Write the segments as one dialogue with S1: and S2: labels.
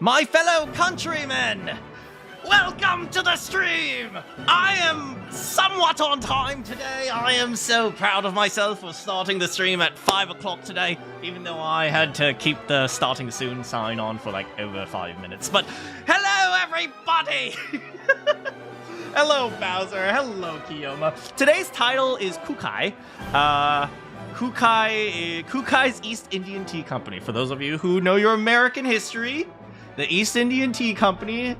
S1: My fellow countrymen, welcome to the stream! I am somewhat on time today. I am so proud of myself for starting the stream at 5 o'clock today, even though I had to keep the starting soon sign on for like over 5 minutes. But hello, everybody! Hello, Bowser. Hello, Kiyoma. Today's title is Kukai. KUKAI'S East Indian Tea Company. For those of you who know your American history, the East Indian Tea Company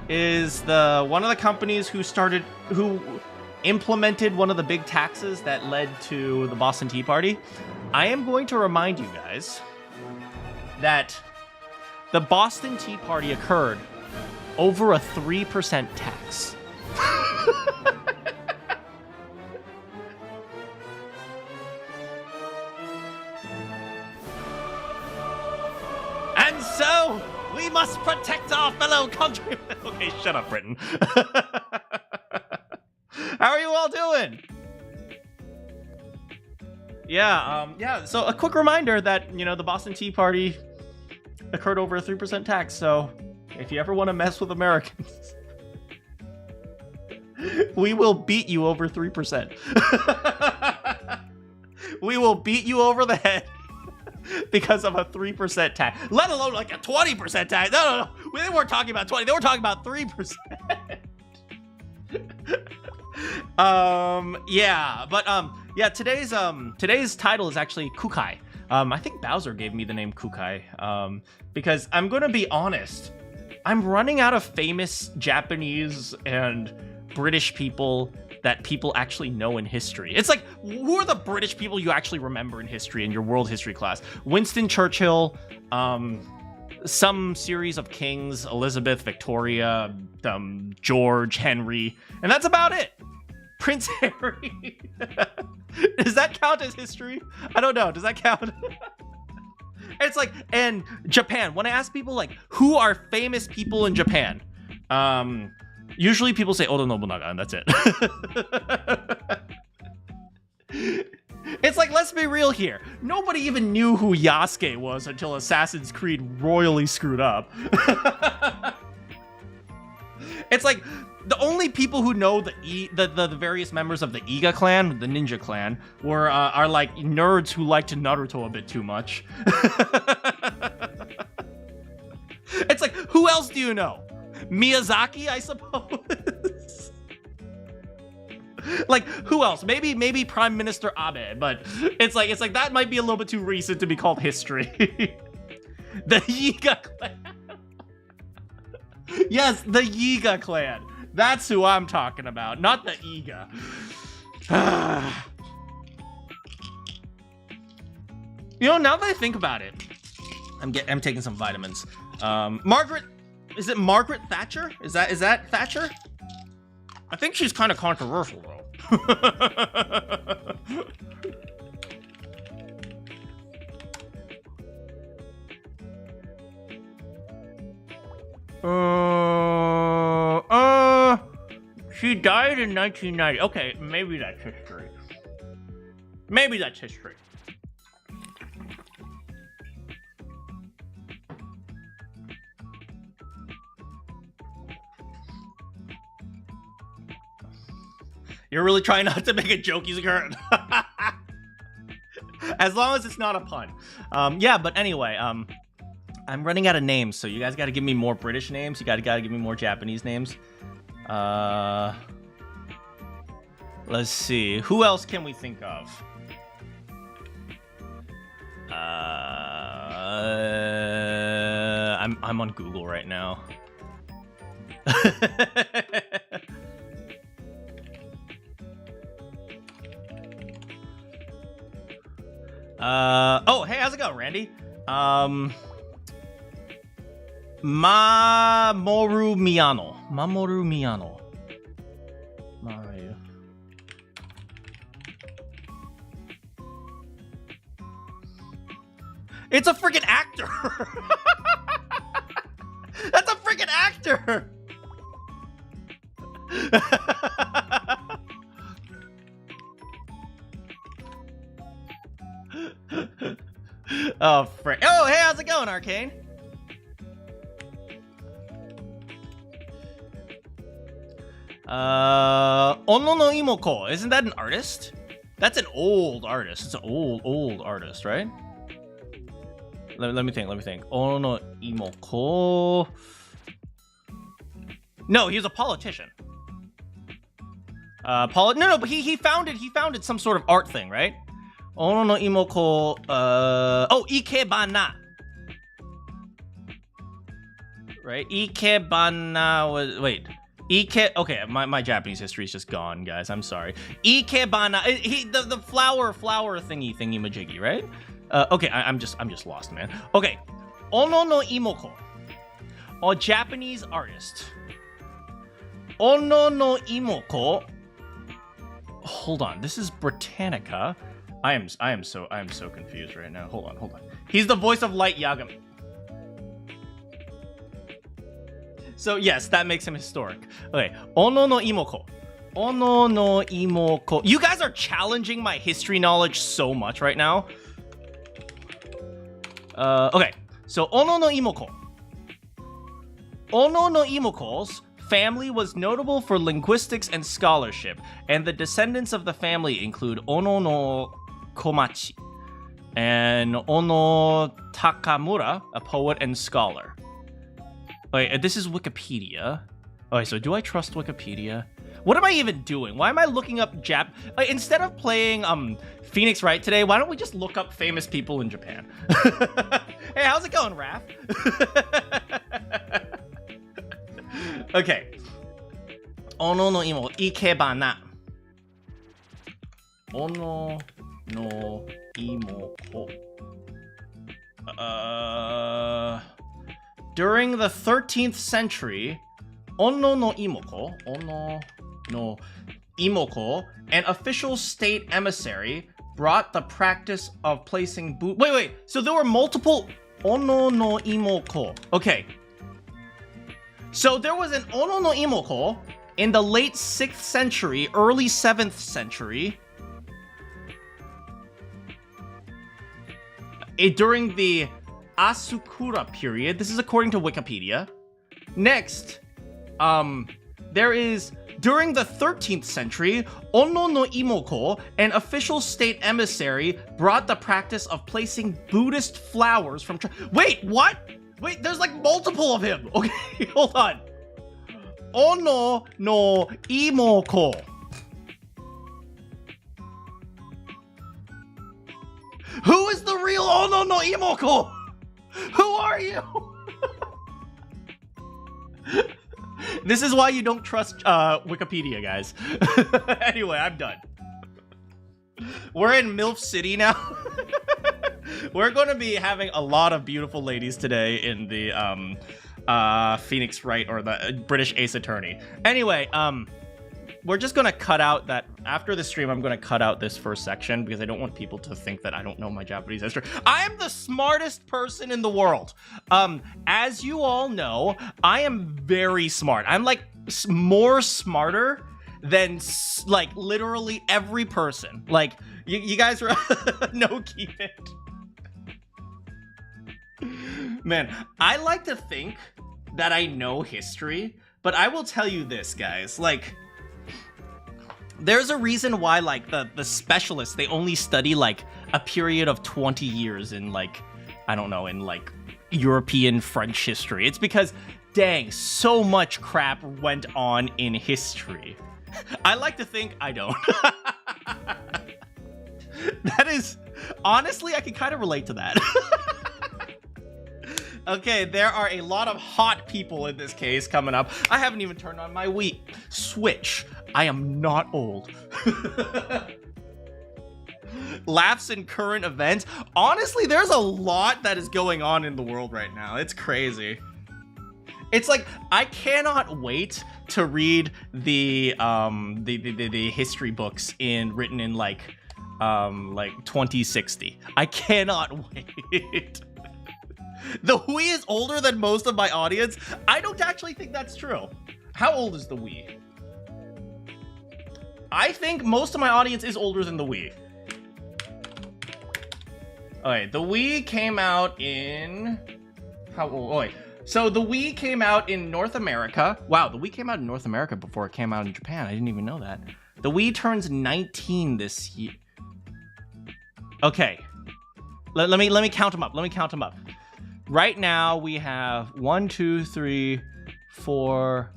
S1: is one of the companies who implemented one of the big taxes that led to the Boston Tea Party. I am going to remind you guys that the Boston Tea Party occurred over a 3% tax. And so, we must protect our fellow countrymen. Okay, shut up, Britain. How are you all doing? Yeah, so a quick reminder that, you know, the Boston Tea Party occurred over a 3% tax, so if you ever want to mess with Americans, we will beat you over 3%. We will beat you over the head because of a 3% tax, let alone like a 20% tax. No. They weren't talking about 20. They were talking about 3%. Today's title is actually Kukai. I think Bowser gave me the name Kukai because I'm going to be honest, I'm running out of famous Japanese and British people that people actually know in history. It's like, who are the British people you actually remember in history in your world history class? Winston Churchill, some series of kings, Elizabeth, Victoria, George, Henry, and that's about it. Prince Harry. Does that count as history? I don't know. Does that count? It's like, and Japan. When I ask people like, who are famous people in Japan? Usually people say Oda Nobunaga, and that's it. It's like, let's be real here. Nobody even knew who Yasuke was until Assassin's Creed royally screwed up. It's like, the only people who know the various members of the Iga clan, the ninja clan, are like nerds who like to Naruto a bit too much. It's like, who else do you know? Miyazaki, I suppose. Like, who else? Maybe Prime Minister Abe, but it's like that might be a little bit too recent to be called history. The Yiga clan. Yes, the Yiga clan. That's who I'm talking about, not the Iga. You know, now that I think about it, I'm taking some vitamins. Margaret. Is it Margaret Thatcher? Is that Thatcher? I think she's kind of controversial though. She died in 1990. Okay, maybe that's history. Maybe that's history. You're really trying not to make a joke, Yuzakura. As long as it's not a pun. Yeah, but anyway, I'm running out of names, so you guys got to give me more British names. You got to give me more Japanese names. Let's see. Who else can we think of? I'm on Google right now. Oh, hey, how's it going, Randy? Mamoru Miyano. Mario. It's a freaking actor. That's a freaking actor. Oh, frick. Oh, hey, how's it going, Arcane? Ono no Imoko. Isn't that an artist? That's an old artist. It's an old artist, right? Let me think. Ono no Imoko. No, he was a politician. No, but he founded some sort of art thing, right? Ono no Imoko. Ikebana. Right? Ikebana was okay, my Japanese history is just gone, guys. I'm sorry. Ikebana, the flower thingy majiggy, right? Okay, I'm just lost, man. Okay, Ono no Imoko, a Japanese artist. Ono no Imoko. Hold on, this is Britannica. I am so confused right now. Hold on. He's the voice of Light Yagami. So yes, that makes him historic. Okay, Ono no Imoko. Ono no Imoko. You guys are challenging my history knowledge so much right now. Okay, so Ono no Imoko. Ono no Imoko's family was notable for linguistics and scholarship, and the descendants of the family include Ono no Komachi and Ono Takamura, a poet and scholar. Okay, this is Wikipedia. Okay, so do I trust Wikipedia? What am I even doing? Why am I looking up instead of playing Phoenix Wright today, why don't we just look up famous people in Japan? Hey, how's it going, Raph? Okay. Ono no Imo Ikebana. Ono no Imoko. During the 13th century, Ono no Imoko, an official state emissary, brought the practice of placing Wait. So there were multiple Ono no Imoko. Okay. So there was an Ono no Imoko in the late 6th century, early 7th century. During the Asakura period. This is according to Wikipedia. Next, there is, during the 13th century, Ono no Imoko, an official state emissary, brought the practice of placing Buddhist flowers from... Wait, what? Wait, there's like multiple of him. Okay, hold on. Ono no Imoko. Who is the real Ono no Imoko? Who are you? This is why you don't trust Wikipedia, guys. Anyway, I'm done. We're in MILF City now. We're going to be having a lot of beautiful ladies today in the Phoenix Wright, or the British Ace Attorney. Anyway, we're just going to cut out that. After the stream, I'm going to cut out this first section because I don't want people to think that I don't know my Japanese history. I am the smartest person in the world. As you all know, I am very smart. I'm like more smarter than like literally every person. Like you guys are no, keep it. Man, I like to think that I know history, but I will tell you this, guys, like, there's a reason why, like, the specialists, they only study, like, a period of 20 years in, like, I don't know, in, like, European French history. It's because, dang, so much crap went on in history. I like to think I don't. That is, honestly, I can kind of relate to that. Okay, there are a lot of hot people in this case coming up. I haven't even turned on my Wii Switch. I am not old. Laughs in current events. Honestly, there's a lot that is going on in the world right now. It's crazy. It's like, I cannot wait to read the history books written in like 2060. I cannot wait. The Wii is older than most of my audience. I don't actually think that's true. How old is the Wii? I think most of my audience is older than the Wii. Okay, the Wii came out in... How old? Oh, wait. So the Wii came out in North America. Wow, the Wii came out in North America before it came out in Japan. I didn't even know that. The Wii turns 19 this year. Okay. Let me count them up. Let me count them up. Right now we have 1, 2, 3, 4.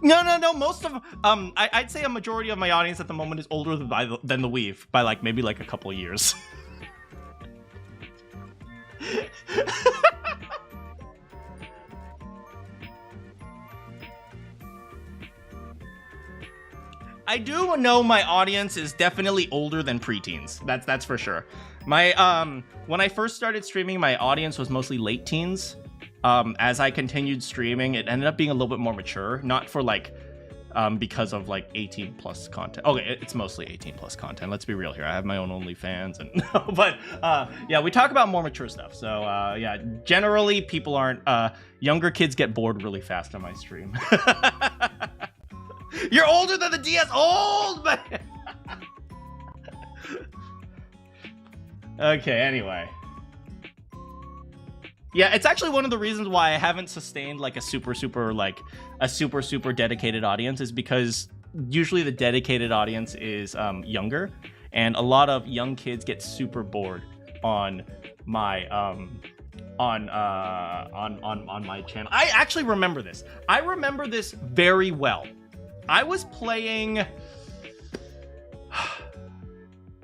S1: No. Most of I'd say a majority of my audience at the moment is older than the Wii by like maybe like a couple of years. I do know my audience is definitely older than preteens. That's for sure. My when I first started streaming, my audience was mostly late teens. As I continued streaming, it ended up being a little bit more mature, not for like because of like 18 plus content. Okay, it's mostly 18 plus content. Let's be real here. I have my own OnlyFans and but yeah, we talk about more mature stuff. So yeah, generally people aren't younger kids get bored really fast on my stream. You're older than the DS, old man. Okay, anyway. Yeah, it's actually one of the reasons why I haven't sustained like a super dedicated audience is because usually the dedicated audience is younger, and a lot of young kids get super bored on my on my channel. I actually remember this. I remember this very well. I was playing.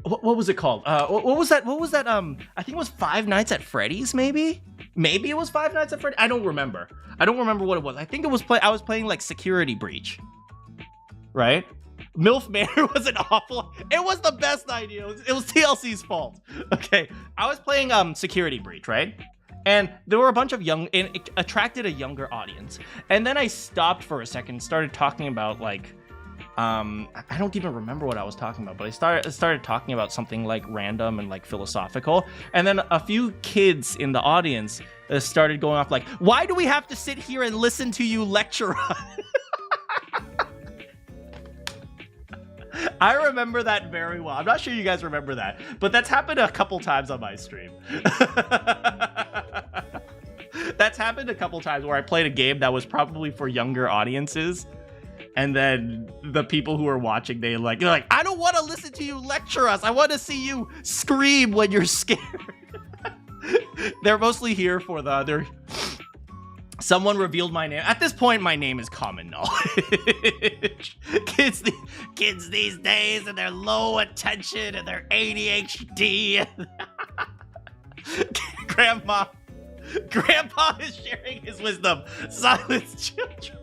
S1: What was it called? What was that? I think it was Five Nights at Freddy's, maybe. Maybe it was Five Nights at Freddy's. I don't remember. I don't remember what it was. I think it was I was playing like Security Breach. Right? MILF Manor was an awful. It was the best idea. It was TLC's fault. Okay, I was playing Security Breach, right? And there were a bunch of and it attracted a younger audience. And then I stopped for a second, started talking about like, I don't even remember what I was talking about, but I started talking about something like random and like philosophical. And then a few kids in the audience started going off like, why do we have to sit here and listen to you lecture on? I remember that very well. I'm not sure you guys remember that, but that's happened a couple times on my stream. That's happened a couple times where I played a game that was probably for younger audiences, and then the people who are watching, they're like, I don't want to listen to you lecture us. I want to see you scream when you're scared. They're mostly here for someone revealed my name. At this point, my name is common knowledge. Kids these days and their low attention and their ADHD. Grandpa is sharing his wisdom. Silence children.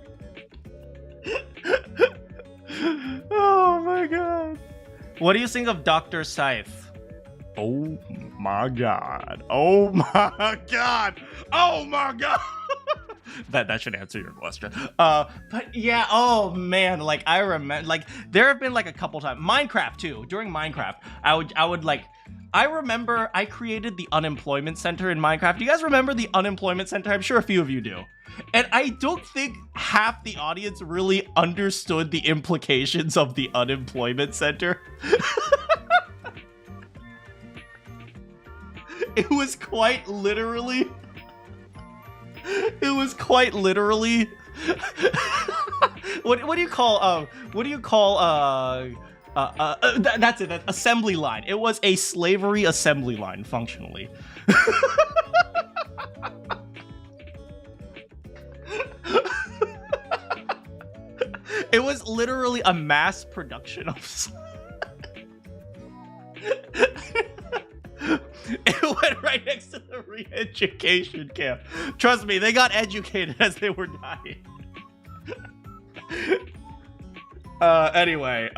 S1: Oh my god. What do you think of Dr. Scythe? Oh my god. Oh my god. Oh my god. That should answer your question. But yeah, oh man, like I remember, like there have been like a couple times. Minecraft too. During Minecraft, I would like. I remember I created the unemployment center in Minecraft. Do you guys remember the unemployment center? I'm sure a few of you do. And I don't think half the audience really understood the implications of the unemployment center. It was quite literally. It was quite literally. What do you call that's it. Assembly line. It was a slavery assembly line, functionally. It was literally a mass production of. It went right next to the re-education camp. Trust me, they got educated as they were dying. Anyway,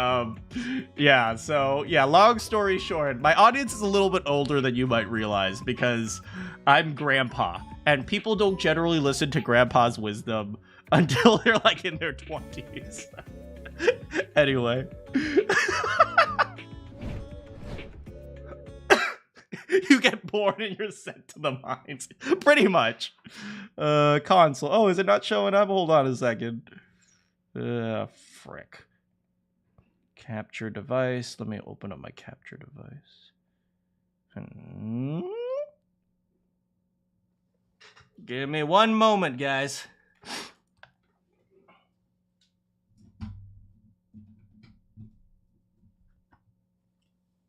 S1: yeah, so, yeah, long story short, my audience is a little bit older than you might realize because I'm grandpa, and people don't generally listen to grandpa's wisdom until they're, like, in their 20s. Anyway. You get bored and you're sent to the mines. Pretty much. Console. Oh, is it not showing up? Hold on a second. Frick. Capture device. Let me open up my capture device. Give me one moment, guys.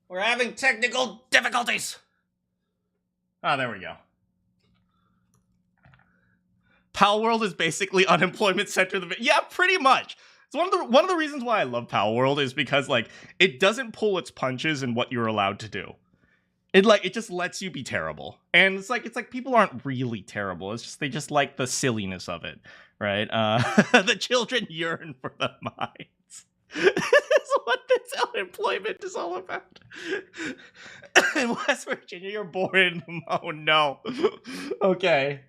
S1: We're having technical difficulties. Ah, there we go. Pal World is basically unemployment center. Yeah, pretty much. It's one of the reasons why I love Pal World is because like it doesn't pull its punches in what you're allowed to do. It just lets you be terrible. And it's like people aren't really terrible. It's just they just like the silliness of it, right? The children yearn for the mines. That's what this unemployment is all about. In West Virginia, you're born. Oh no. Okay.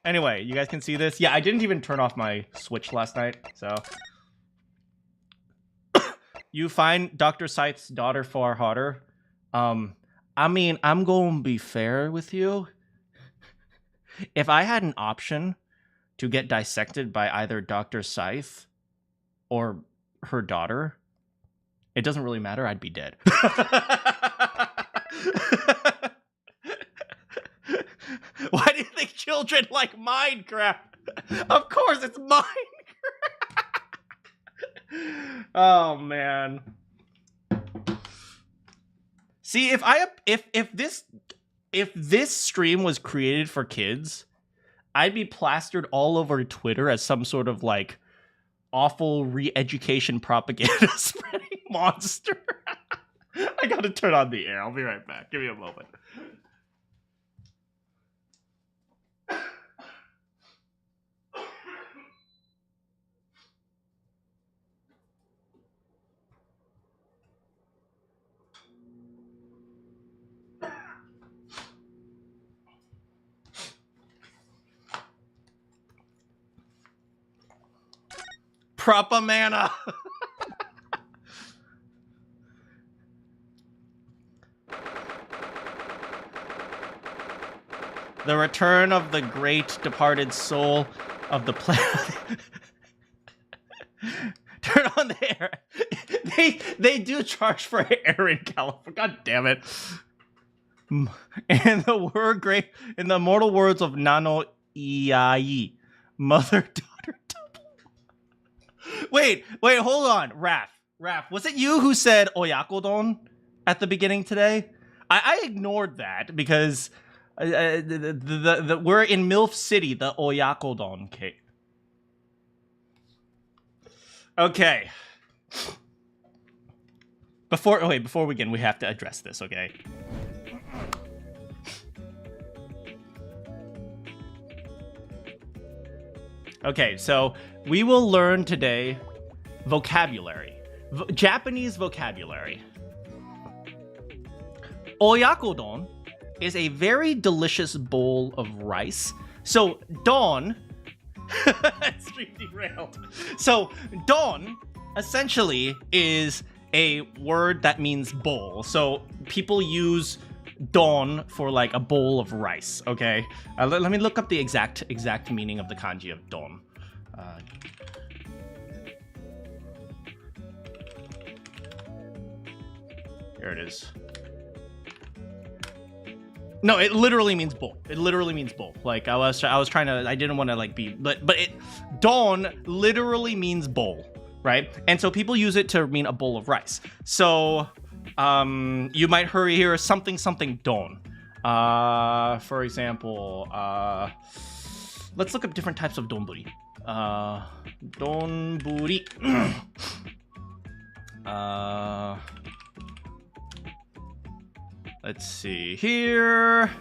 S1: Anyway, you guys can see this. Yeah, I didn't even turn off my Switch last night, so. You find Dr. Scythe's daughter far hotter. I mean, I'm going to be fair with you. If I had an option to get dissected by either Dr. Scythe or her daughter, it doesn't really matter. I'd be dead. Why do you think children like Minecraft? Of course, it's Minecraft. Oh man. See, if this stream was created for kids, I'd be plastered all over Twitter as some sort of like awful re-education propaganda spreading monster. I gotta turn on the air. I'll be right back. Give me a moment. Propamana. The return of the great departed soul of the planet. Turn on the air. They do charge for air in California. God damn it. And the word great in the immortal words of Nano Iai, mother-daughter double. Wait, hold on. Raph, was it you who said Oyakodon at the beginning today? I ignored that because we're in MILF City, the Oyakodon cake. Okay. Before we begin, we have to address this, okay? Okay, so we will learn today vocabulary. Japanese vocabulary. Oyakodon is a very delicious bowl of rice. So, don... Stream derailed. So, don essentially is a word that means bowl. So, people use don for like a bowl of rice, okay? Let me look up the exact meaning of the kanji of don. Here it is. No, it literally means bowl. It literally means bowl. Like I was trying to, I didn't want to like be, but don literally means bowl, right? And so people use it to mean a bowl of rice. So you might hear something don. For example, let's look up different types of donburi. Donburi. Let's see here.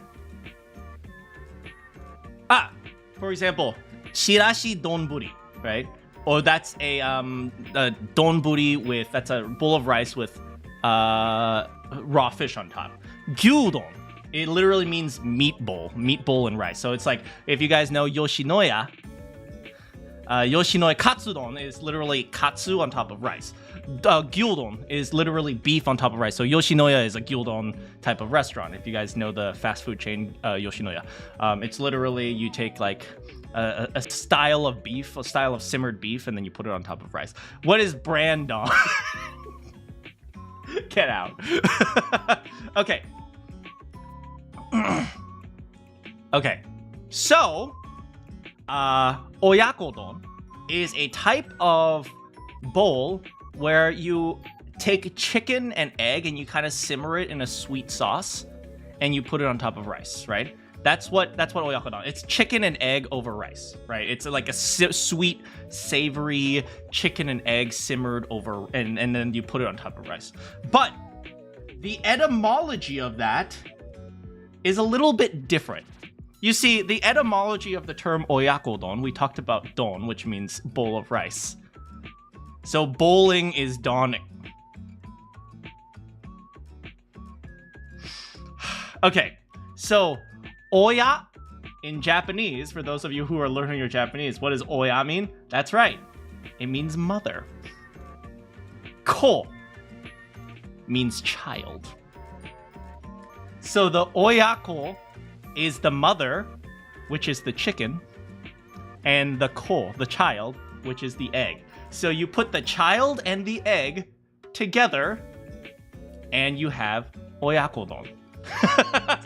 S1: For example, shirashi donburi, right? Or that's a donburi with, that's a bowl of rice with raw fish on top. Gyudon, it literally means meat bowl and rice. So it's like, if you guys know Yoshinoya, Yoshinoya katsudon is literally katsu on top of rice. Gyudon is literally beef on top of rice. So Yoshinoya is a gyudon type of restaurant. If you guys know the fast food chain Yoshinoya, it's literally you take like a style of beef, a style of simmered beef, and then you put it on top of rice. What is brandon? Get out. Okay. Okay. So, oyakodon is a type of bowl where you take chicken and egg and you kind of simmer it in a sweet sauce and you put it on top of rice, right? That's what oyakodon. It's chicken and egg over rice, right? It's like a sweet, savory chicken and egg simmered over, and then you put it on top of rice. But the etymology of that is a little bit different. You see, the etymology of the term oyakodon, we talked about don, which means bowl of rice. So bowling is dawning. Okay, so oya in Japanese, for those of you who are learning your Japanese, what does oya mean? That's right, it means mother. Ko means child. So the oyako is the mother, which is the chicken, and the ko, the child, which is the egg. So you put the child and the egg together, and you have oyakodon.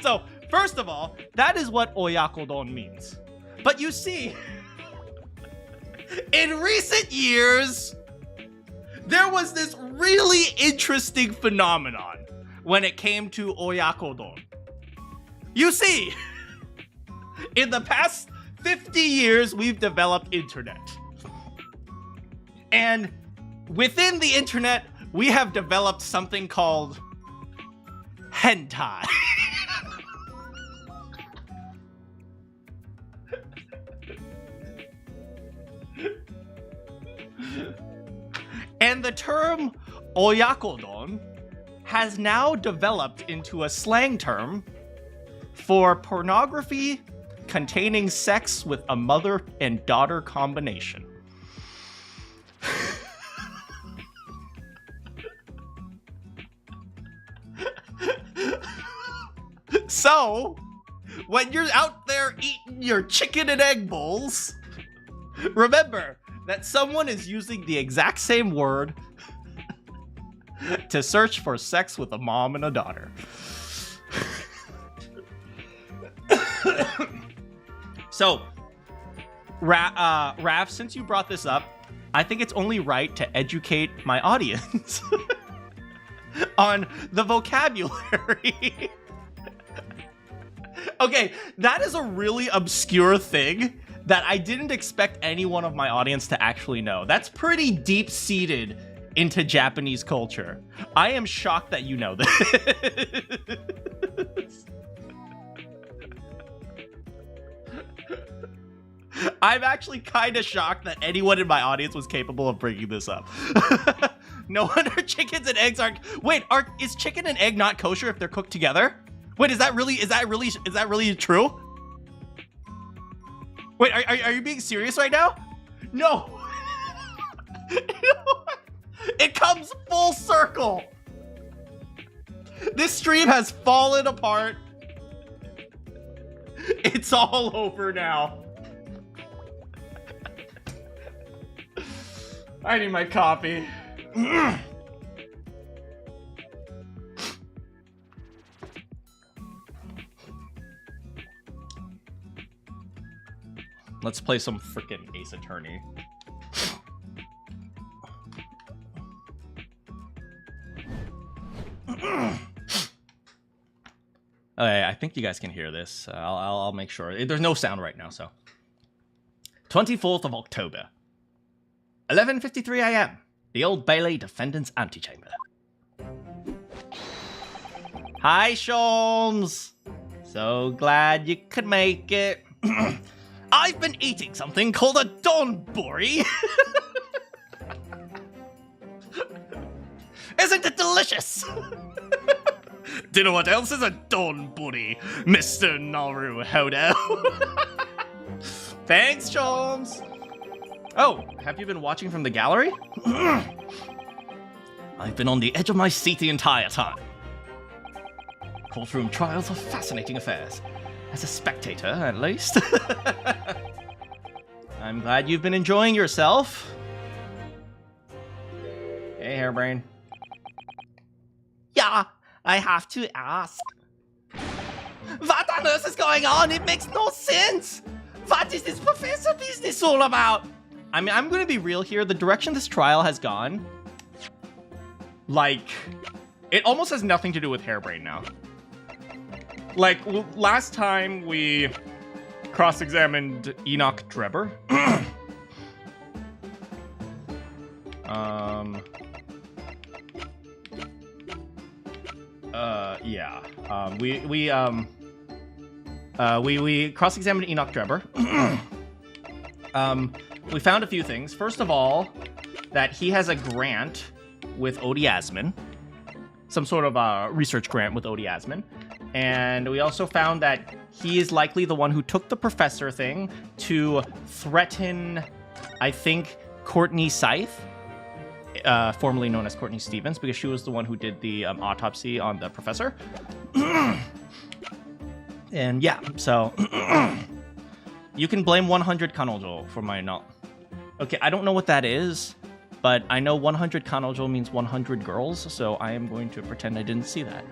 S1: So, first of all, that is what oyakodon means. But you see, in recent years, there was this really interesting phenomenon when it came to oyakodon. You see, in the past 50 years, we've developed internet. And within the internet, we have developed something called hentai. And the term oyakodon has now developed into a slang term for pornography containing sex with a mother and daughter combination. So, when you're out there eating your chicken and egg bowls, remember that someone is using the exact same word to search for sex with a mom and a daughter. So, Raph, since you brought this up, I think it's only right to educate my audience on the vocabulary. Okay, that is a really obscure thing that I didn't expect any one of my audience to actually know. That's pretty deep-seated into Japanese culture. I am shocked that you know this. I'm actually kind of shocked that anyone in my audience was capable of bringing this up. No wonder chickens and eggs aren't. Wait, is chicken and egg not kosher if they're cooked together? Wait, is that really true? Wait, are you being serious right now? No. It comes full circle. This stream has fallen apart. It's all over now. I need my coffee. Let's play some frickin' Ace Attorney. Okay, I think you guys can hear this. I'll make sure. There's no sound right now, so. 24th of October. 11:53 a.m. The Old Bailey Defendant's Antechamber. Hi, Sholmes. So glad you could make it. I've been eating something called a donbori. Isn't it delicious? Do you know what else is a donbori, Mr. Naruhodo? Thanks, Sholmes. Oh, have you been watching from the gallery? I've been on the edge of my seat the entire time. Courtroom trials are fascinating affairs. As a spectator, at least. I'm glad you've been enjoying yourself. Hey, Hairbrain. Yeah, I have to ask. What on earth is going on? It makes no sense. What is this professor business all about? I mean, I'm going to be real here. The direction this trial has gone, like, it almost has nothing to do with Hairbrain now. Like, last time we cross-examined Enoch Drebber. Yeah. We cross-examined Enoch Drebber. We found a few things. First of all, that he has a grant with Odie Asman. Some sort of research grant with Odie Asman. And we also found that he is likely the one who took the professor thing to threaten, I think, Courtney Scythe, formerly known as Courtney Stevens, because she was the one who did the autopsy on the professor. And yeah, so you can blame 100 Kanojo for my not. Okay, I don't know what that is, but I know 100 Kanojo means 100 girls, so I am going to pretend I didn't see that.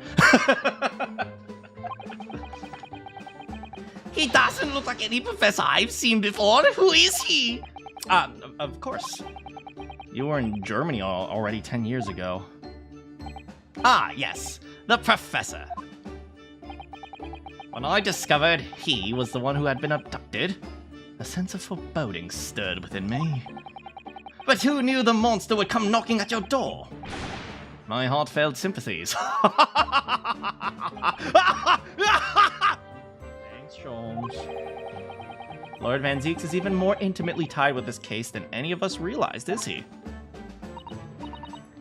S1: He doesn't look like any professor I've seen before. Who is he? Of course. You were in Germany already 10 years ago. Ah, yes, the professor. When I discovered he was the one who had been abducted, a sense of foreboding stirred within me. But who knew the monster would come knocking at your door? My heartfelt sympathies. Thanks, Sholmes. Lord Van Zeeks is even more intimately tied with this case than any of us realized, is he?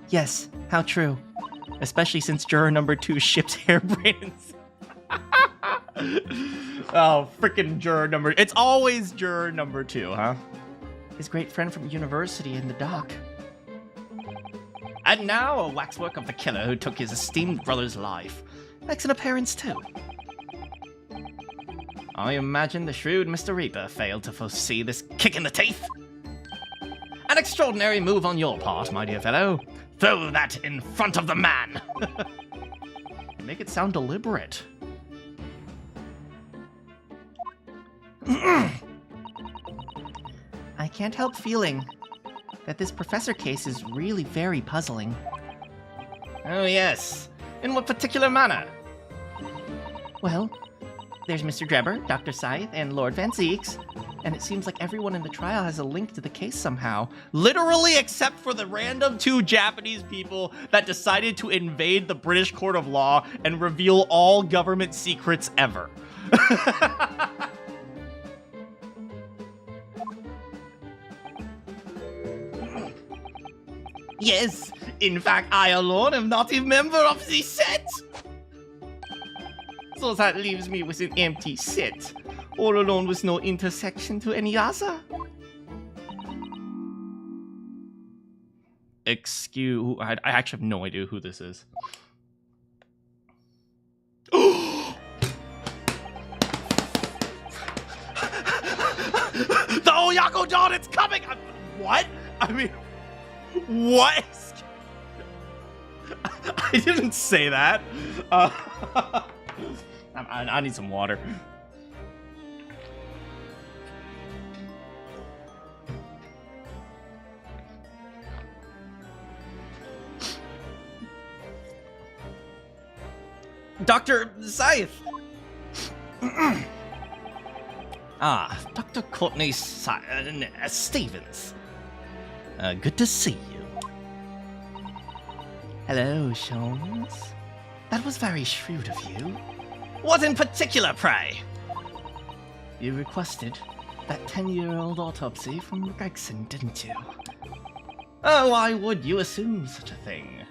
S1: Yes, how true. Especially since juror number 2 ships Hairbrains. Oh, freaking juror number... It's always juror number 2, huh? His great friend from university in the dock. And now a waxwork of the killer who took his esteemed brother's life. Makes an appearance too. I imagine the shrewd Mr. Reaper failed to foresee this kick in the teeth. An extraordinary move on your part, my dear fellow. Throw that in front of the man. Make it sound deliberate. I can't help feeling that this professor case is really very puzzling. Oh yes. In what particular manner? Well, there's Mr. Drebber, Dr. Scythe, and Lord Van Zeeks, and it seems like everyone in the trial has a link to the case somehow. Literally except for the random 2 Japanese people that decided to invade the British court of law and reveal all government secrets ever. Yes, in fact, I alone am not a member of the set. So that leaves me with an empty set, all alone with no intersection to any other. Excuse... I actually have no idea who this is. The Oyako Dawn, it's coming! What? I mean... What? I didn't say that. I need some water. Dr. Scythe! Ah, Dr. Courtney Stevens. Good to see you. Hello, Sholmes. That was very shrewd of you. What in particular, pray? You requested that 10-year-old autopsy from Gregson, didn't you? Oh, why would you assume such a thing?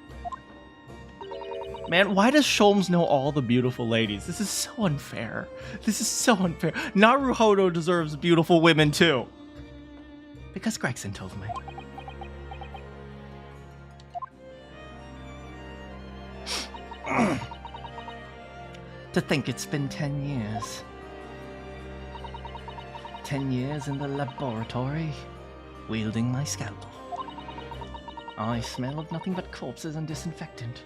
S1: Man, why does Sholmes know all the beautiful ladies? This is so unfair. This is so unfair. Naruhodo deserves beautiful women, too. Because Gregson told me. To think it's been 10 years. 10 years in the laboratory, wielding my scalpel. I smell of nothing but corpses and disinfectant.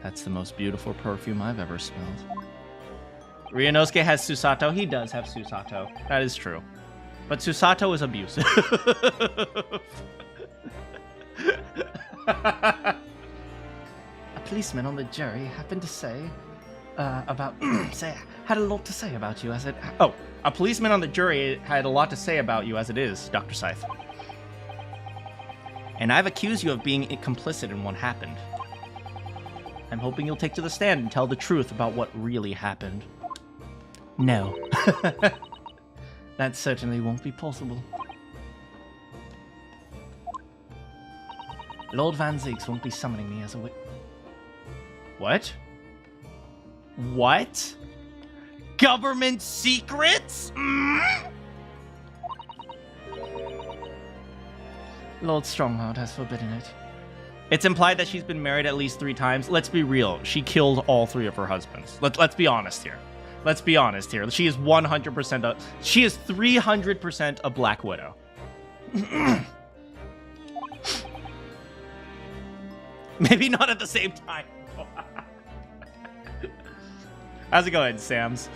S1: That's the most beautiful perfume I've ever smelled. Ryunosuke has Susato. He does have Susato. That is true. But Susato is abusive.
S2: A policeman on the jury happened to say had a lot to say about you as it...
S1: Oh, a policeman on the jury had a lot to say about you as it is, Dr. Scythe. And I've accused you of being complicit in what happened. I'm hoping you'll take to the stand and tell the truth about what really happened.
S2: No. That certainly won't be possible. Lord Van Zieks won't be summoning me as a witness.
S1: What? What? Government secrets?
S2: Lord Strongheart has forbidden it.
S1: It's implied that she's been married at least 3 times. Let's be real. She killed all 3 of her husbands. Let's be honest here. Let's be honest here. She is 100% she is 300% a Black Widow. Maybe not at the same time. How's it going, Sams?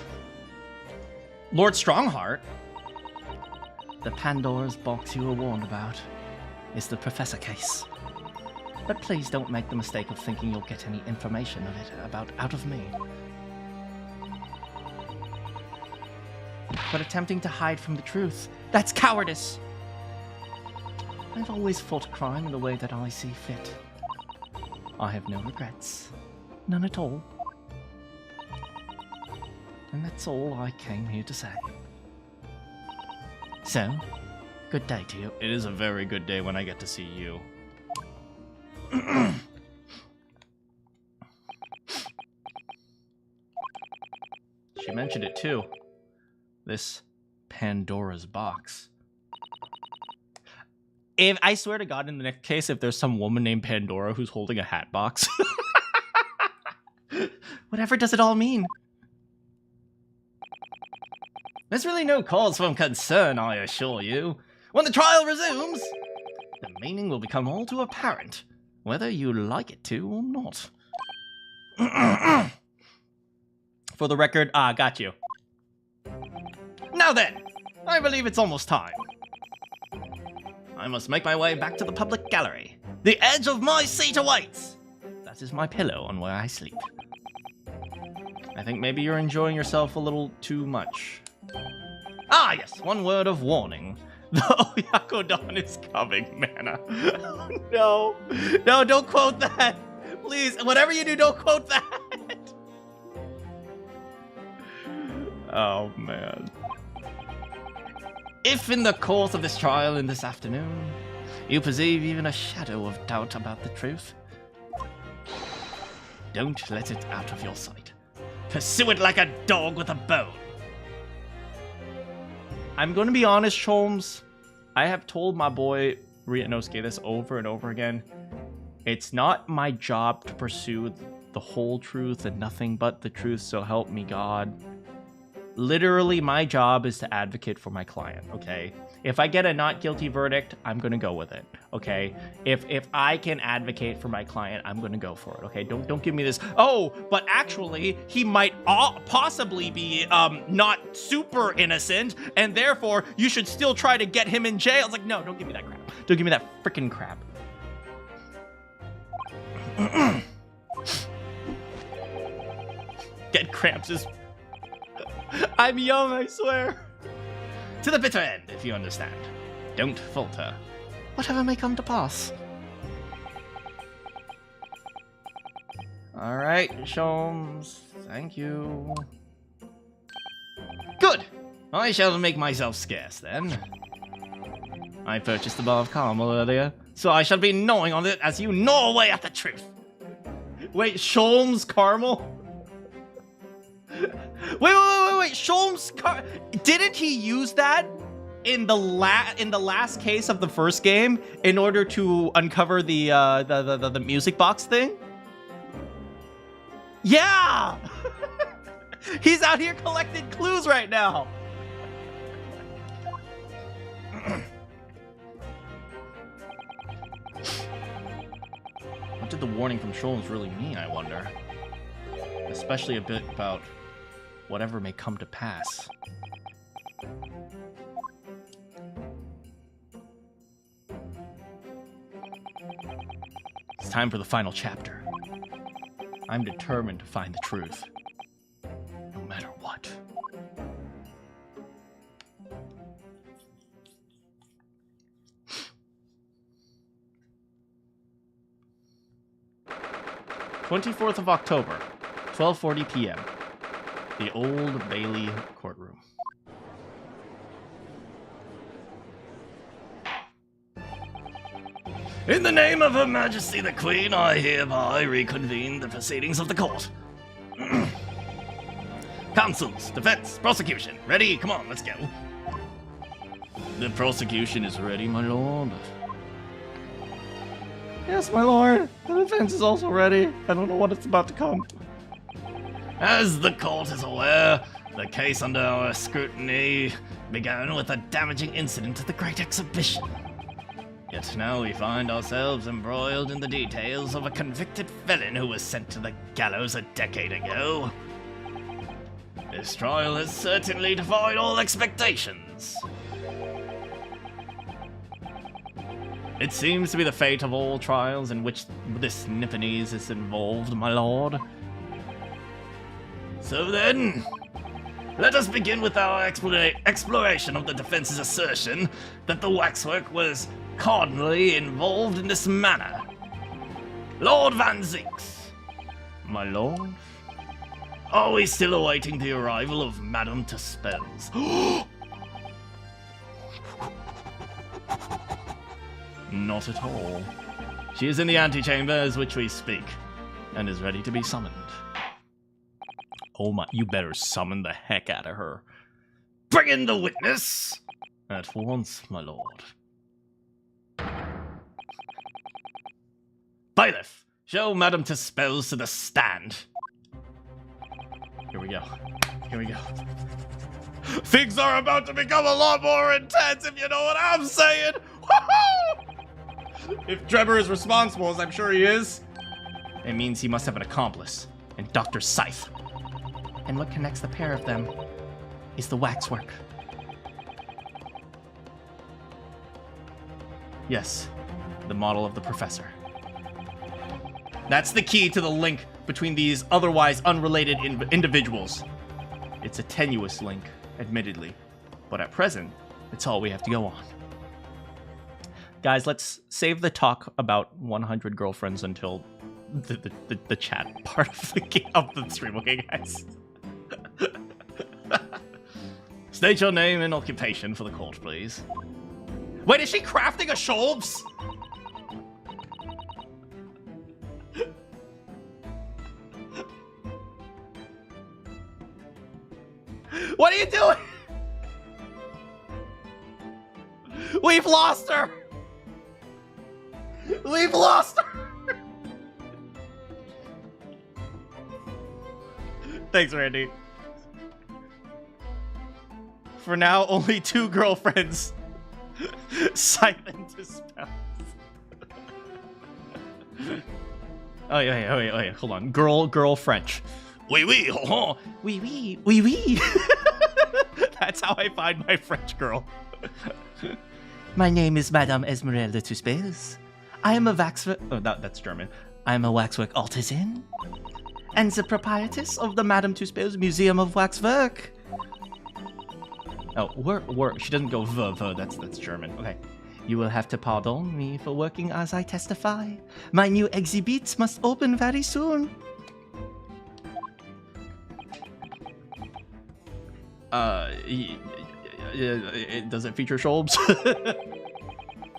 S1: Lord Strongheart?
S2: The Pandora's box you were warned about is the Professor case. But please don't make the mistake of thinking you'll get any information of it out of me. But attempting to hide from the truth, that's cowardice! I've always fought crime in the way that I see fit. I have no regrets. None at all. And that's all I came here to say. So, good day to you.
S1: It is a very good day when I get to see you. She mentioned it too. This Pandora's box. If I swear to God, in the next case, if there's some woman named Pandora who's holding a hat box.
S2: Whatever does it all mean?
S1: There's really no cause for concern, I assure you. When the trial resumes, the meaning will become all too apparent, whether you like it to or not. For the record, got you. Now then, I believe it's almost time. I must make my way back to the public gallery. The edge of my seat awaits. That is my pillow on where I sleep. I think maybe you're enjoying yourself a little too much. Ah, yes, one word of warning. The Oyakodon is coming, Mana. No. No, don't quote that. Please, whatever you do, don't quote that. Oh, man. If in the course of this trial in this afternoon, you perceive even a shadow of doubt about the truth, don't let it out of your sight. Pursue it like a dog with a bone. I'm going to be honest, Sholmes. I have told my boy Ryunosuke this over and over again. It's not my job to pursue the whole truth and nothing but the truth, so help me God. Literally, my job is to advocate for my client, okay? If I get a not guilty verdict, I'm gonna go with it, okay? If I can advocate for my client, I'm gonna go for it, okay? Don't give me this, oh, but actually, he might possibly be not super innocent, and therefore, you should still try to get him in jail. It's like, no, don't give me that crap. Don't give me that freaking crap. Get cramps is... I'm young, I swear. To the bitter end, if you understand. Don't falter.
S2: Whatever may come to pass.
S1: Alright, Sholmes. Thank you. Good! I shall make myself scarce, then. I purchased a bar of caramel earlier, so I shall be gnawing on it as you gnaw away at the truth. Wait, Sholmes caramel? Wait, Sholmes didn't he use that in the last case of the first game in order to uncover the music box thing? Yeah! He's out here collecting clues right now. What did the warning from Sholmes really mean, I wonder? Especially a bit about whatever may come to pass. It's time for the final chapter. I'm determined to find the truth, no matter what. (24th of October, 12:40 p.m. The Old Bailey courtroom. In the name of Her Majesty the Queen, I hereby reconvene the proceedings of the court. Counsels, defense, prosecution. Ready? Come on, let's go. The prosecution is ready, my lord.
S2: Yes, my lord. The defense is also ready. I don't know what it's about to come.
S1: As the court is aware, the case under our scrutiny began with a damaging incident at the Great Exhibition. Yet now we find ourselves embroiled in the details of a convicted felon who was sent to the gallows a decade ago. This trial has certainly defied all expectations. It seems to be the fate of all trials in which this Nipponese is involved, my lord. So then, let us begin with our exploration of the defense's assertion that the waxwork was cardinally involved in this manner. Lord Van Zinks. My lord? Are we still awaiting the arrival of Madame Tuspels? Not at all. She is in the antechamber as which we speak, and is ready to be summoned. Oh my, you better summon the heck out of her. Bring in the witness! At once, my lord. Bailiff, show Madame Tuspels to the stand. Here we go. Here we go. Things are about to become a lot more intense, if you know what I'm saying! Woohoo! If Drebber is responsible, as I'm sure he is, it means he must have an accomplice, and Dr. Scythe.
S2: And what connects the pair of them is the waxwork.
S1: Yes, the model of the professor. That's the key to the link between these otherwise unrelated individuals. It's a tenuous link, admittedly, but at present, it's all we have to go on. Guys, let's save the talk about 100 girlfriends until the chat part of the stream, okay, guys? State your name and occupation for the court, please. Wait, is she crafting a Scholz? What are you doing? We've lost her! We've lost her! Thanks, Randy. For now, only 2 girlfriends. Silent Dispels. Oh yeah, hold on. Girl French. Oui, oui, ho, ho. Oui, oui, oui, oui. That's how I find my French girl.
S2: My name is Madame Esmeralda Tuspels. I am a waxwork...
S1: Oh, that's German.
S2: I am a waxwork artisan and the proprietress of the Madame Tuspels Museum of Waxwork.
S1: Oh, she doesn't go v, that's German. Okay.
S2: You will have to pardon me for working as I testify. My new exhibits must open very soon.
S1: Does it feature Scholz?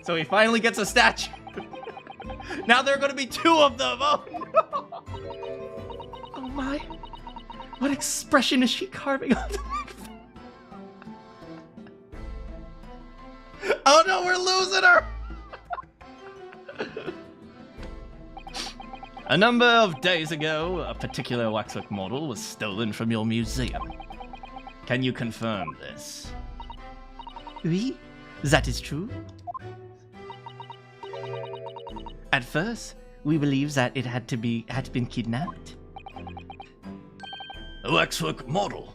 S1: So he finally gets a statue. Now there are going to be 2 of them. Oh, no.
S2: Oh my. What expression is she carving on the
S1: Oh no, we're losing her! A number of days ago, a particular waxwork model was stolen from your museum. Can you confirm this?
S2: Oui, that is true. At first, we believed that it had been kidnapped.
S1: A waxwork model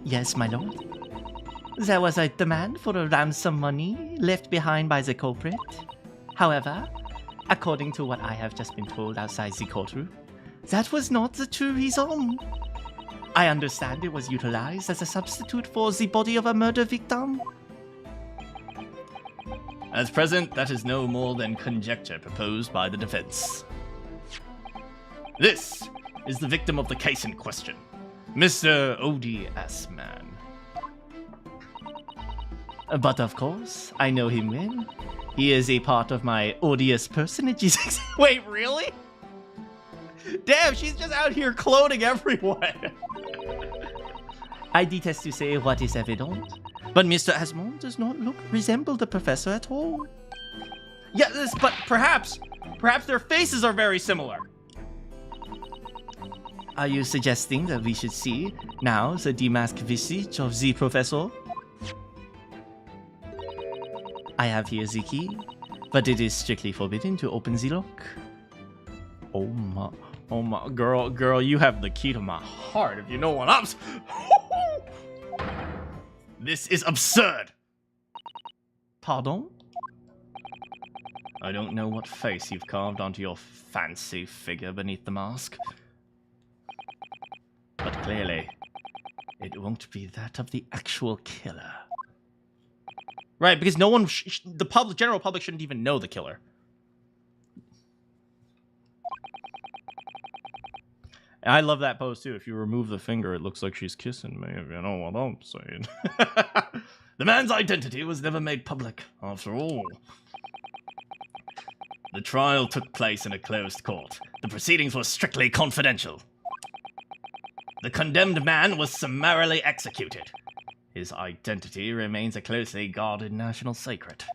S2: Yes, my lord. There was a demand for a ransom money left behind by the culprit. However, according to what I have just been told outside the courtroom, that was not the true reason. I understand it was utilized as a substitute for the body of a murder victim.
S1: At present, that is no more than conjecture proposed by the defense. This is the victim of the case in question, Mr. ODS Man.
S2: But of course, I know him well. He is a part of my odious personages.
S1: Wait, really? Damn, she's just out here cloning everyone.
S2: I detest to say what is evident, but Mr. Asmond does not resemble the professor at all.
S1: Yes, but perhaps their faces are very similar.
S2: Are you suggesting that we should see now the demasked visage of the professor? I have here the key, but it is strictly forbidden to open the lock.
S1: Oh my, girl, you have the key to my heart, if you know what I'm... This is absurd!
S2: Pardon?
S1: I don't know what face you've carved onto your fancy figure beneath the mask. But clearly, it won't be that of the actual killer. Right, because no one, the general public shouldn't even know the killer. And I love that pose too. If you remove the finger, it looks like she's kissing me, if you know what I'm saying. The man's identity was never made public, after all. The trial took place in a closed court. The proceedings were strictly confidential. The condemned man was summarily executed. His identity remains a closely guarded national secret.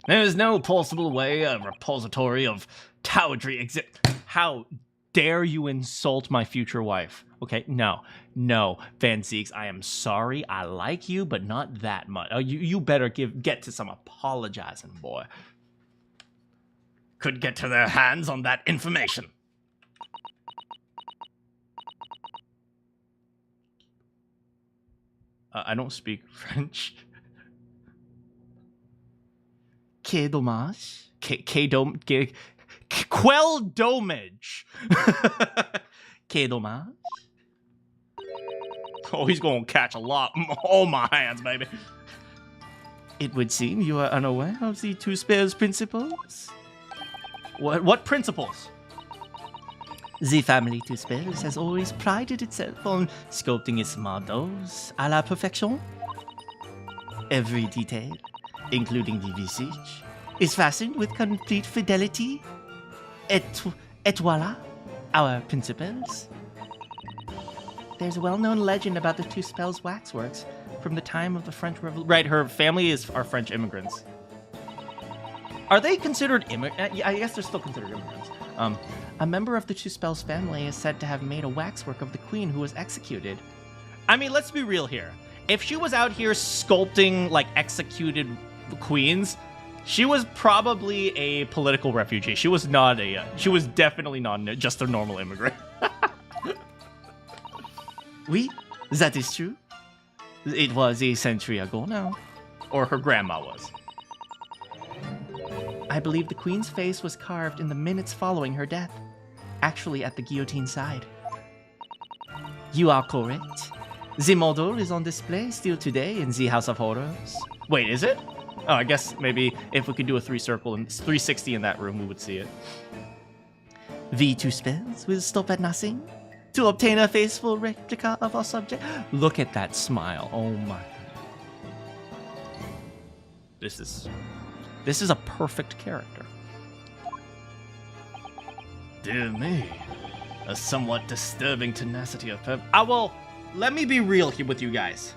S1: There is no possible way a repository of towardry exists. How dare you insult my future wife? Okay, no, Van Zeeks, I am sorry. I like you, but not that much. You better get to some apologizing, boy. Could get to their hands on that information. I don't speak French.
S2: Que dommage.
S1: Quel dommage.
S2: Que dommage.
S1: Oh, he's gonna catch a lot. Oh, my hands, baby.
S2: It would seem you are unaware of the two spares principles.
S1: What principles?
S2: The family Two Spells has always prided itself on sculpting its models à la perfection. Every detail, including the visage, is fastened with complete fidelity. Et voila, our principles. There's a well-known legend about the Two Spells waxworks from the time of the French Revolution.
S1: Right, her family are French immigrants. Are they considered I guess they're still considered immigrants.
S2: A member of the Two Spells family is said to have made a waxwork of the queen who was executed.
S1: I mean, let's be real here. If she was out here sculpting, like, executed queens, she was probably a political refugee. She was definitely not just a normal immigrant.
S2: Oui, that is true. It was a century ago now.
S1: Or her grandma was.
S2: I believe the queen's face was carved in the minutes following her death, actually at the guillotine side. You are correct. The model is on display still today in the House of Horrors.
S1: Wait, is it? Oh, I guess maybe if we could do a 360 in that room, we would see it.
S2: The Two Spells will stop at nothing to obtain a faithful replica of our subject.
S1: Look at that smile. Oh my. This is a perfect character. Dear me. A somewhat disturbing tenacity of purpose. Let me be real here with you guys.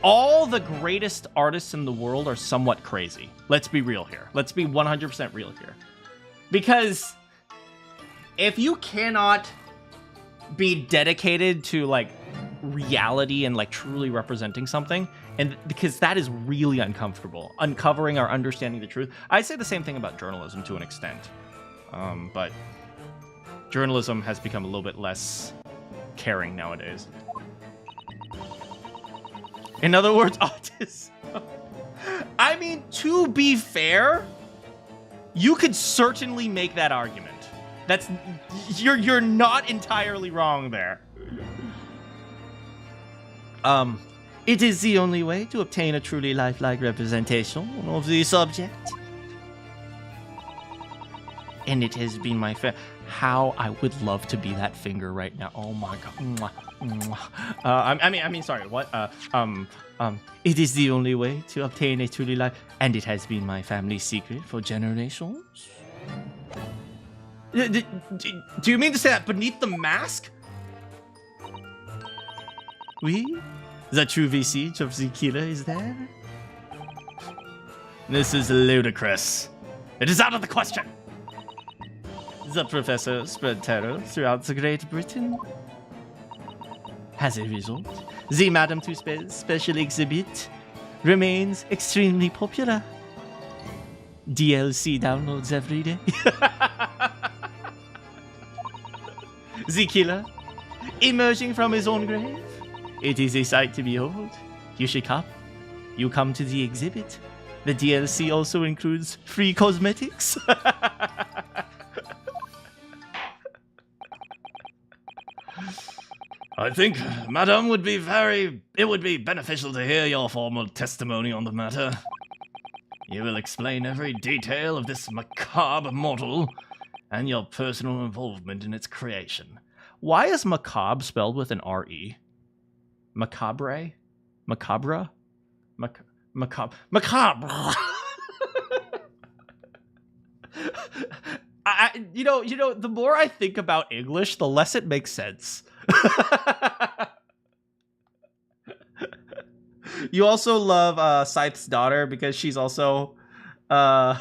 S1: All the greatest artists in the world are somewhat crazy. Let's be real here. Let's be 100% real here. Because if you cannot be dedicated to, like, reality and, like, truly representing something, and because that is really uncomfortable, uncovering or understanding the truth. I say the same thing about journalism to an extent. But journalism has become a little bit less caring nowadays. In other words, autism. I mean, to be fair, you could certainly make that argument. You're not entirely wrong there.
S2: It is the only way to obtain a truly lifelike representation of the subject. And it has been my
S1: how I would love to be that finger right now. Oh my god. Mwah, mwah. I mean, sorry. What?
S2: It is the only way to obtain a truly life, and it has been my family secret for generations.
S1: Do you mean to say that beneath the mask?
S2: Oui, the true visage of the killer is there.
S1: This is ludicrous. It is out of the question.
S2: The professor spread terror throughout the Great Britain. As a result, the Madame Tussauds special exhibit remains extremely popular. DLC downloads every day. The killer, emerging from his own grave. It is a sight to behold. You should come. You come to the exhibit. The DLC also includes free cosmetics.
S1: I think, madam, it would be beneficial to hear your formal testimony on the matter. You will explain every detail of this macabre mortal and your personal involvement in its creation.
S2: Why is macabre spelled with an R-E? Macabre? Macabre? Macabre.
S1: You know, the more I think about English, the less it makes sense. You also love Scythe's daughter because she's also I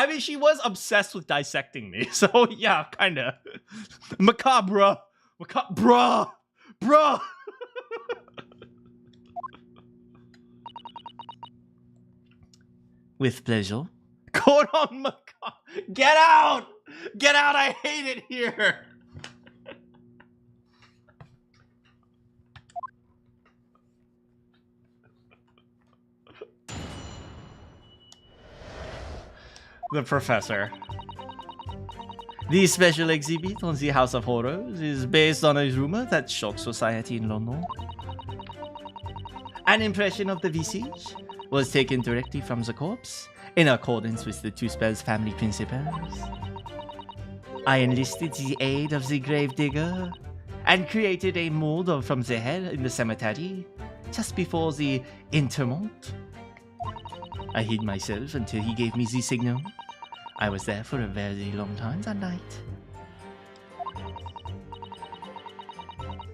S1: mean, she was obsessed with dissecting me, so yeah, kinda. Macabre. Bruh.
S2: With pleasure.
S1: Cordon macabre. Get out! Get out! I hate it here. The professor.
S2: The special exhibit on the House of Horrors is based on a rumor that shocked society in London. An impression of the visage was taken directly from the corpse in accordance with the Tussauds family principles. I enlisted the aid of the gravedigger and created a mold from the head in the cemetery just before the interment. I hid myself until he gave me the signal. I was there for a very long time that night.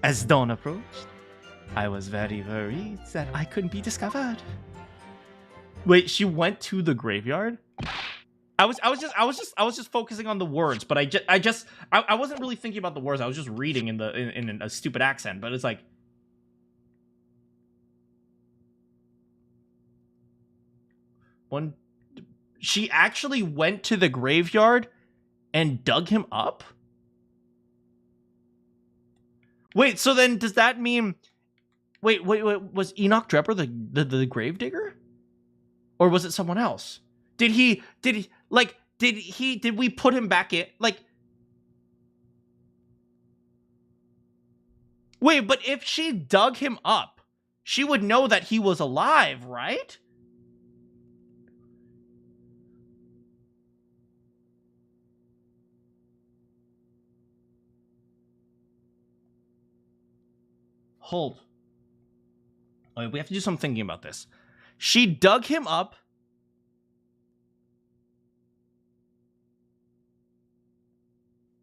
S2: As dawn approached, I was very worried that I couldn't be discovered.
S1: Wait, she went to the graveyard? I was just focusing on the words, but I wasn't really thinking about the words. I was just reading in a stupid accent, but it's like she actually went to the graveyard and dug him up? Wait, so then does that mean wait, was Enoch Drebber the gravedigger? Or was it someone else? Did we put him back in? Like, wait, but if she dug him up, she would know that he was alive, right? Hold. Wait, we have to do some thinking about this. She dug him up.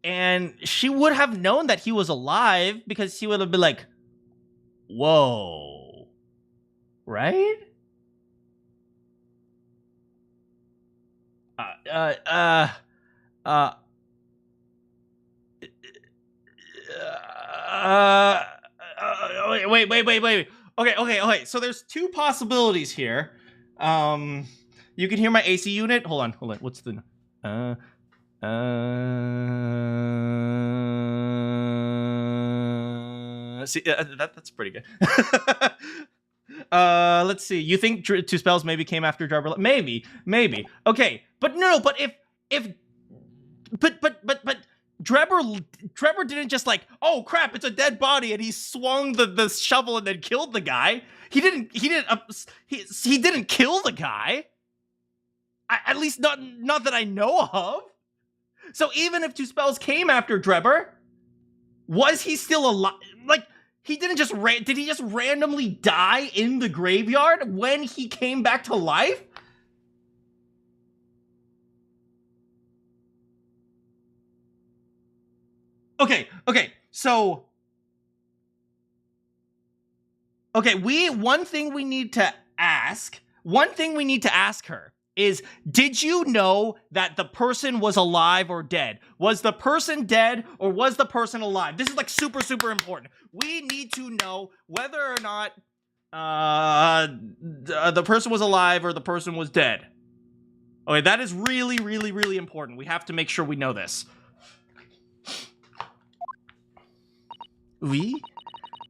S1: And she would have known that he was alive because he would have been like, whoa. Right? Wait. Okay. So there's two possibilities here. You can hear my AC unit. Hold on. What's the See, that's pretty good. Let's see. You think Two Spells maybe came after Drebber? Maybe. Okay, but no. But but Drebber didn't just like, oh crap, it's a dead body, and he swung the shovel and then killed the guy. He didn't kill the guy. At least not that I know of. So even if Two Spells came after Drebber, was he still alive? Like, he didn't just did he just randomly die in the graveyard when he came back to life? Okay, so one thing we need to ask her is, did you know that the person was alive or dead? Was the person dead or was the person alive? This is like super, super important. We need to know whether or not the person was alive or the person was dead. Okay, that is really, really, really important. We have to make sure we know this.
S2: Oui,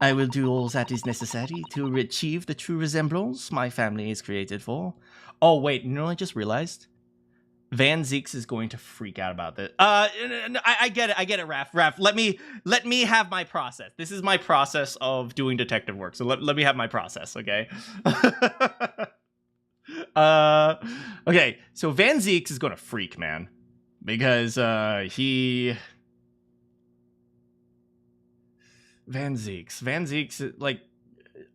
S2: I will do all that is necessary to achieve the true resemblance my family is created for.
S1: Oh, wait, you know what I just realized? Van Zeeks is going to freak out about this. I get it, Raph. Let me have my process. This is my process of doing detective work, so let me have my process, okay? Okay, so Van Zeeks is gonna freak, man. Because, Van Zeeks, like,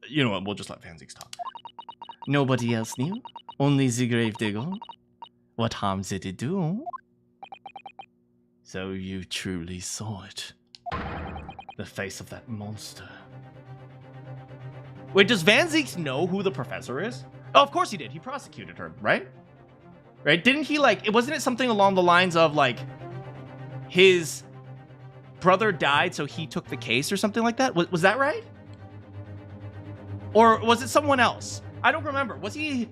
S1: you know what, we'll just let Van Zeeks talk.
S2: Nobody else knew, only the gravedigger. What harm did it do? So you truly saw it.
S1: The face of that monster. Wait, does Van Zeeks know who the professor is? Oh, of course he did. He prosecuted her, right? Right? Didn't he, like, wasn't it something along the lines of, like, his brother died, so he took the case or something like that? Was that right? Or was it someone else? I don't remember. Was he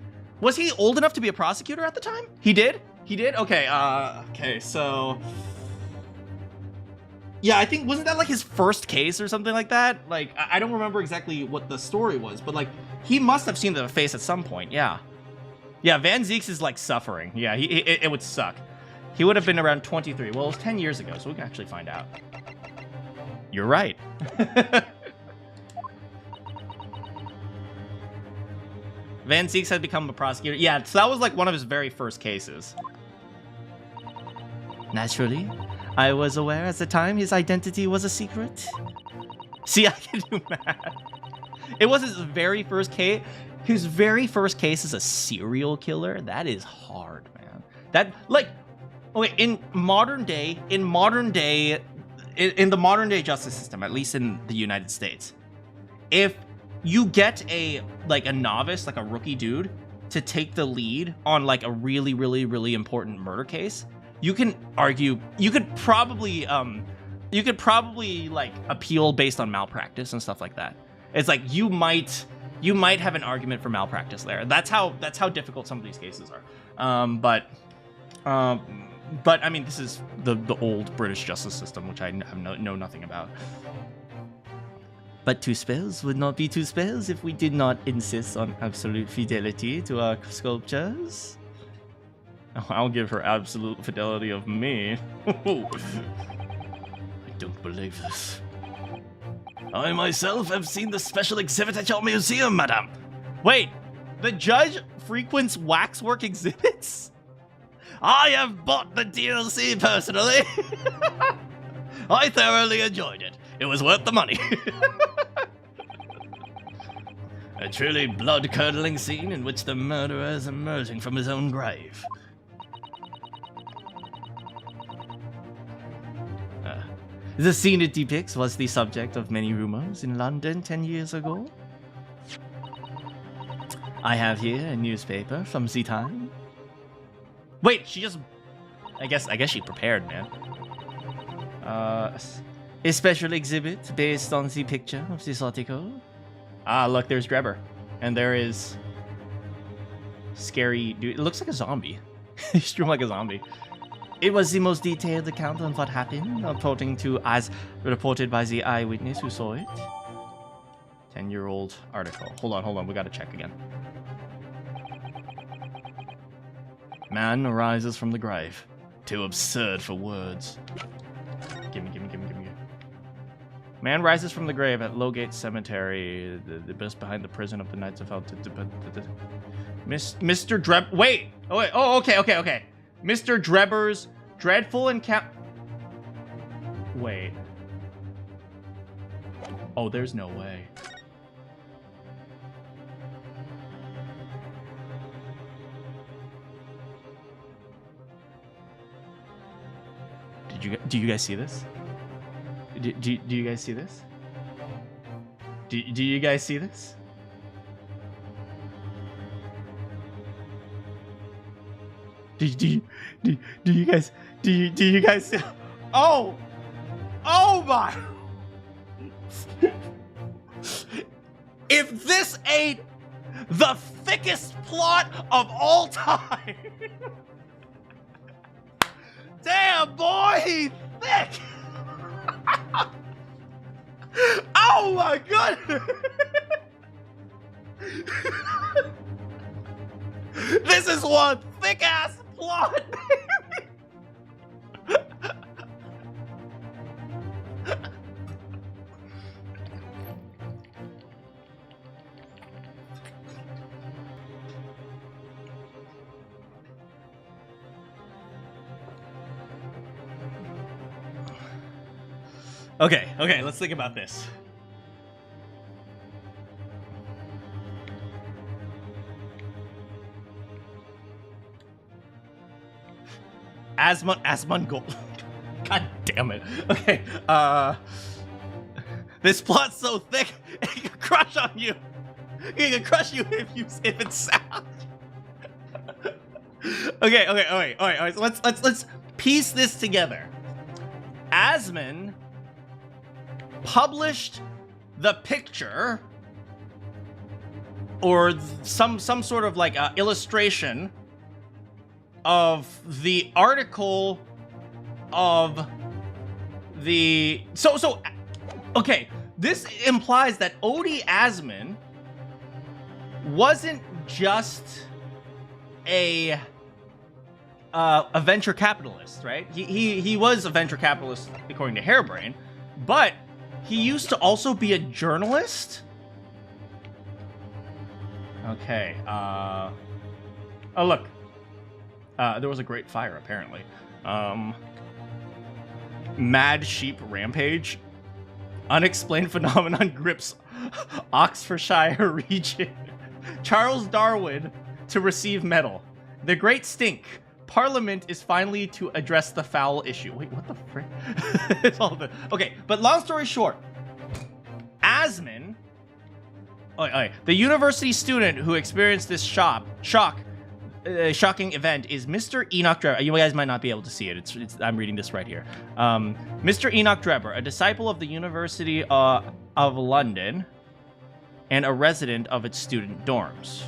S1: old enough to be a prosecutor at the time? He did? Okay, okay, so... Yeah, I think, wasn't that like his first case or something like that? Like, I don't remember exactly what the story was, but like, he must have seen the face at some point, yeah. Yeah, Van Zeeks is like suffering. Yeah, it would suck. He would have been around 23. Well, it was 10 years ago, so we can actually find out. You're right. Van Zeeks had become a prosecutor. Yeah, so that was like one of his very first cases.
S2: Naturally, I was aware at the time his identity was a secret.
S1: See, I can do math. It was his very first case. His very first case as a serial killer. That is hard, man. That, like, okay, in the modern day justice system, at least in the United States, if you get a novice, like a rookie dude, to take the lead on like a really, really, really important murder case, you can argue, you could probably like appeal based on malpractice and stuff like that. It's like you might have an argument for malpractice there. That's how difficult some of these cases are. But I mean, this is the old British justice system, which I know nothing about.
S2: But Two Spells would not be Two Spells if we did not insist on absolute fidelity to our sculptures.
S1: Oh, I'll give her absolute fidelity of me.
S2: I don't believe this. I myself have seen the special exhibit at your museum, madame.
S1: Wait, the judge frequents waxwork exhibits?
S2: I have bought the DLC personally. I thoroughly enjoyed it. It was worth the money. A truly blood-curdling scene in which the murderer is emerging from his own grave. The scene it depicts was the subject of many rumors in London 10 years ago. I have here a newspaper from the time.
S1: Wait, she just... I guess she prepared, man.
S2: A special exhibit based on the picture of this article.
S1: Ah, look, there's Drebber. And there is... Scary dude. It looks like a zombie. He's drew like a zombie.
S2: It was the most detailed account on what happened, according to as reported by the eyewitness who saw it.
S1: 10-year-old article. Hold on. We gotta check again. Man arises from the grave. Too absurd for words. Gimme. Man rises from the grave at Lowgate Cemetery, the best behind the prison of the Knights of Hell. Mr. Dreb. Wait. Oh, okay. Mr. Drebber's dreadful encounter. Wait. Oh, there's no way. Do you guys see this? Do you guys see this? Do you guys see this? Do you guys see? Oh my! If this ain't the thickest plot of all time! Damn, boy, he's thick! Oh my goodness! This is one thick ass plot! Okay, let's think about this. Asmongold. God damn it. Okay, this plot's so thick, it can crush on you. It can crush you if it's sound. Okay, all right. So let's piece this together. Asmon published the picture or some sort of like illustration of the article of the okay, this implies that Odie Asmon wasn't just a venture capitalist, right? He was a venture capitalist according to Hairbrain, but he used to also be a journalist? Okay, oh look. There was a great fire, apparently. Mad sheep rampage. Unexplained phenomenon grips Oxfordshire region. Charles Darwin to receive medal. The Great Stink. Parliament is finally to address the foul issue. Wait, what the frick? It's all the... Okay, but long story short, Asmon, the university student who experienced this shocking event is Mr. Enoch Drebber. You guys might not be able to see it. I'm reading this right here. Mr. Enoch Drebber, a disciple of the University of London and a resident of its student dorms.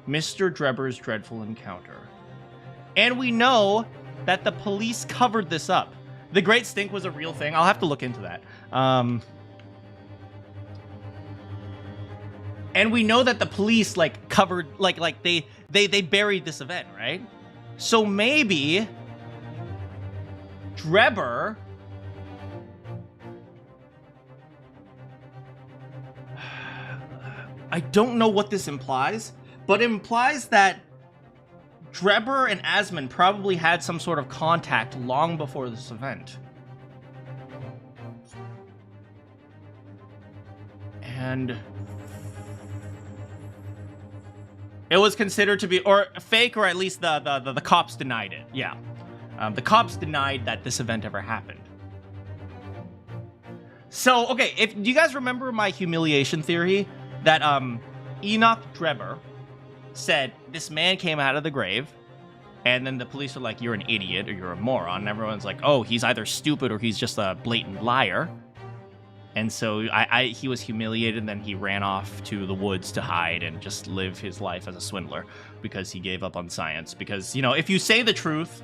S1: Mr. Drebber's dreadful encounter. And we know that the police covered this up. The Great Stink was a real thing. I'll have to look into that. And we know that the police covered they buried this event, right? So maybe Drebber I don't know what this implies, but it implies that Drebber and Asmon probably had some sort of contact long before this event. And it was considered to be or fake, or at least the cops denied it. Yeah. The cops denied that this event ever happened. So, okay, do you guys remember my humiliation theory? That Enoch Drebber said this man came out of the grave, and then the police are like, you're an idiot or you're a moron. And everyone's like, oh, he's either stupid or he's just a blatant liar. And so he was humiliated, and then he ran off to the woods to hide and just live his life as a swindler because he gave up on science. Because, you know, if you say the truth,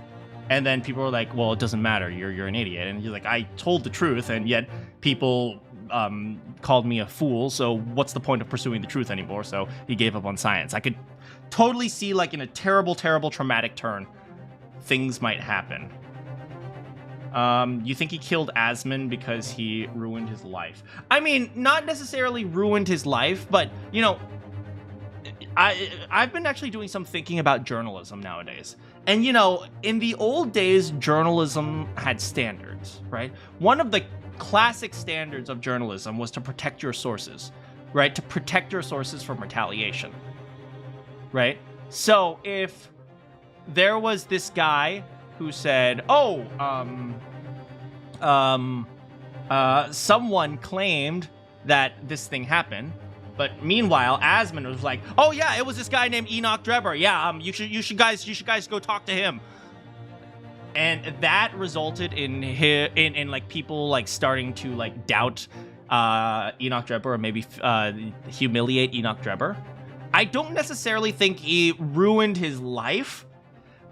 S1: And then people were like, well, it doesn't matter. You're an idiot. And he's like, I told the truth, and yet people called me a fool. So what's the point of pursuing the truth anymore? So he gave up on science. I could totally see, like, in a terrible, terrible, traumatic turn, things might happen. You think he killed Asmund because he ruined his life? I mean, not necessarily ruined his life, but, you know, I've been actually doing some thinking about journalism nowadays. And, you know, in the old days, journalism had standards, right? One of the classic standards of journalism was to protect your sources, right? To protect your sources from retaliation, right? So if there was this guy who said, oh, someone claimed that this thing happened, but meanwhile, Asmund was like, "Oh yeah, it was this guy named Enoch Drebber. Yeah, you should guys go talk to him." And that resulted in like people like starting to like doubt Enoch Drebber, or maybe humiliate Enoch Drebber. I don't necessarily think he ruined his life,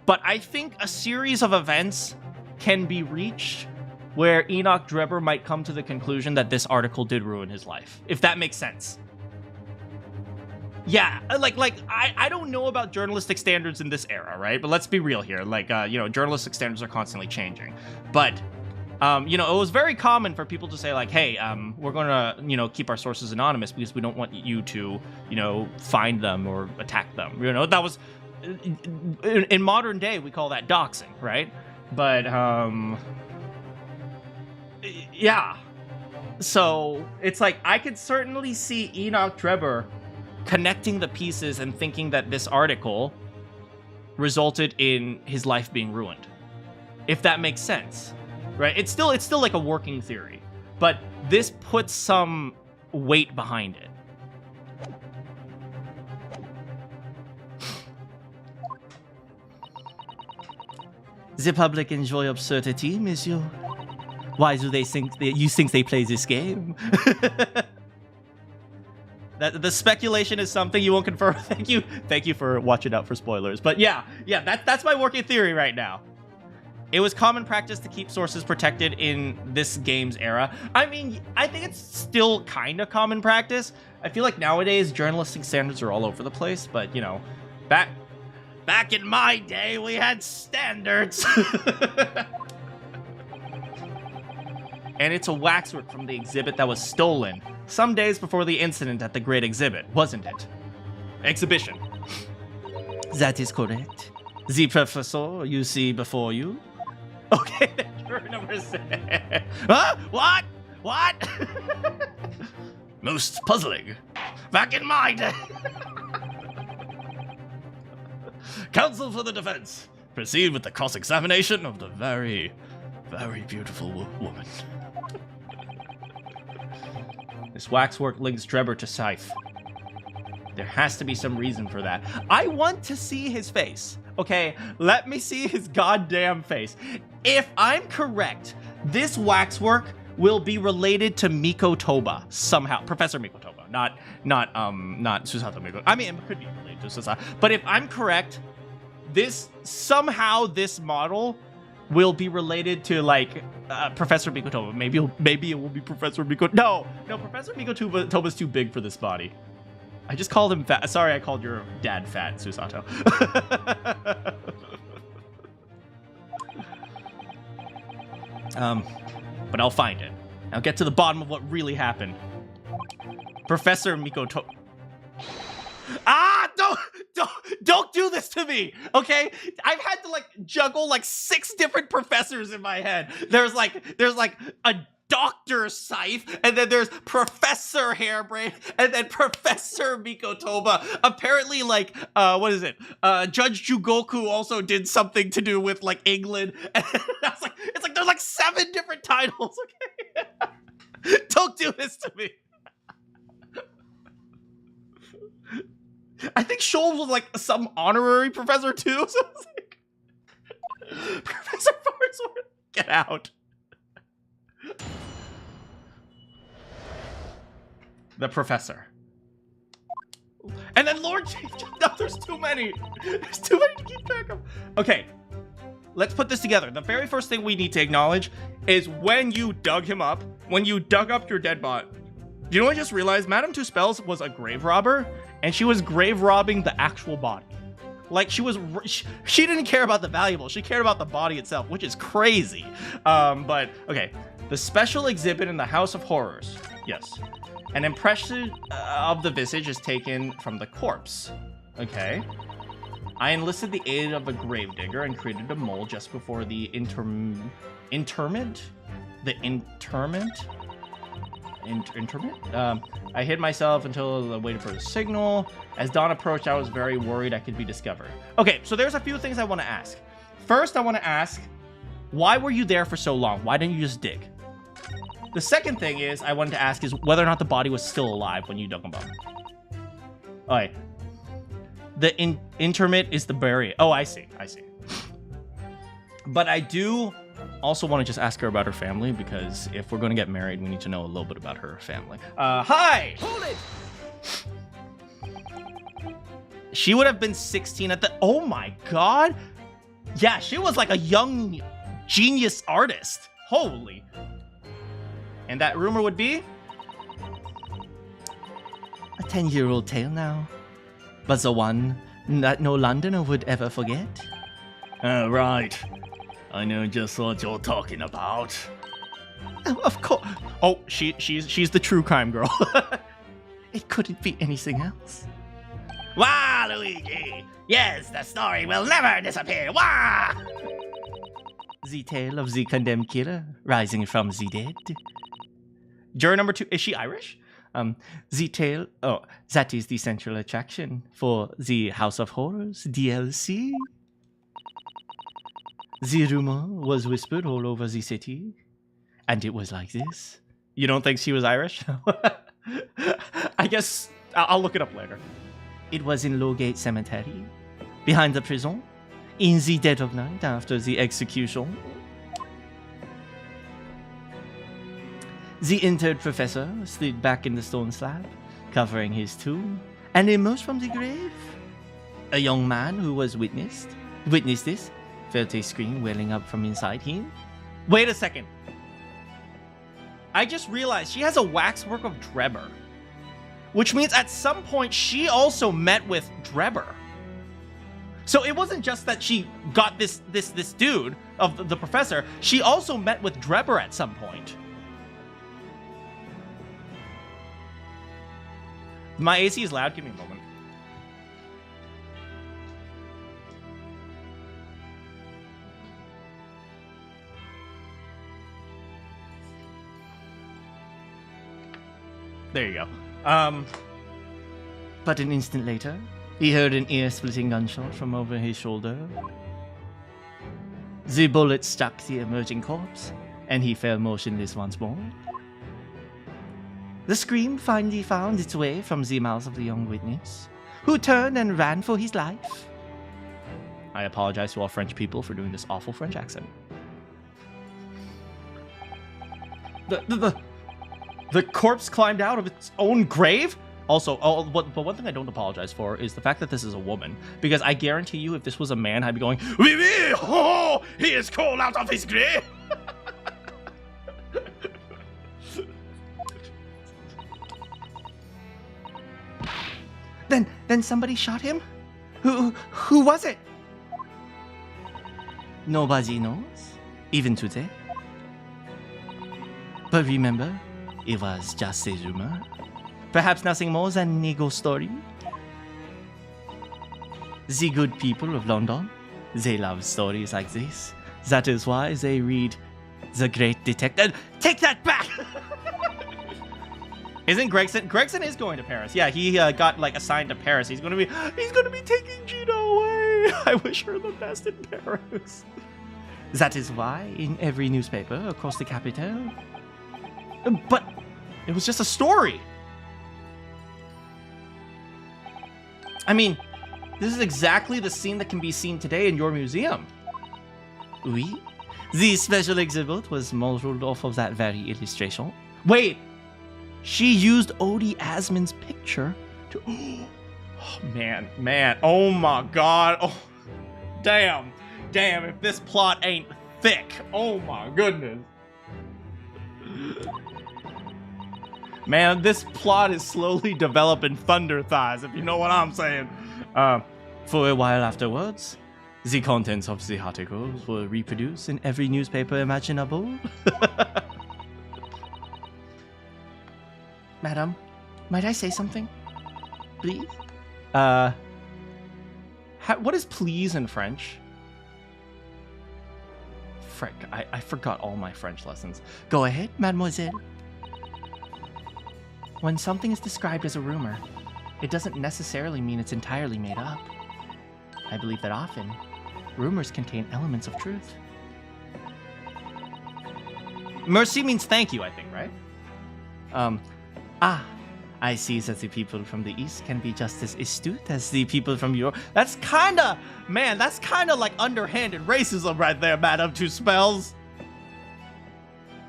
S1: but I think a series of events can be reached where Enoch Drebber might come to the conclusion that this article did ruin his life, if that makes sense. Yeah, I don't know about journalistic standards in this era, right? But let's be real here. Like, you know, journalistic standards are constantly changing. But, you know, it was very common for people to say, like, hey, we're going to, you know, keep our sources anonymous because we don't want you to, you know, find them or attack them. You know, that was, in modern day, we call that doxing, right? But, yeah. So, it's like, I could certainly see Enoch Drebber connecting the pieces and thinking that this article resulted in his life being ruined, if that makes sense, right? It's still like a working theory, but this puts some weight behind it.
S2: The public enjoy absurdity, monsieur. Why do they think you think they play this game?
S1: That the speculation is something you won't confirm. Thank you for watching out for spoilers. But yeah, that's my working theory right now. It was common practice to keep sources protected in this game's era. I mean, I think it's still kind of common practice. I feel like nowadays journalistic standards are all over the place, but you know, back in my day, we had standards. And it's a waxwork from the exhibit that was stolen some days before the incident at the Great Exhibit, wasn't it? Exhibition.
S2: That is correct. The professor you see before you.
S1: Okay, you're number 6. Huh? What? What? Most puzzling. Back in my day. Counsel for the defense. Proceed with the cross-examination of the very, very beautiful woman. This waxwork links Drebber to Scythe. There has to be some reason for that. I want to see his face. Okay, let me see his goddamn face. If I'm correct, this waxwork will be related to Miko Toba somehow. Professor Miko Toba, not Susato Miko. I mean, it could be related to Susato. But if I'm correct, this model will be related to like Professor Miko Toba. Maybe it will be Professor Miko. No, Professor Miko Toba's too big for this body. I just called him fat. Sorry, I called your dad fat, Susato. But I'll find it. I'll get to the bottom of what really happened. Professor Miko Toba. Ah! Don't do this to me, okay? I've had to like juggle like 6 different professors in my head. There's like a Dr. Scythe, and then there's Professor Hairbrain, and then Professor Miko Toba. Apparently, like, what is it? Judge Jugoku also did something to do with like England. And it's like there's like 7 different titles, okay? Don't do this to me. I think Scholes was like some honorary professor too. So it's like, Professor Farnsworth, get out. The professor. And then Lord Chief. No, there's too many. There's too many to keep track of. Okay. let's put this together. The very first thing we need to acknowledge is when you dug him up, when you dug up your dead bot. You know what I just realized? Madame Two Spells was a grave robber, and she was grave robbing the actual body. Like, she didn't care about the valuable, she cared about the body itself, which is crazy. But, okay. The special exhibit in the House of Horrors. Yes. An impression of the visage is taken from the corpse. Okay. I enlisted the aid of a gravedigger and created a mole just before the interment? The interment? I hid myself until I waited for the signal. As dawn approached, I was very worried I could be discovered. Okay, so there's a few things I want to ask. First, I want to ask, why were you there for so long? Why didn't you just dig? The second thing is I wanted to ask is whether or not the body was still alive when you dug him up. All right. The interment is the burial. Oh, I see. But I do also want to just ask her about her family, because if we're going to get married, we need to know a little bit about her family. Hi! Hold it! She would have been 16 at the... Oh my god! Yeah, she was like a young genius artist. Holy. And that rumor would be?
S2: A 10-year-old tale now, but the one that no Londoner would ever forget.
S3: Right. I know just what you're talking about.
S2: Oh, of course.
S1: Oh, she's the true crime girl.
S2: It couldn't be anything else.
S3: Wah, Luigi! Yes, the story will never disappear. Wah!
S2: The tale of the condemned killer rising from the dead.
S1: Juror number 2, is she Irish?
S2: The tale, that is the central attraction for the House of Horrors DLC. The rumor was whispered all over the city, and it was like this.
S1: You don't think she was Irish? I guess I'll look it up later.
S2: It was in Lowgate Cemetery, behind the prison, in the dead of night after the execution. The interred professor slid back in the stone slab, covering his tomb, and emerged from the grave. A young man who was witnessed this, felt a scream welling up from inside him.
S1: Wait a second. I just realized she has a waxwork of Drebber, which means at some point she also met with Drebber. So it wasn't just that she got this dude of the professor. She also met with Drebber at some point. My AC is loud. Give me a moment. There you go.
S2: But an instant later, he heard an ear-splitting gunshot from over his shoulder. The bullet struck the emerging corpse, and he fell motionless once more. The scream finally found its way from the mouth of the young witness, who turned and ran for his life.
S1: I apologize to all French people for doing this awful French accent. The corpse climbed out of its own grave? Also, but one thing I don't apologize for is the fact that this is a woman. Because I guarantee you, if this was a man, I'd be going, "Oui, oui, oh, he is crawled out of his grave."
S2: Then somebody shot him? Who was it? Nobody knows, even today. But remember, it was just a rumor. Perhaps nothing more than a ghost story. The good people of London, they love stories like this. That is why they read The Great Detective. Take that back!
S1: Isn't Gregson? Gregson is going to Paris. Yeah, he got like assigned to Paris. He's gonna be taking Gina away. I wish her the best in Paris.
S2: That is why in every newspaper across the capital.
S1: But it was just a story. I mean, this is exactly the scene that can be seen today in your museum.
S2: Oui. The special exhibit was modeled off of that very illustration.
S1: Wait. She used Odie Asman's picture to... Oh, man. Oh, my God. Oh, damn. damn if this plot ain't thick. Oh my goodness. Man, this plot is slowly developing thunder thighs, if you know what I'm saying.
S2: For a while afterwards, the contents of the articles were reproduced in every newspaper imaginable. Madam, might I say something? Please?
S1: What is please in French? Frick, I forgot all my French lessons.
S2: Go ahead, mademoiselle. When something is described as a rumor, it doesn't necessarily mean it's entirely made up. I believe that often, rumors contain elements of truth.
S1: Merci means thank you, I think, right?
S2: I see that the people from the East can be just as astute as the people from Europe.
S1: That's kinda like underhanded racism right there, Madame Two Spells.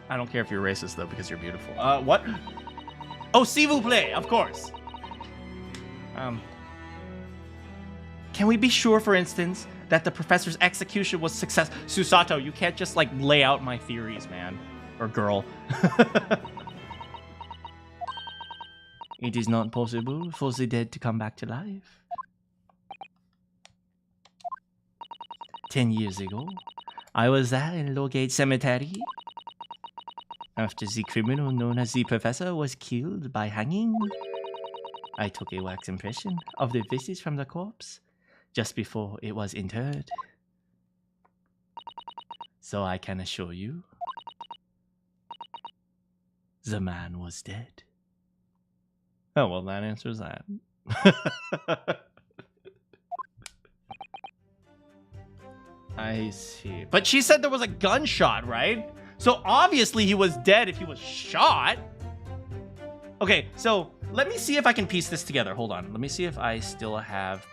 S1: I don't care if you're racist, though, because you're beautiful. What? Oh, s'il vous plaît, of course.
S2: Can we be sure, for instance,
S1: That the professor's execution was success. Susato, you can't just, like, lay out my theories, man. Or girl.
S2: it is not possible for the dead to come back to life? 10 years ago, I was there in Lowgate Cemetery. After the criminal known as the professor was killed by hanging, I took a wax impression of the visage from the corpse just before it was interred. So I can assure you, the man was dead.
S1: Oh, well, that answers that. I see. But she said there was a gunshot, right? So obviously he was dead if he was shot. Okay, so let me see if I can piece this together. Hold on. Let me see if I still have...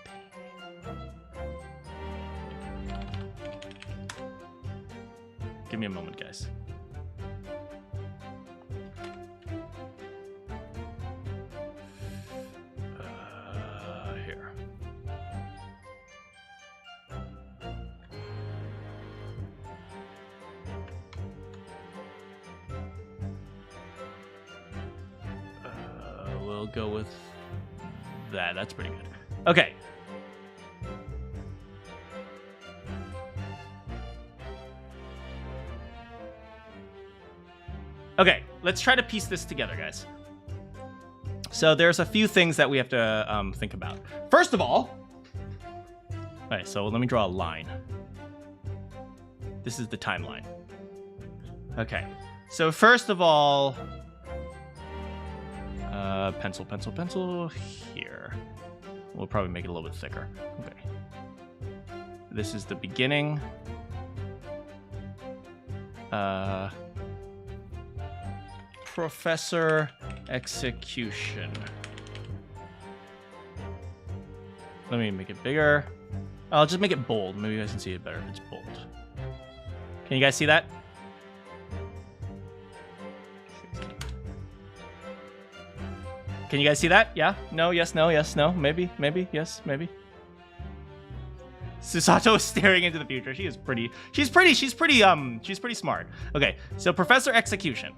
S1: Give me a moment, guys. Here. We'll go with that. That's pretty good. Okay. Okay, let's try to piece this together, guys. So there's a few things that we have to think about. First of all, okay, so let me draw a line. This is the timeline. Okay, so first of all, pencil, pencil, pencil here. We'll probably make it a little bit thicker. Okay. This is the beginning. Professor execution. Let me make it bigger. I'll just make it bold. Maybe you guys can see it better if it's bold. Can you guys see that? Can you guys see that? Yeah? No? Yes? No? Yes? No? Maybe? Maybe? Yes? Maybe? Susato is staring into the future. She's pretty smart. Okay, so Professor Execution.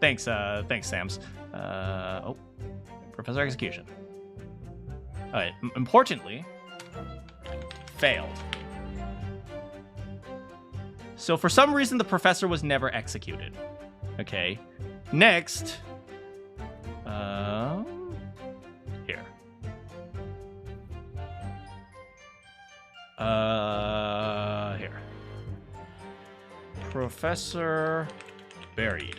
S1: Thanks, Sams. Professor Execution. Alright, importantly, failed. So for some reason, the professor was never executed. Okay, next, here. Here. Professor buried.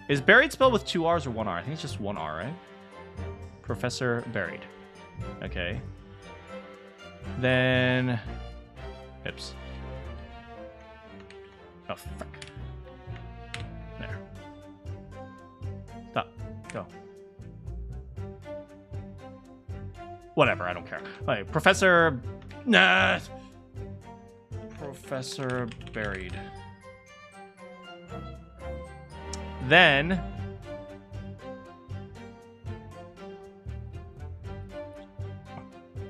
S1: Is buried spelled with 2 R's or 1 R? I think it's just 1 R, right? Professor buried. Okay. Then... Oops. Oh, fuck. There. Stop. Go. Whatever, I don't care. Okay, Professor... Nah! Professor buried. Then...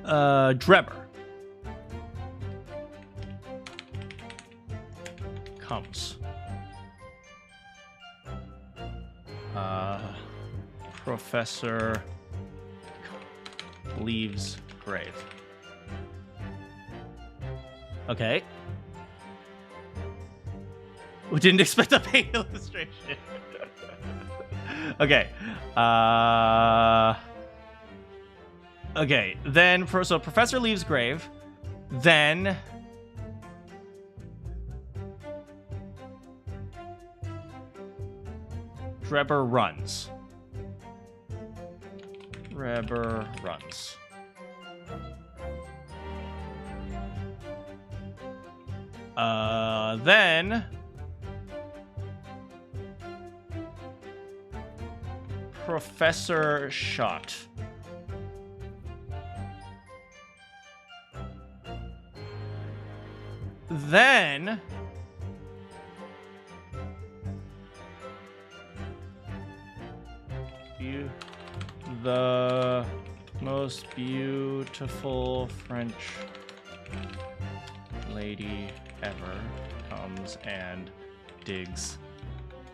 S1: Drebber comes. Professor leaves grave. Okay. We didn't expect a paint illustration. Okay. Okay. Then, so Professor leaves grave. Then Drebber runs. Drebber runs. Then Professor shot. Then the most beautiful French lady ever comes and digs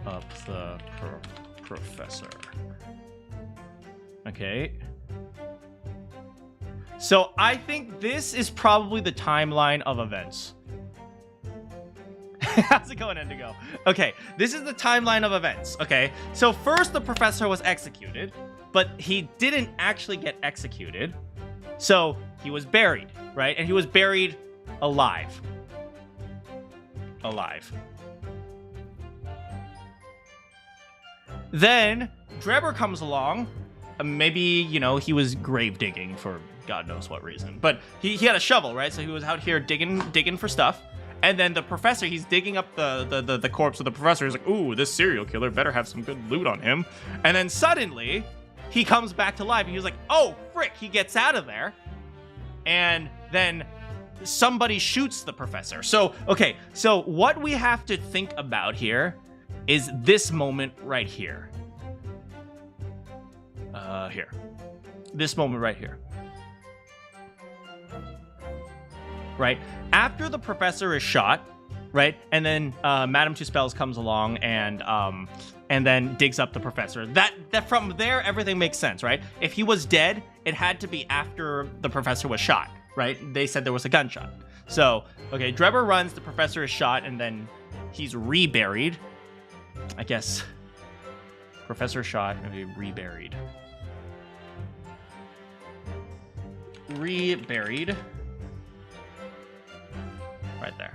S1: up the professor. Okay. So I think this is probably the timeline of events. How's it going, Indigo? Okay, this is the timeline of events. Okay, so first the professor was executed, but he didn't actually get executed. So he was buried, right? And he was buried alive. Alive. Then Drebber comes along. Maybe, you know, he was grave digging for God knows what reason. But he had a shovel, right? So he was out here digging for stuff. And then the professor, he's digging up the corpse of the professor. He's like, ooh, this serial killer better have some good loot on him. And then suddenly, he comes back to life. And he's like, oh, frick. He gets out of there. And then somebody shoots the professor. So, okay. So what we have to think about here is this moment right here. Here. This moment right here. Right? After the professor is shot, right? And then Madame Two Spells comes along and then digs up the professor. That from there everything makes sense, right? If he was dead, it had to be after the professor was shot, right? They said there was a gunshot. So, okay, Drebber runs, the professor is shot, and then he's reburied. I guess professor shot, maybe reburied. Reburied. Right there.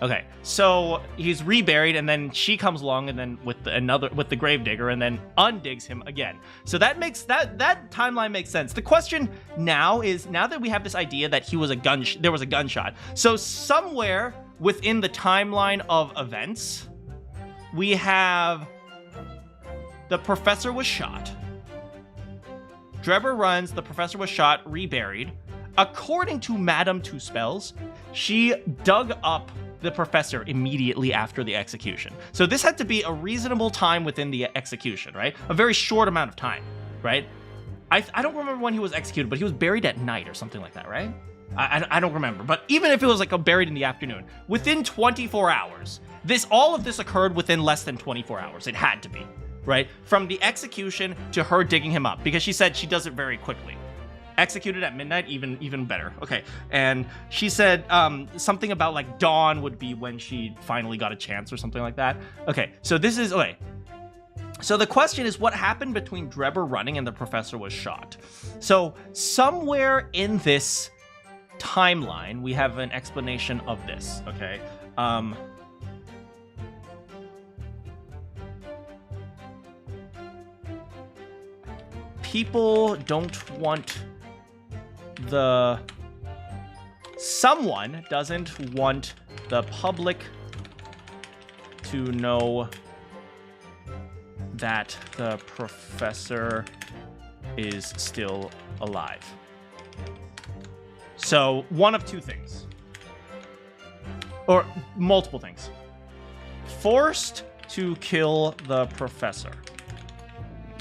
S1: Okay, so he's reburied, and then she comes along, and then with the gravedigger, and then undigs him again. So that makes that timeline makes sense. The question now is, now that we have this idea that he was there was a gunshot. So somewhere within the timeline of events, we have the professor was shot. Drebber runs, the professor was shot, reburied. According to Madame Two Spells, she dug up the professor immediately after the execution. So this had to be a reasonable time within the execution, right? A very short amount of time, right? I don't remember when he was executed, but he was buried at night or something like that, right? I don't remember. But even if it was like buried in the afternoon, within 24 hours, all of this occurred within less than 24 hours. It had to be, right? From the execution to her digging him up, because she said she does it very quickly. Executed at midnight, even better. Okay, and she said something about like dawn would be when she finally got a chance or something like that. Okay, so this is okay. So the question is, what happened between Drebber running and the professor was shot? So somewhere in this timeline, we have an explanation of this. Okay. People don't want someone doesn't want the public to know that the professor is still alive. So one of two things, or multiple things. Forced to kill the professor.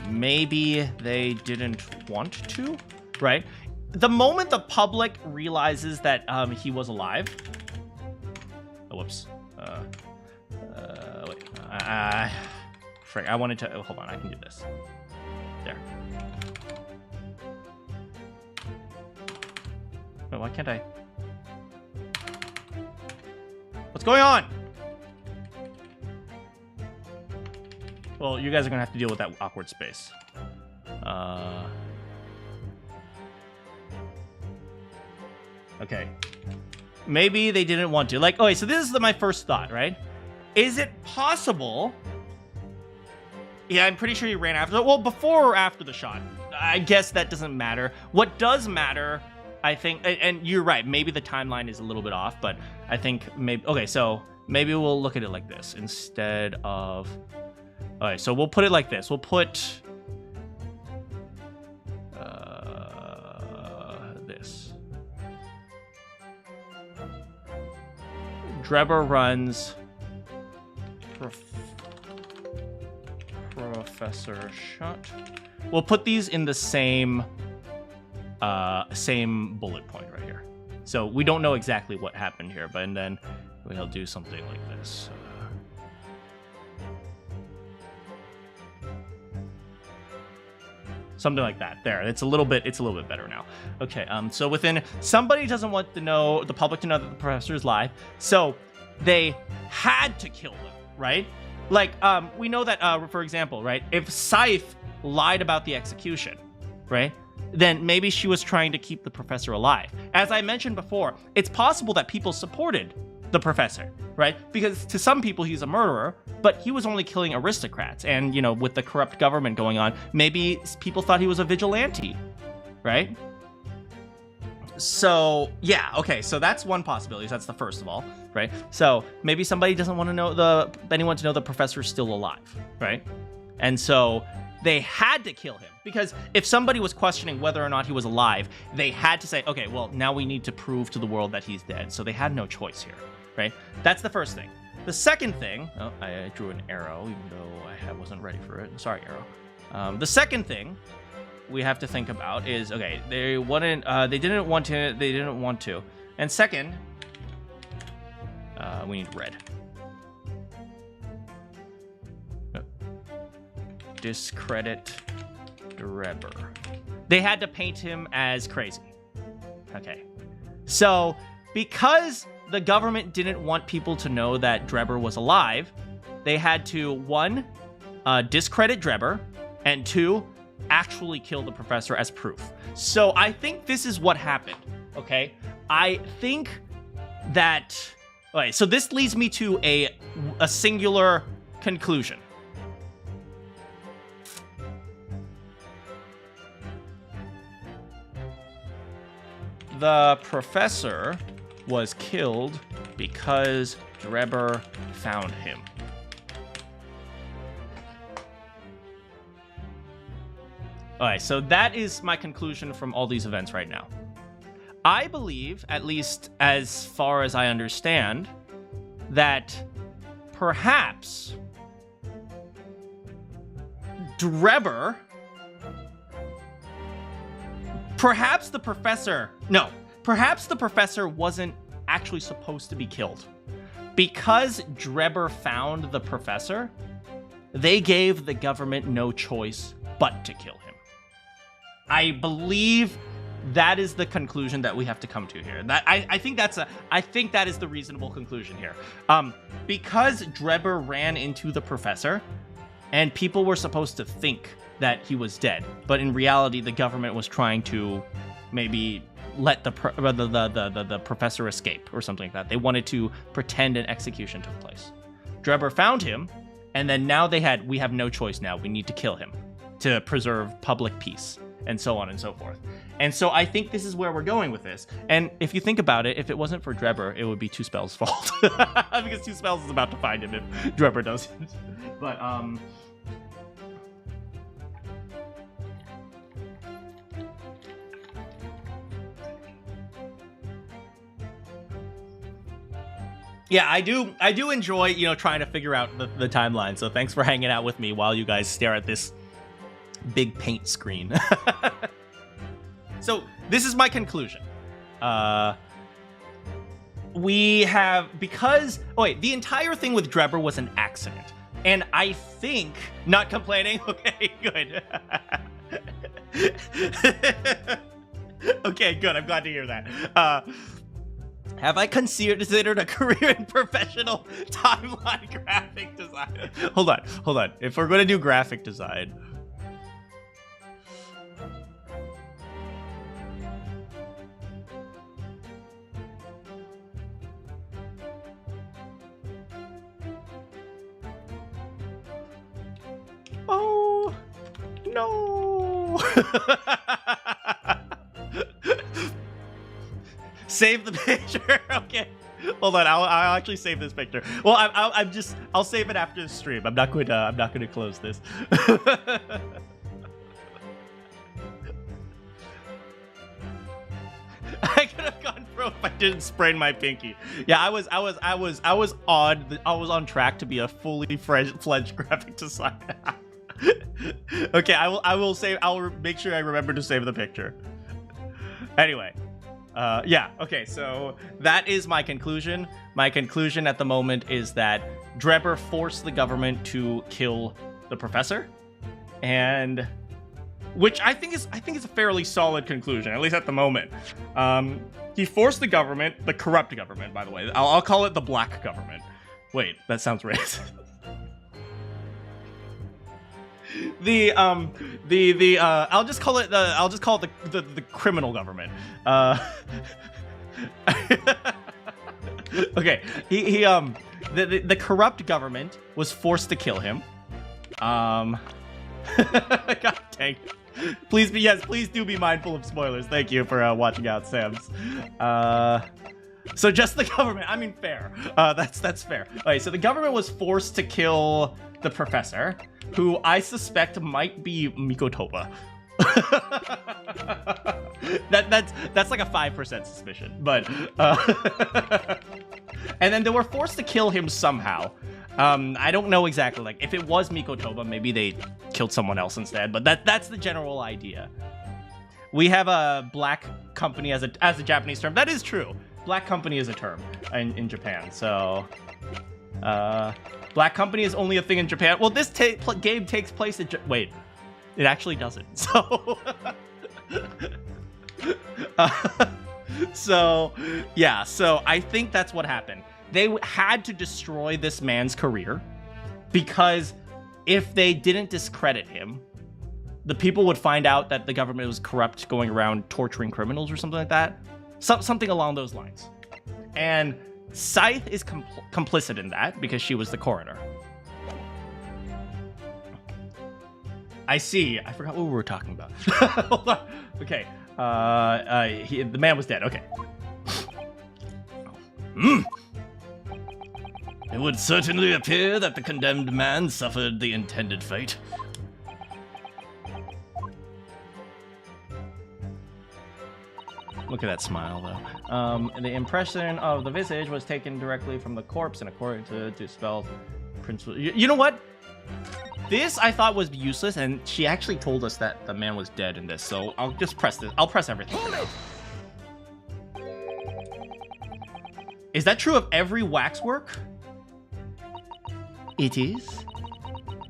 S1: Maybe they didn't want to, right? the moment the public realizes that he was alive. Oh, whoops. Wait. Frick, I wanted to. Oh, hold on, I can do this. There. Wait, why can't I? What's going on? Well, you guys are gonna have to deal with that awkward space. Okay. Maybe they didn't want to. Like, okay, so this is my first thought, right? Is it possible? Yeah, I'm pretty sure he ran after. Well, before or after the shot. I guess that doesn't matter. What does matter, I think, and you're right, maybe the timeline is a little bit off, but I think maybe, okay, so maybe we'll look at it like this instead of, okay, so we'll put it like this. We'll put this. Drebber runs Professor shot. We'll put these in the same bullet point right here. So we don't know exactly what happened here, but and then we'll do something like this. Something like that. There, it's a little bit better now. Okay, so within, somebody doesn't want the public to know that the professor is live, so they had to kill them, right? Like, we know that, for example, right, if Scythe lied about the execution, right, then maybe she was trying to keep the professor alive. As I mentioned before, it's possible that people supported the professor, right? Because to some people, he's a murderer, but he was only killing aristocrats. And, you know, with the corrupt government going on, maybe people thought he was a vigilante, right? So, yeah, okay, so that's one possibility. That's the first of all, right? So maybe somebody doesn't want to know anyone to know the professor is still alive, right? And so they had to kill him, because if somebody was questioning whether or not he was alive, they had to say, okay, well, now we need to prove to the world that he's dead. So they had no choice here, right? That's the first thing. The second thing, oh, I drew an arrow, even though I wasn't ready for it. Sorry, arrow. The second thing we have to think about is, okay, they didn't want to. And second, we need red. Discredit Drebber. They had to paint him as crazy. Okay. So, because the government didn't want people to know that Drebber was alive, they had to, 1, discredit Drebber, and 2, actually kill the professor as proof. So I think this is what happened, okay? I think that... Okay, so this leads me to a singular conclusion. The professor was killed because Drebber found him. Alright, so that is my conclusion from all these events right now. I believe, at least as far as I understand, that perhaps Drebber... Perhaps the professor wasn't actually supposed to be killed. Because Drebber found the professor, they gave the government no choice but to kill him. I believe that is the conclusion that we have to come to here. I think that is the reasonable conclusion here. Because Drebber ran into the professor, and people were supposed to think that he was dead, but in reality, the government was trying to maybe let the professor escape or something like that. They wanted to pretend an execution took place. Drebber found him, and then now we have no choice now. We need to kill him to preserve public peace, and so on and so forth. And so I think this is where we're going with this. And if you think about it, if it wasn't for Drebber, it would be Two Spells' fault. Because Two Spells is about to find him if Drebber doesn't. But, yeah, I do enjoy, trying to figure out the timeline. So thanks for hanging out with me while you guys stare at this big paint screen. So this is my conclusion. We have, because, oh wait, the entire thing with Drebber was an accident. And I think, not complaining, okay, good. Okay, good, I'm glad to hear that. Have I considered a career in professional timeline graphic design? Hold on. If we're gonna do graphic design, oh no. Save the picture. Okay, hold on. I'll actually save this picture. Well, I'll save it after the stream. I'm not going to close this. I could have gone pro if I didn't sprain my pinky. Yeah, I was on track to be a fully fledged graphic designer. Okay, I'll make sure I remember to save the picture. Anyway. Yeah, okay, so that is my conclusion. My conclusion at the moment is that Drebber forced the government to kill the professor, and which I think is a fairly solid conclusion, at least at the moment. He forced the government, the corrupt government, by the way. I'll call it the black government. Wait, that sounds racist. I'll just call it the criminal government. Okay, the corrupt government was forced to kill him. God dang. Please do be mindful of spoilers. Thank you for watching out, Sams. So just the government. I mean, fair. That's fair. Okay, so the government was forced to kill the professor, who I suspect might be Mikotoba. That's like a 5% suspicion, but and then they were forced to kill him somehow. I don't know exactly. Like, if it was Mikotoba, maybe they killed someone else instead. But that's the general idea. We have a black company as a Japanese term. That is true. Black company is a term in Japan. So, black company is only a thing in Japan. Well, this game takes place in wait, it actually doesn't. So, so yeah. So I think that's what happened. They had to destroy this man's career because if they didn't discredit him, the people would find out that the government was corrupt, going around torturing criminals or something like that. Something along those lines. And Scythe is complicit in that because she was the coroner. I see. I forgot what we were talking about. Hold on. Okay. The man was dead. Okay.
S2: It would certainly appear that the condemned man suffered the intended fate.
S1: Look at that smile, though. The impression of the visage was taken directly from the corpse and according to spell principle. You know what? This I thought was useless, and she actually told us that the man was dead in this, so I'll just press this. I'll press everything. Is that true of every waxwork?
S2: It is.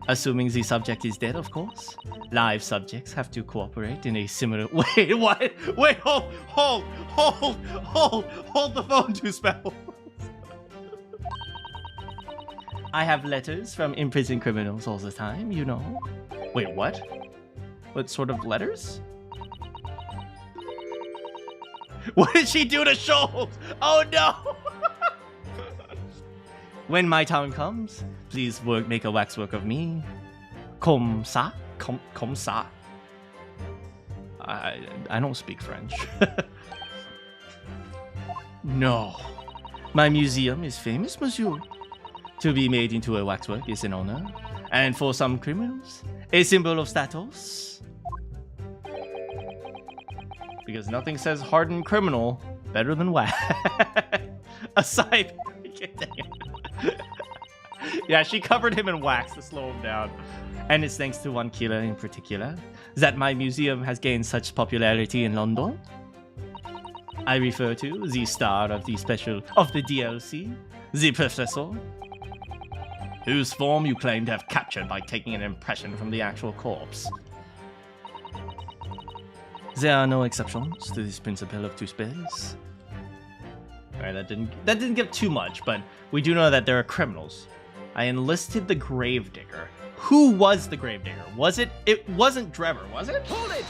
S2: Assuming the subject is dead, of course. Live subjects have to cooperate in a similar...
S1: Wait, what? Wait, hold the phone to spell.
S2: I have letters from imprisoned criminals all the time, you know.
S1: Wait, what? What sort of letters? What did she do to Schultz? Oh no!
S2: When my time comes, please make a waxwork of me. Comme ça?
S1: Comme ça? I don't speak French.
S2: No. My museum is famous, monsieur. To be made into a waxwork is an honor. And for some criminals, a symbol of status.
S1: Because nothing says hardened criminal better than wax. Aside... Yeah, she covered him in wax to slow him down.
S2: And it's thanks to one killer in particular that my museum has gained such popularity in London. I refer to the star of the DLC, the Professor, whose form you claim to have captured by taking an impression from the actual corpse. There are no exceptions to this principle of two spells. Alright, that didn't give too much, but we do know that there are criminals. I enlisted the Gravedigger. Who was the Gravedigger? It wasn't Trevor, was it? Hold it!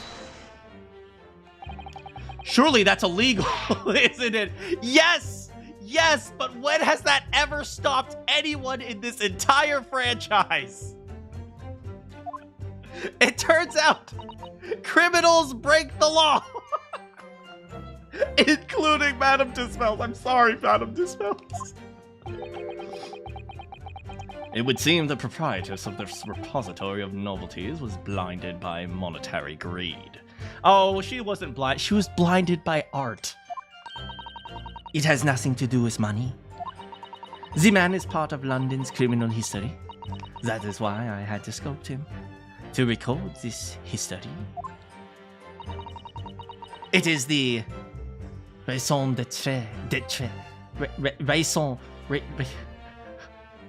S2: Surely that's illegal, isn't it? Yes! Yes, but when has that ever stopped anyone in this entire franchise? It turns out criminals break the law. Including Madame Dispels. I'm sorry, Madame Dispels. It would seem the proprietress of this repository of novelties was blinded by monetary greed. Oh, she wasn't blind. She was blinded by art. It has nothing to do with money. The man is part of London's criminal history. That is why I had to sculpt him, to record this history. It is the raison d'être, raison,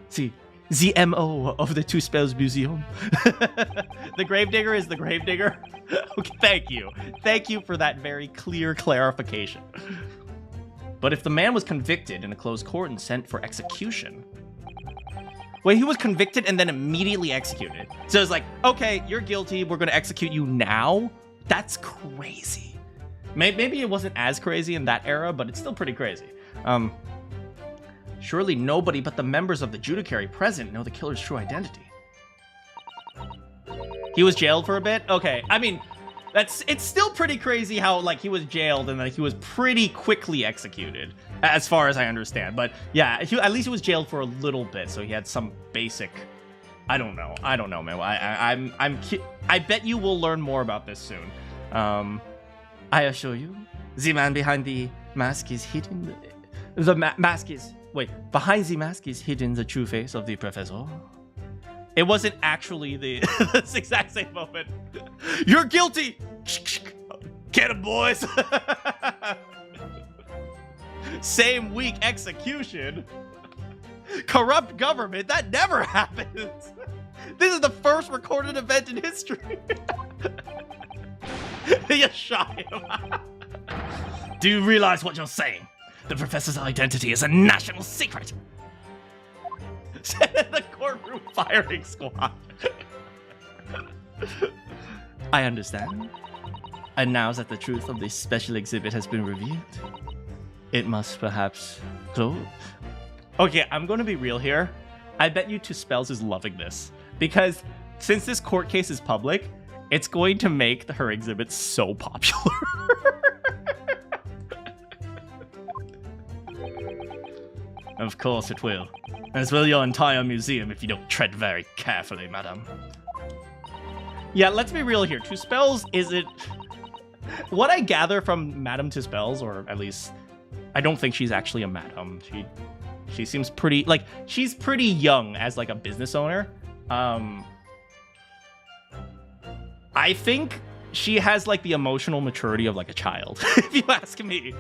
S2: see, the MO of the Two Spells Museum. The Gravedigger is the Gravedigger. Okay, thank you. Thank you for that very clear clarification. But if the man was convicted in a closed court and sent for execution... Wait, he was convicted and then immediately executed. So it's like, okay, you're guilty, we're gonna execute you now? That's crazy. Maybe it wasn't as crazy in that era, but it's still pretty crazy. Surely nobody but the members of the judiciary present know the killer's true identity. He was jailed for a bit? Okay, I mean, it's still pretty crazy how, like, he was jailed and then he was pretty quickly executed, as far as I understand. But yeah, at least he was jailed for a little bit, so he had some basic... I don't know, man. I bet you will learn more about this soon. I assure you, the man behind the mask is hidden. Behind the mask is hidden the true face of the professor. It wasn't actually this exact same moment. You're guilty! Get him, boys! Same week execution. Corrupt government, that never happens. This is the first recorded event in history. You shot him. Do you realize what you're saying? The professor's identity is a national secret. The courtroom firing squad. I understand. And now that the truth of this special exhibit has been revealed, it must perhaps close. Okay, I'm going to be real here. I bet you Two Spells is loving this. Because since this court case is public, it's going to make her exhibit so popular. Of course it will. As will your entire museum if you don't tread very carefully, madam. Yeah, let's be real here. Two Spells isn't... What I gather from Madame Two Spells, or at least... I don't think she's actually a madam. She seems pretty... Like, she's pretty young as, like, a business owner. I think she has, like, the emotional maturity of, like, a child, if you ask me.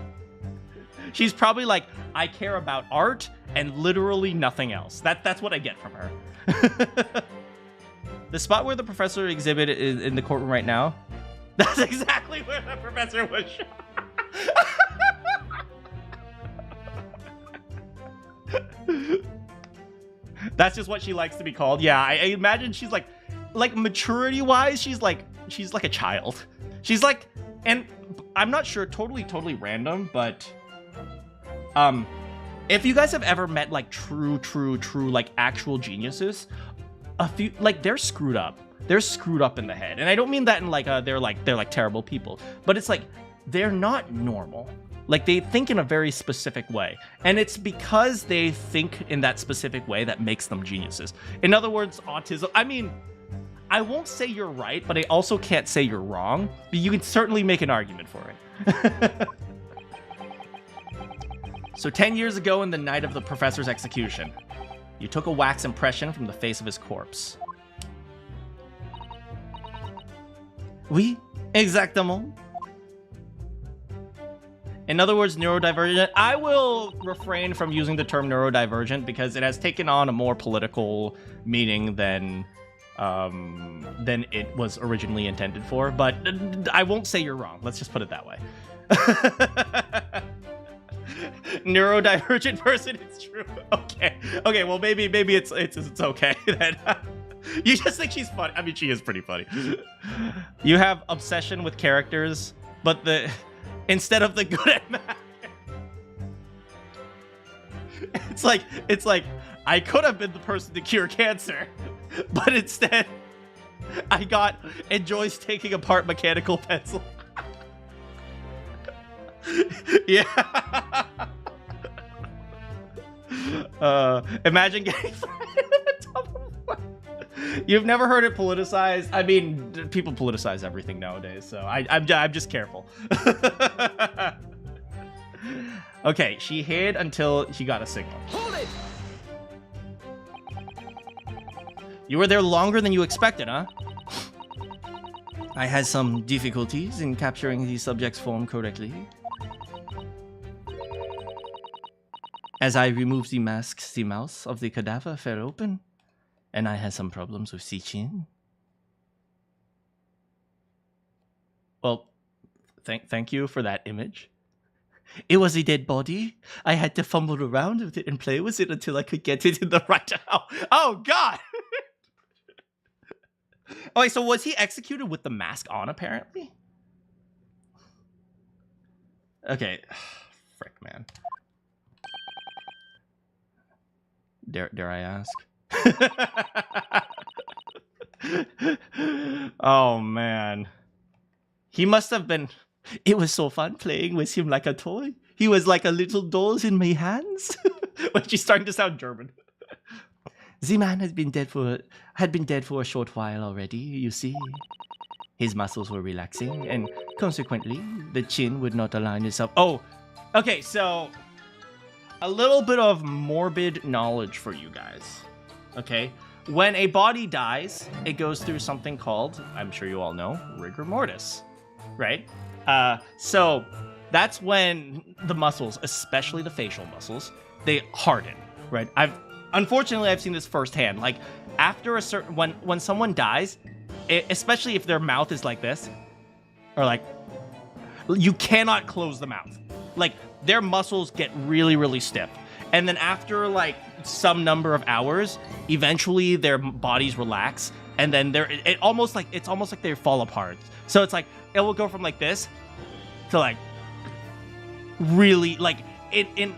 S2: She's probably like, I care about art and literally nothing else. That's what I get from her. The spot where the professor exhibit is in the courtroom right now, that's exactly where the professor was shot. That's just what she likes to be called. Yeah, I imagine she's like maturity-wise, she's like a child. She's like, and I'm not sure, totally random, but if you guys have ever met like true like actual geniuses, a few like they're screwed up. They're screwed up in the head, and I don't mean that in like they're like terrible people, but it's like they're not normal. Like they think in a very specific way, and it's because they think in that specific way that makes them geniuses. In other words, autism. I mean, I won't say you're right, but I also can't say you're wrong. But you can certainly make an argument for it. So 10 years ago in the night of the professor's execution, you took a wax impression from the face of his corpse. Oui, exactement.
S1: In other words, neurodivergent. I will refrain from using the term neurodivergent because it has taken on a more political meaning than it was originally intended for. But I won't say you're wrong. Let's just put it that way. Neurodivergent person, it's true. Okay. Okay, well maybe it's okay then. You just think she's funny. I mean, she is pretty funny. You have obsession with characters, but instead of the good at math. It's like I could have been the person to cure cancer, but instead I enjoys taking apart mechanical pencil. Yeah. Imagine getting You've never heard it politicized? I mean, people politicize everything nowadays, so I'm just careful. Okay, she hid until she got a signal.
S3: Hold it!
S1: You were there longer than you expected, huh?
S2: I had some difficulties in capturing the subject's form correctly. As I removed the mask, the mouth of the cadaver fell open, and I had some problems with the chin.
S1: Well, thank you for that image.
S2: It was a dead body. I had to fumble around with it and play with it until I could get it in the right...
S1: Oh God! Oh, wait, so was he executed with the mask on, apparently? Okay. Frick, man. Dare I ask? Oh, man. He must have been...
S2: It was so fun playing with him like a toy. He was like a little doll in my hands.
S1: Wait, she's starting to sound German.
S2: The man had been dead for a short while already, you see. His muscles were relaxing, and consequently, the chin would not align itself.
S1: Oh, okay, so a little bit of morbid knowledge for you guys. Okay, when a body dies, it goes through something called, I'm sure you all know, rigor mortis, right? So that's when the muscles, especially the facial muscles, they harden, right? Unfortunately, I've seen this firsthand. Like, after a certain... When someone dies, especially if their mouth is like this, or like... You cannot close the mouth. Like, their muscles get really, really stiff. And then after, like, some number of hours, eventually their bodies relax. And then it's almost like they fall apart. So it's like, it will go from like this to like... Really, like... In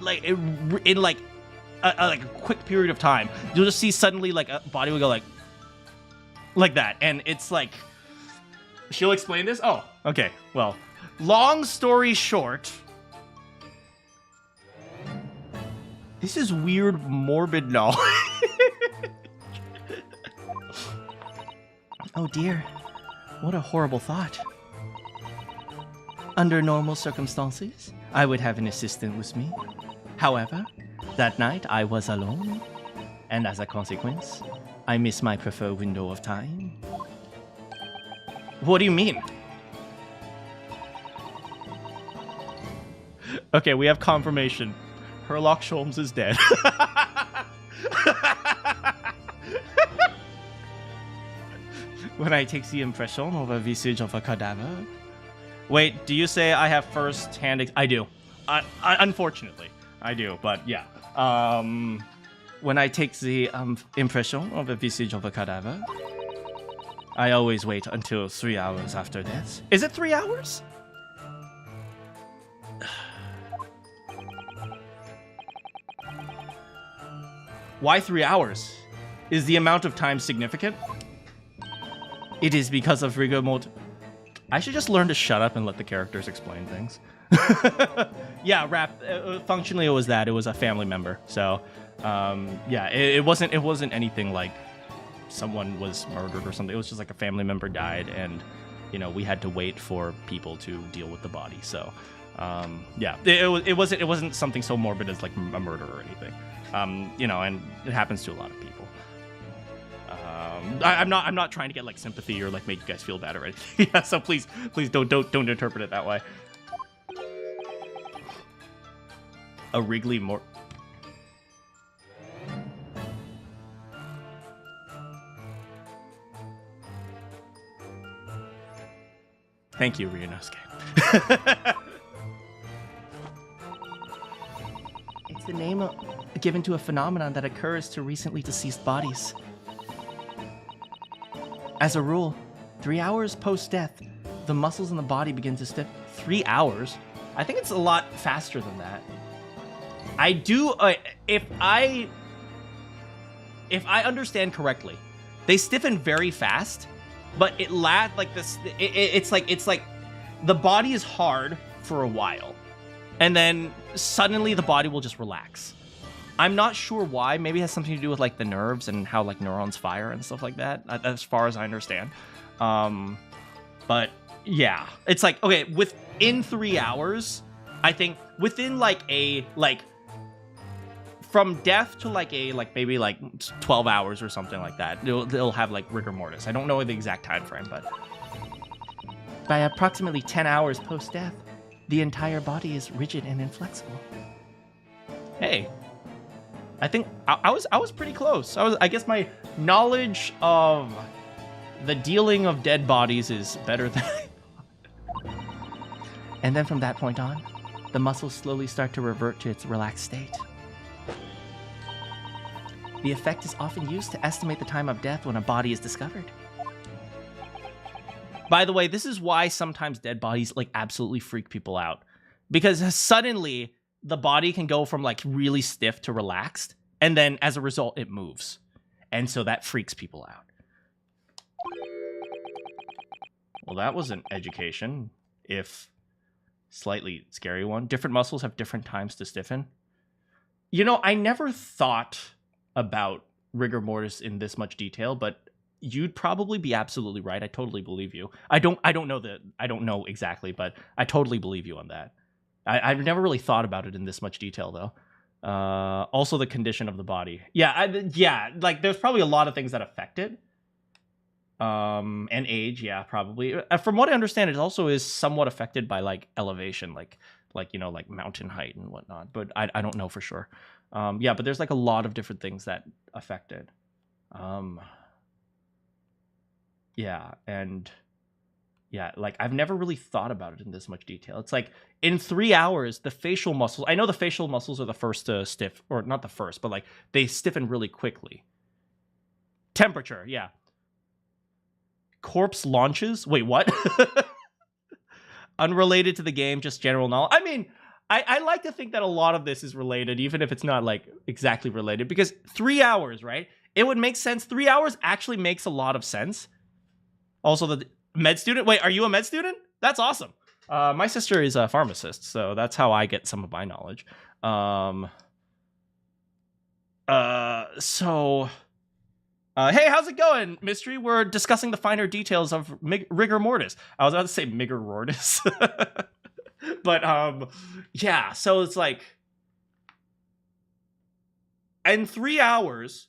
S1: a quick period of time, you'll just see suddenly like a body will go like that, and it's like she'll explain this. Oh, okay. Well, long story short, this is weird, morbid knowledge.
S2: Oh dear, what a horrible thought. Under normal circumstances, I would have an assistant with me. However, that night I was alone, and as a consequence, I missed my preferred window of time.
S1: What do you mean? Okay, we have confirmation. Herlock Sholmes is dead.
S2: When I take the impression of a visage of a cadaver.
S1: Wait, do you say I have first-hand... I do. Unfortunately, I do, but yeah.
S2: When I take the impression of a visage of a cadaver, I always wait until 3 hours after death.
S1: Is it 3 hours? Why 3 hours? Is the amount of time significant?
S2: It is because of rigor mortis.
S1: I should just learn to shut up and let the characters explain things. Yeah, functionally it was that. It was a family member. So, yeah, it wasn't anything like someone was murdered or something. It was just like a family member died, and you know, we had to wait for people to deal with the body. So, yeah, it wasn't something so morbid as like a murder or anything. You know, and it happens to a lot of people. I'm not trying to get like sympathy or like make you guys feel bad or anything. Yeah, so please don't interpret it that way. A wriggly more. Thank you, Ryunosuke.
S2: It's the name given to a phenomenon that occurs to recently deceased bodies. As a rule, 3 hours post-death, the muscles in the body begin to stiffen.
S1: 3 hours? I think it's a lot faster than that. I do, if I understand correctly, they stiffen very fast, but it like this. It's like the body is hard for a while, and then suddenly the body will just relax. I'm not sure why. Maybe it has something to do with like the nerves and how like neurons fire and stuff like that. As far as I understand, but yeah, it's like okay, within 3 hours, I think within from death to maybe 12 hours or something like that, they'll have like rigor mortis. I don't know the exact time frame, but
S2: by approximately 10 hours post-death, the entire body is rigid and inflexible.
S1: Hey, I think I was pretty close. I guess my knowledge of the dealing of dead bodies is better than.
S2: And then from that point on, the muscles slowly start to revert to its relaxed state. The effect is often used to estimate the time of death when a body is discovered.
S1: By the way, this is why sometimes dead bodies like absolutely freak people out. Because suddenly the body can go from like really stiff to relaxed, and then as a result it moves. And so that freaks people out. Well, that was an education, if slightly scary one. Different muscles have different times to stiffen. You know, I never thought about rigor mortis in this much detail, but you'd probably be absolutely right. I totally believe you. I don't know exactly, but I totally believe you on that. I've never really thought about it in this much detail though. Also the condition of the body. Yeah, like there's probably a lot of things that affect it. And age, yeah, probably. From what I understand, it also is somewhat affected by like elevation, like mountain height and whatnot. But I don't know for sure. Yeah, but there's like a lot of different things that affect it. Yeah, and yeah, like I've never really thought about it in this much detail. It's like in 3 hours, the facial muscles. I know the facial muscles are the first to stiff, or not the first, but like they stiffen really quickly. Temperature, yeah. Corpse launches. Wait, what? Unrelated to the game, just general knowledge. I mean, I like to think that a lot of this is related, even if it's not like exactly related, because 3 hours, right? It would make sense. 3 hours actually makes a lot of sense. Also, the med student. Wait, are you a med student? That's awesome. My sister is a pharmacist, so that's how I get some of my knowledge. Hey, how's it going, Mystery? We're discussing the finer details of rigor mortis. I was about to say rigor mortis. But, yeah, so it's like, in 3 hours,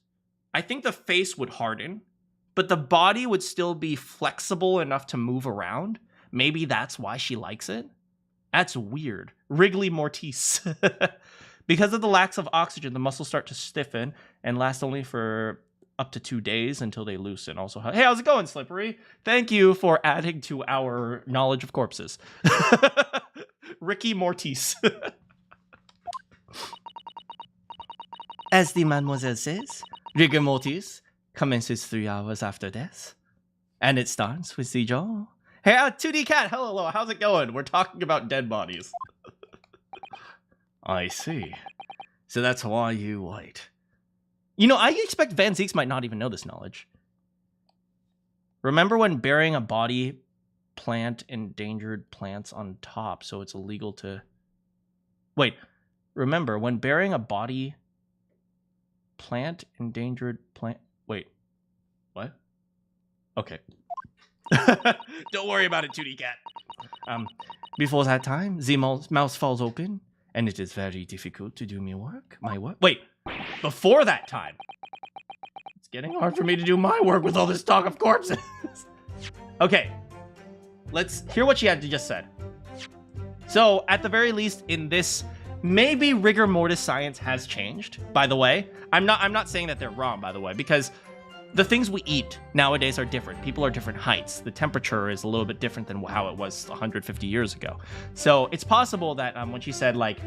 S1: I think the face would harden, but the body would still be flexible enough to move around. Maybe that's why she likes it. That's weird. Wriggly mortis. Because of the lack of oxygen, the muscles start to stiffen and last only for up to 2 days until they loosen. Also, hey, how's it going, Slippery? Thank you for adding to our knowledge of corpses. Ricky Mortis.
S2: As the mademoiselle says, rigor mortis commences 3 hours after death, and it starts with the jaw.
S1: Hey, 2D Cat, hello, how's it going? We're talking about dead bodies. I see. So that's why you wait. You know, I expect Van Zeeks might not even know this knowledge. Remember when burying a body plant endangered plants on top, so it's illegal to... Wait, remember when burying a body plant endangered plant... Wait, what? Okay. Don't worry about it, 2D Cat.
S2: Before that time, the mouth falls open, and it is very difficult to do my work.
S1: Wait, before that time. It's getting hard for me to do my work with all this talk of corpses. Okay, let's hear what she had just said. So, at the very least, in this maybe rigor mortis science has changed, by the way. I'm not saying that they're wrong, by the way, because the things we eat nowadays are different. People are different heights. The temperature is a little bit different than how it was 150 years ago. So it's possible that when she said like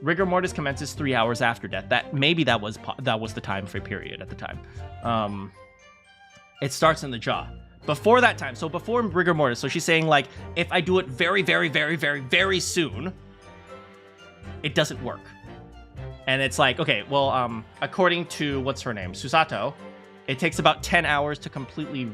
S1: rigor mortis commences 3 hours after death, that maybe that was the time frame period at the time. It starts in the jaw. Before that time, so before rigor mortis, so she's saying like if I do it very, very, very, very, very soon, it doesn't work. And it's like, okay, well, according to what's her name, Susato, it takes about 10 hours to completely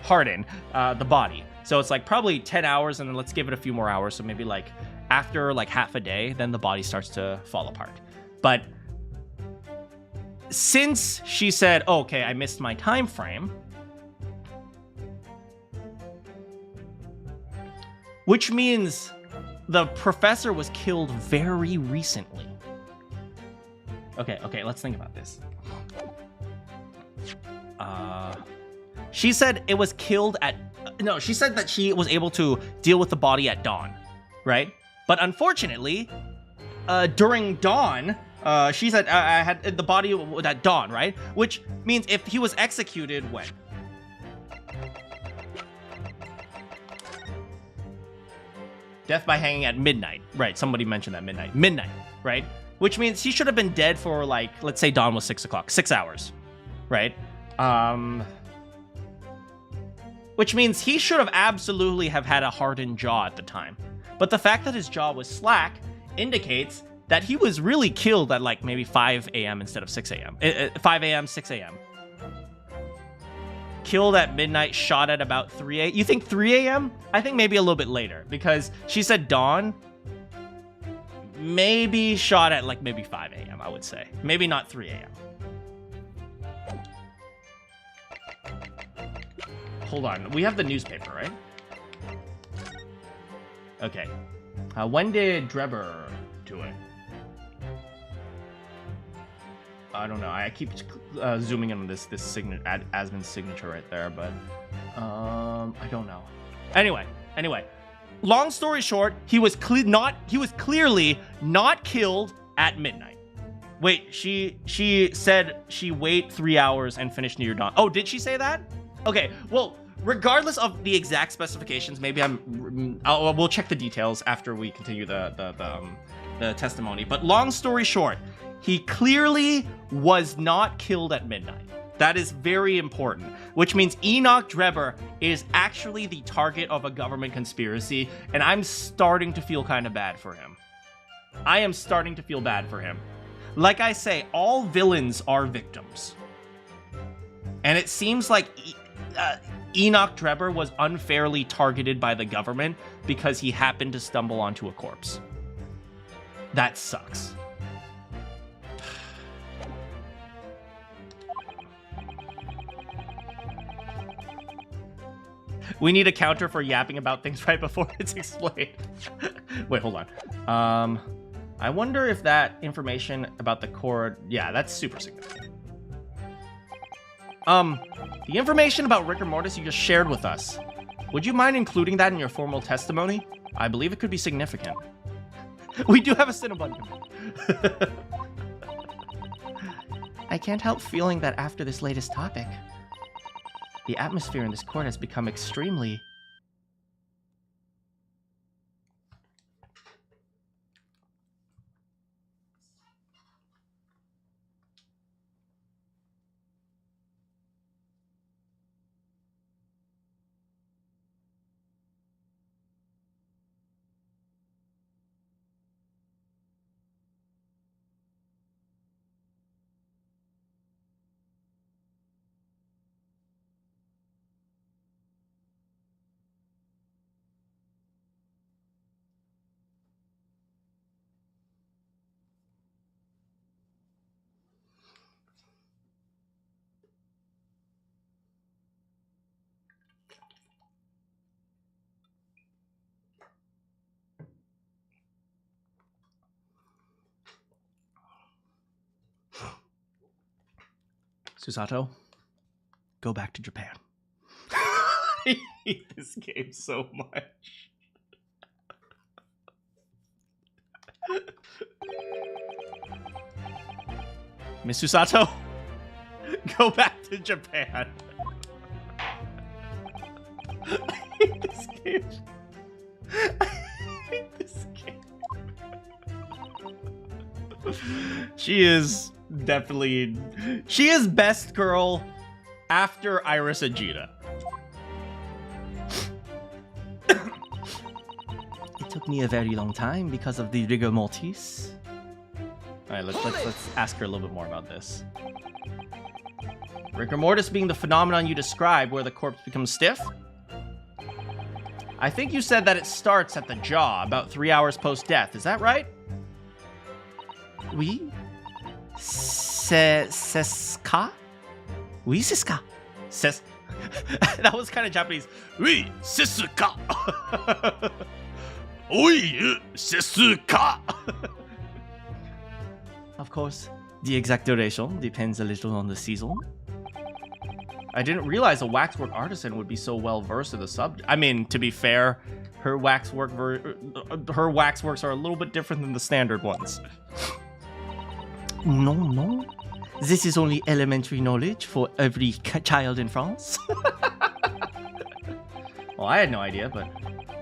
S1: harden the body. So it's like probably 10 hours and then let's give it a few more hours. So maybe like after like half a day, then the body starts to fall apart. But since she said, oh, okay, I missed my time frame, which means the professor was killed very recently. Okay, let's think about this. She said it was killed at... No, she said that she was able to deal with the body at dawn, right? But unfortunately, during dawn, she said I had the body at dawn, right? Which means if he was executed when? Death by hanging at midnight. Right, somebody mentioned that midnight. Midnight, right? Which means he should have been dead for like, let's say dawn was 6 o'clock, 6 hours, right? Which means he should have absolutely have had a hardened jaw at the time. But the fact that his jaw was slack indicates that he was really killed at like maybe 5 a.m. instead of 6 a.m. 5 a.m., 6 a.m. Killed at midnight, shot at about 3 a.m. You think 3 a.m.? I think maybe a little bit later because she said dawn. Maybe shot at like maybe 5 a.m. I would say. Maybe not 3 a.m. Hold on. We have the newspaper, right? Okay. When did Drebber do it? I don't know. I keep zooming in on this Asmon's signature right there, but I don't know. Anyway. Long story short, he was clearly not killed at midnight. Wait, she said she wait 3 hours and finish near dawn. Oh, did she say that? Okay, well, regardless of the exact specifications, maybe we'll check the details after we continue the testimony. But long story short, he clearly was not killed at midnight. That is very important, which means Enoch Drebber is actually the target of a government conspiracy, and I'm starting to feel kind of bad for him. I am starting to feel bad for him. Like I say, all villains are victims. And it seems like Enoch Drebber was unfairly targeted by the government because he happened to stumble onto a corpse. That sucks. We need a counter for yapping about things right before it's explained. Wait, hold on. I wonder if that information about the core... Yeah, that's super significant. The information about rigor mortis you just shared with us. Would you mind including that in your formal testimony? I believe it could be significant. We do have a Cinnabon command.
S2: I can't help feeling that after this latest topic, the atmosphere in this court has become extremely... Susato, go back to Japan.
S1: I hate this game so much. Miss Susato, go back to Japan. I hate this game. I hate this game. She is definitely... She is best girl after Iris Ajita.
S2: It took me a very long time because of the rigor mortis.
S1: Alright, let's ask her a little bit more about this. Rigor mortis being the phenomenon you describe where the corpse becomes stiff? I think you said that it starts at the jaw about 3 hours post-death. Is that right?
S2: Oui. C'est ça? Oui, c'est ça.
S1: That was kind of Japanese.
S3: Oui, c'est ce cas. Oui, c'est ce cas.
S2: Of course, the exact duration depends a little on the season.
S1: I didn't realize a waxwork artisan would be so well versed in the subject. I mean, to be fair, her waxworks are a little bit different than the standard ones.
S2: No. This is only elementary knowledge for every child in France.
S1: Well, I had no idea, but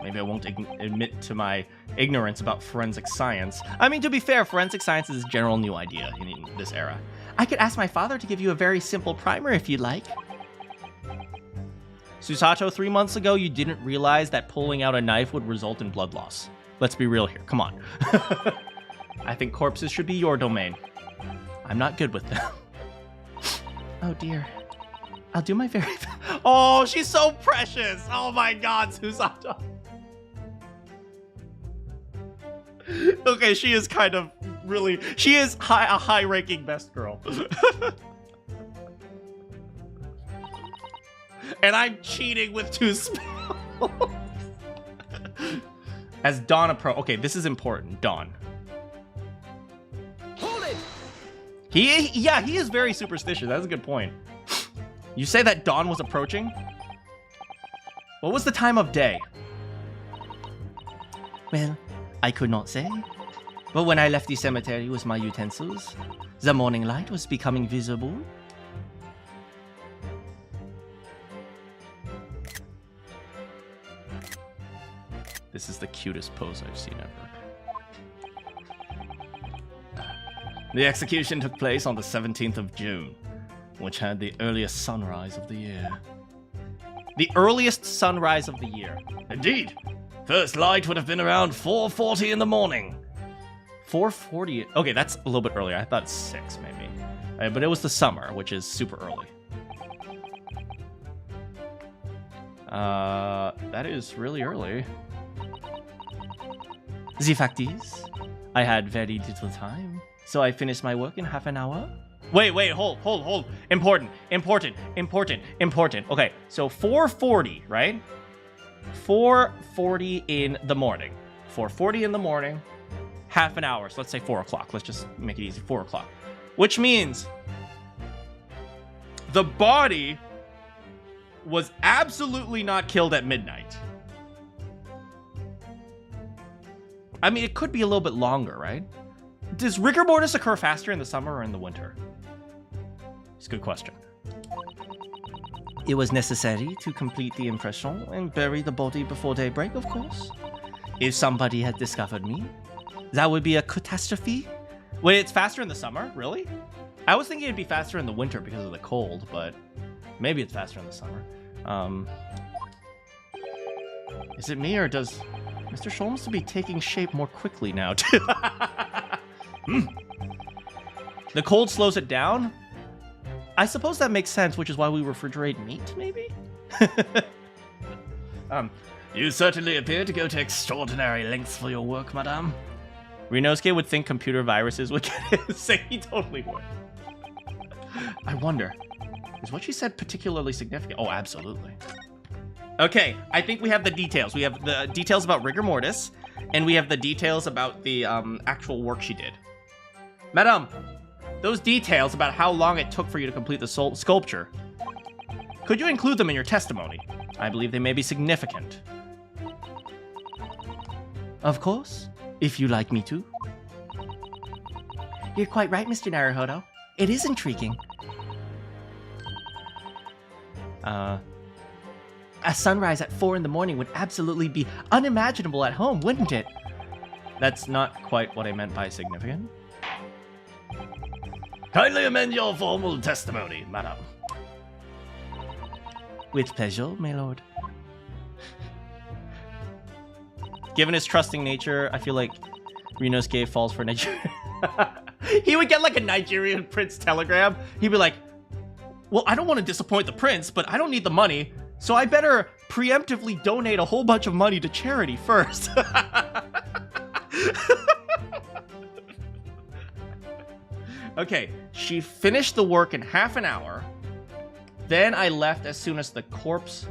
S1: maybe I won't admit to my ignorance about forensic science. I mean, to be fair, forensic science is a general new idea in this era.
S2: I could ask my father to give you a very simple primer if you'd like.
S1: Susato, 3 months ago, you didn't realize that pulling out a knife would result in blood loss. Let's be real here. Come on. I think corpses should be your domain. I'm not good with them.
S2: Oh dear. I'll do my very best.
S1: Oh, she's so precious. Oh my god, Susato. Okay, she is kind of really... She is a high-ranking best girl. And I'm cheating with 2 spells. As Dawn approach... Okay, this is important. Dawn.
S3: Hold it.
S1: He is very superstitious. That's a good point. You say that dawn was approaching? What was the time of day?
S2: Well, I could not say. But when I left the cemetery with my utensils, the morning light was becoming visible.
S1: This is the cutest pose I've seen ever. The execution took place on the 17th of June, which had the earliest sunrise of the year. The earliest sunrise of the year.
S3: Indeed. First light would have been around 4:40 in the morning.
S1: 4:40? Okay, that's a little bit earlier. I thought 6 maybe. But it was the summer, which is super early. That is really early.
S2: The fact is, I had very little time, so I finished my work in half an hour.
S1: Wait, hold. Important. Okay, so 4:40, right? 4:40 in the morning. 4:40 in the morning, half an hour. So let's say 4 o'clock. Let's just make it easy, 4 o'clock. Which means the body was absolutely not killed at midnight. I mean, it could be a little bit longer, right? Does rigor mortis occur faster in the summer or in the winter? It's a good question.
S2: It was necessary to complete the impression and bury the body before daybreak, of course. If somebody had discovered me, that would be a catastrophe.
S1: Wait, it's faster in the summer? Really? I was thinking it'd be faster in the winter because of the cold, but maybe it's faster in the summer. Is it me or does Mr. Sholmes to be taking shape more quickly now, too? The cold slows it down? I suppose that makes sense, which is why we refrigerate meat, maybe?
S3: You certainly appear to go to extraordinary lengths for your work, madame.
S1: Ryunosuke would think computer viruses would get it. Say he totally would. I wonder, is what she said particularly significant? Oh, absolutely. Okay, I think we have the details. We have the details about rigor mortis, and we have the details about the actual work she did. Madame, those details about how long it took for you to complete the sculpture, could you include them in your testimony? I believe they may be significant.
S2: Of course, if you like me to.
S4: You're quite right, Mr. Naruhodo.
S2: It is intriguing. A sunrise at 4 in the morning would absolutely be unimaginable at home, wouldn't it?
S1: That's not quite what I meant by significant.
S3: Kindly amend your formal testimony, madam.
S2: With pleasure, my lord.
S1: Given his trusting nature, I feel like Ryunosuke falls for Nigeria. He would get like a Nigerian prince telegram. He'd be like, well, I don't want to disappoint the prince, but I don't need the money, so I better preemptively donate a whole bunch of money to charity first. Okay, she finished the work in half an hour. Then I left as soon as the corpse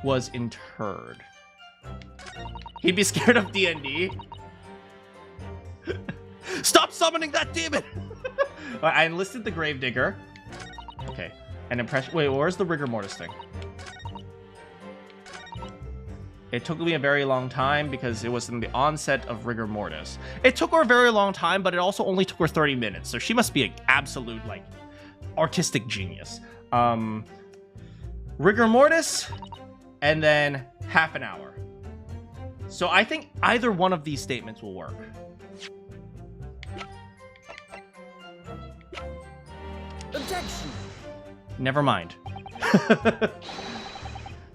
S1: was interred. He'd be scared of D&D. Stop summoning that demon! I enlisted the gravedigger. Okay, an impression. Wait, where's the rigor mortis thing? It took me a very long time because it was in the onset of rigor mortis. It took her a very long time, but it also only took her 30 minutes. So she must be an absolute, like, artistic genius. Rigor mortis, and then half an hour. So I think either one of these statements will work.
S3: Objection.
S1: Never mind.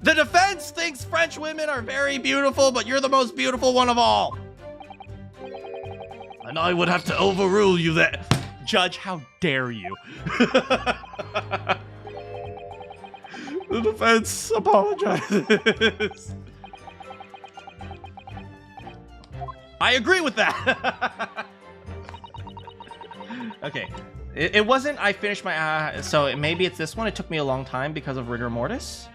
S1: The defense thinks French women are very beautiful, but you're the most beautiful one of all.
S3: And I would have to overrule you there.
S1: Judge, how dare you? The defense apologizes. I agree with that. Okay. It wasn't I finished my... so maybe it's this one. It took me a long time because of rigor mortis.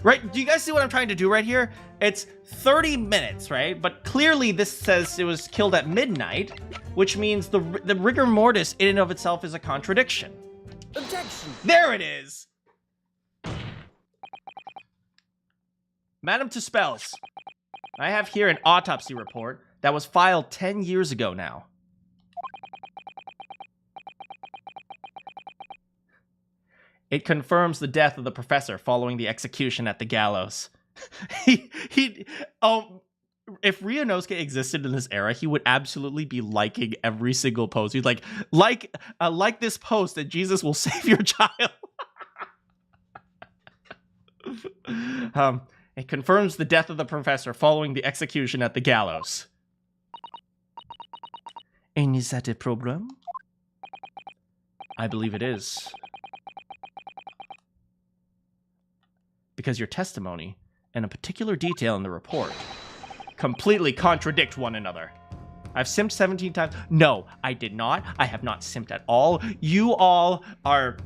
S1: Right? Do you guys see what I'm trying to do right here? It's 30 minutes, right? But clearly this says it was killed at midnight, which means the rigor mortis in and of itself is a contradiction.
S3: Objection.
S1: There it is. Madam to Spells. I have here an autopsy report that was filed 10 years ago now. It confirms the death of the professor following the execution at the gallows. If Ryunosuke existed in this era, he would absolutely be liking every single post. He'd like this post and Jesus will save your child. It confirms the death of the professor following the execution at the gallows.
S2: And is that a problem?
S1: I believe it is. Because your testimony and a particular detail in the report completely contradict one another. I've simped 17 times. No, I did not. I have not simped at all. You all are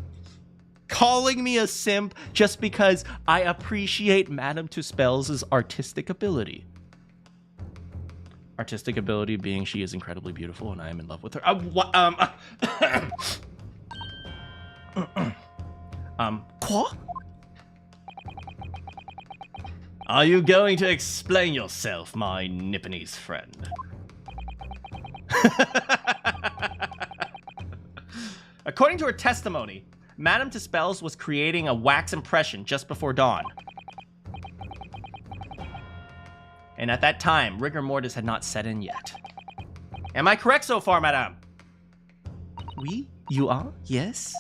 S1: calling me a simp just because I appreciate Madame Tuspells' artistic ability. Artistic ability being she is incredibly beautiful and I am in love with her. Quoi?
S3: Are you going to explain yourself, my Nipponese friend?
S1: According to her testimony, Madame Tuspells was creating a wax impression just before dawn. And at that time, rigor mortis had not set in yet. Am I correct so far, madame?
S2: Oui, you are, yes.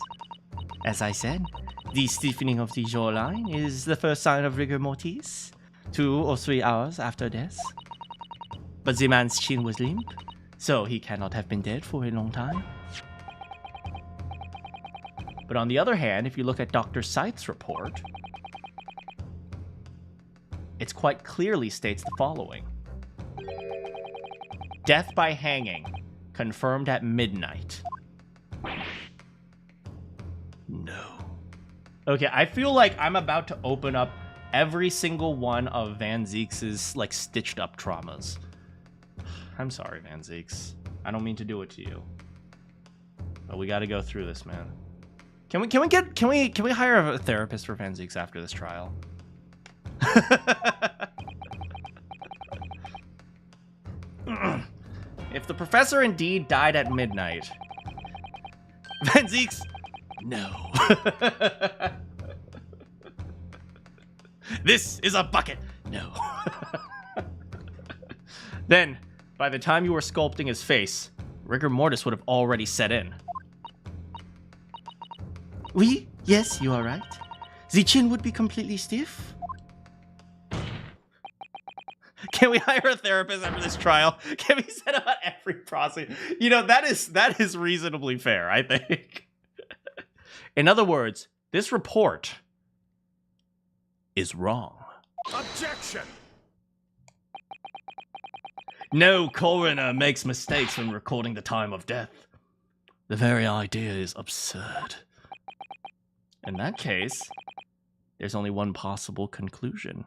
S2: As I said, the stiffening of the jawline is the first sign of rigor mortis, 2 or 3 hours after death. But the man's chin was limp, so he cannot have been dead for a long time.
S1: But on the other hand, if you look at Dr. Scythe's report, it quite clearly states the following. Death by hanging, confirmed at midnight.
S2: No.
S1: Okay, I feel like I'm about to open up every single one of Van Zeeks' like stitched up traumas. I'm sorry, Van Zeeks. I don't mean to do it to you. But we gotta go through this, man. Can we hire a therapist for Van Zeeks after this trial? if the professor indeed died at midnight, Van Zieks, no.
S3: This is a bucket.
S1: No. Then, by the time you were sculpting his face, rigor mortis would have already set in.
S2: Oui, yes, you are right. The chin would be completely stiff.
S1: Can we hire a therapist after this trial? Can we set about every process? You know, that is reasonably fair, I think. In other words, this report is wrong.
S3: Objection!
S1: No coroner makes mistakes when recording the time of death. The very idea is absurd. In that case, there's only one possible conclusion.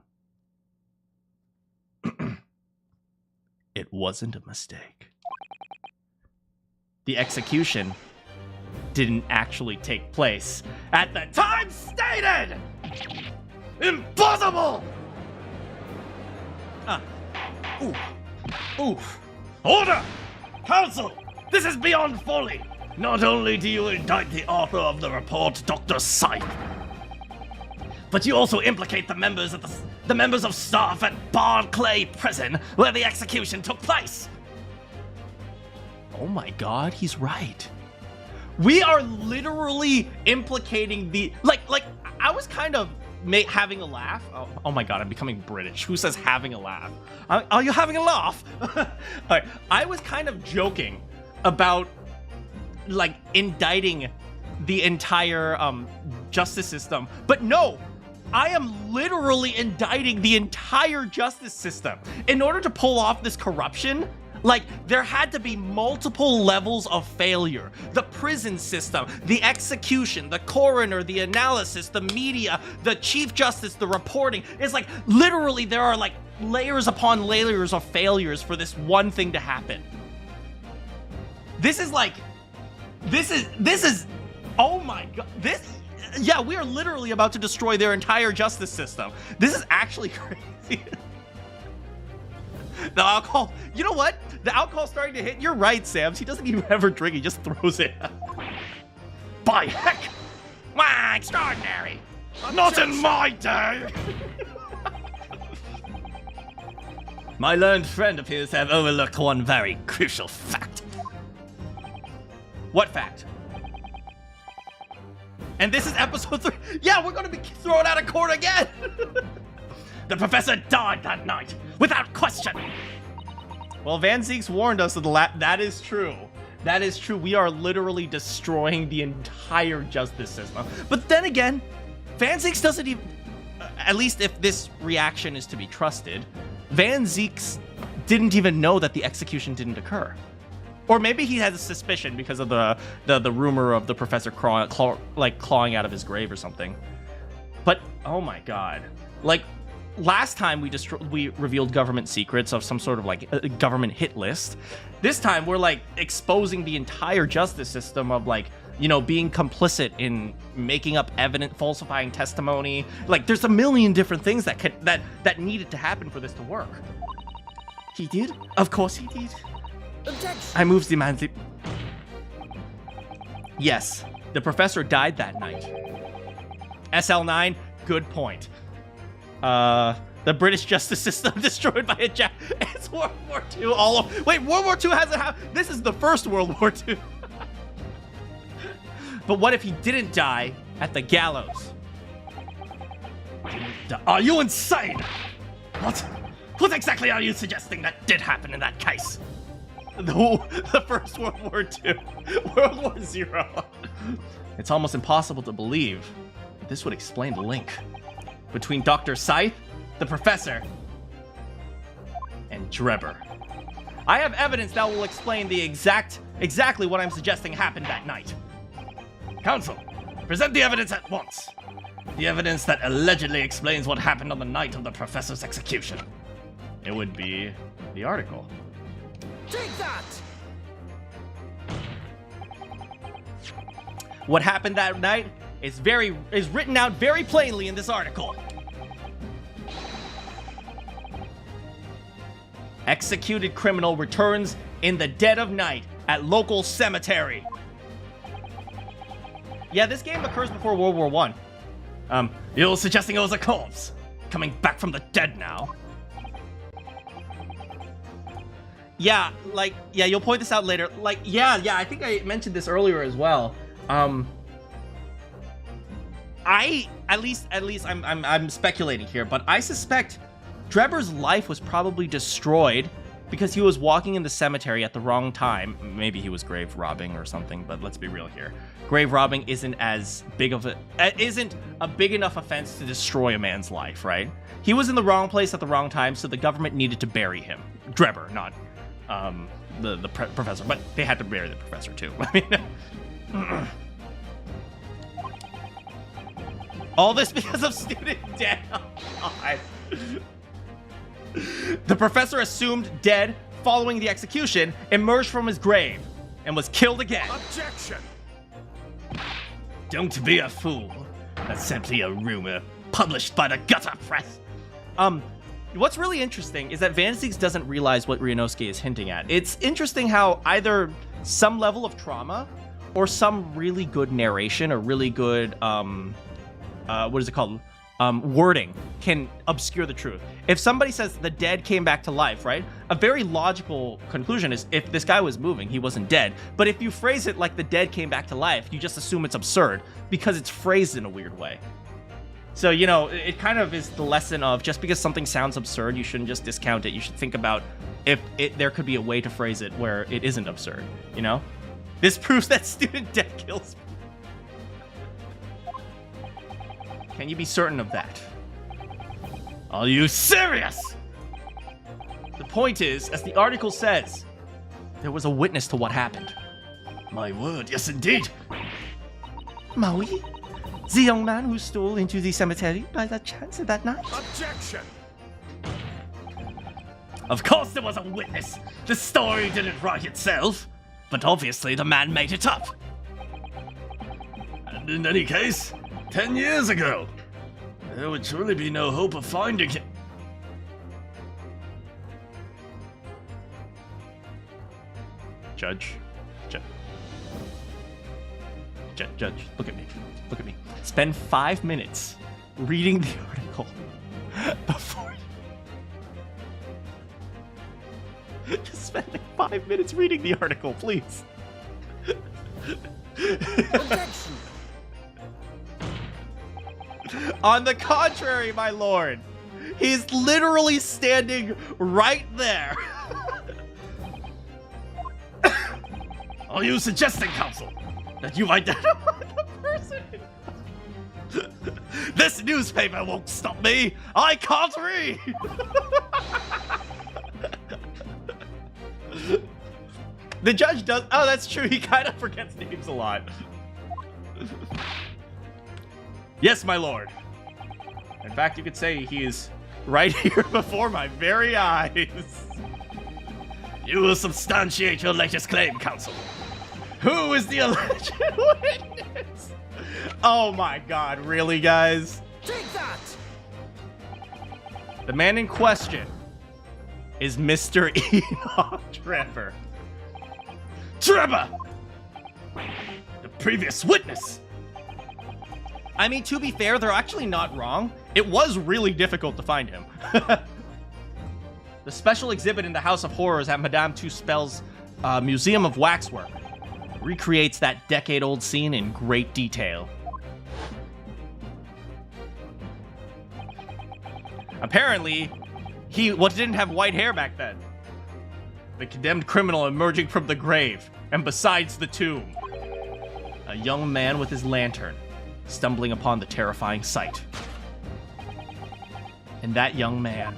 S1: It wasn't a mistake. The execution didn't actually take place at the time stated! Impossible!
S3: Oof. Order! Counsel! This is beyond folly! Not only do you indict the author of the report, Dr. Scythe, but you also implicate the members of staff at Barclay Prison, where the execution took place.
S1: Oh my god, he's right. We are literally implicating the... Like, I was kind of having a laugh. Oh my god, I'm becoming British. Who says having a laugh? Are you having a laugh? Alright, I was kind of joking about, like, indicting the entire justice system. But no! I am literally indicting the entire justice system. In order to pull off this corruption, like, there had to be multiple levels of failure. The prison system, the execution, the coroner, the analysis, the media, the chief justice, the reporting. It's like, literally, there are, like, layers upon layers of failures for this one thing to happen. This is, oh my god, yeah, we are literally about to destroy their entire justice system. This is actually crazy. The alcohol, you know what? The alcohol's starting to hit. You're right, Sams. He doesn't even ever drink, he just throws it.
S3: By heck! Why, extraordinary! Not in my day!
S2: My learned friend appears to have overlooked one very crucial fact.
S1: What fact? And this is episode 3. Yeah, we're gonna be thrown out of court again.
S3: The professor died that night, without question.
S1: Well, Van Zieks warned us of that is true. That is true. We are literally destroying the entire justice system. But then again, Van Zieks doesn't even... at least if this reaction is to be trusted, Van Zieks didn't even know that the execution didn't occur. Or maybe he has a suspicion because of the rumor of the professor clawing out of his grave or something. But, oh my god. Like, last time we revealed government secrets of some sort of, like, a government hit list. This time we're, like, exposing the entire justice system of, like, you know, being complicit in making up evidence, falsifying testimony. Like, there's a million different things that needed to happen for this to work.
S2: He did? Of course he did.
S3: Objection!
S1: I moved the man. Yes, the professor died that night. SL9, good point. The British justice system destroyed by a jet. It's World War II. Wait, World War II hasn't happened. This is the first World War II. But what if he didn't die at the gallows?
S3: Are you insane? What exactly are you suggesting that did happen in that case?
S1: The first World War II. World War Zero. It's almost impossible to believe, but this would explain the link between Dr. Scythe, the professor, and Drebber. I have evidence that will explain the exactly what I'm suggesting happened that night.
S3: Counsel, present the evidence at once. The evidence that allegedly explains what happened on the night of the professor's execution.
S1: It would be the article.
S3: Take that!
S1: What happened that night is written out very plainly in this article. Executed criminal returns in the dead of night at local cemetery. Yeah, this game occurs before World War I.
S3: You're suggesting it was a corpse? Coming back from the dead now?
S1: Yeah, like, yeah, you'll point this out later. Like, yeah, I think I mentioned this earlier as well. I'm speculating here, but I suspect Drebber's life was probably destroyed because he was walking in the cemetery at the wrong time. Maybe he was grave robbing or something, but let's be real here. Grave robbing isn't a big enough offense to destroy a man's life, right? He was in the wrong place at the wrong time, so the government needed to bury him. Drebber, not the professor, but they had to bury the professor too. I mean, all this because of student death. Oh, God. The professor assumed dead following the execution emerged from his grave and was killed again.
S3: Objection! Don't be a fool. That's simply a rumor published by the gutter press.
S1: What's really interesting is that Van Zieks doesn't realize what Ryunosuke is hinting at. It's interesting how either some level of trauma or some really good narration or really good, what is it called? Wording can obscure the truth. If somebody says the dead came back to life, right? A very logical conclusion is if this guy was moving, he wasn't dead. But if you phrase it like the dead came back to life, you just assume it's absurd because it's phrased in a weird way. So, you know, it kind of is the lesson of just because something sounds absurd, you shouldn't just discount it. You should think about if there could be a way to phrase it where it isn't absurd, you know? This proves that student death kills. Can you be certain of that?
S3: Are you serious?
S1: The point is, as the article says, there was a witness to what happened.
S3: My word, yes indeed.
S2: Maui? The young man who stole into the cemetery by that chance that night?
S3: Objection! Of course there was a witness. The story didn't write itself, but obviously the man made it up. And in any case, 10 years ago, there would surely be no hope of finding him.
S1: Judge, look at me. Look at me. Spend 5 minutes reading the article before. Just spend like 5 minutes reading the article, please.
S3: Objection!
S1: On the contrary, my lord, he's literally standing right there.
S3: Are you suggesting, counsel, that you've identified the person? This newspaper won't stop me. I can't read.
S1: The judge does. Oh, that's true. He kind of forgets names a lot. Yes, my lord. In fact, you could say he is right here before my very eyes.
S3: You will substantiate your latest claim, counsel. Who is the alleged witness?
S1: Oh my god, really, guys?
S3: Take that!
S1: The man in question is Mr. Enoch Trevor.
S3: Trevor! The previous witness!
S1: I mean, to be fair, they're actually not wrong. It was really difficult to find him. The special exhibit in the House of Horrors at Madame Tuspel's Museum of Waxwork recreates that decade-old scene in great detail. Apparently, he didn't have white hair back then. The condemned criminal emerging from the grave, and besides the tomb, a young man with his lantern, stumbling upon the terrifying sight. And that young man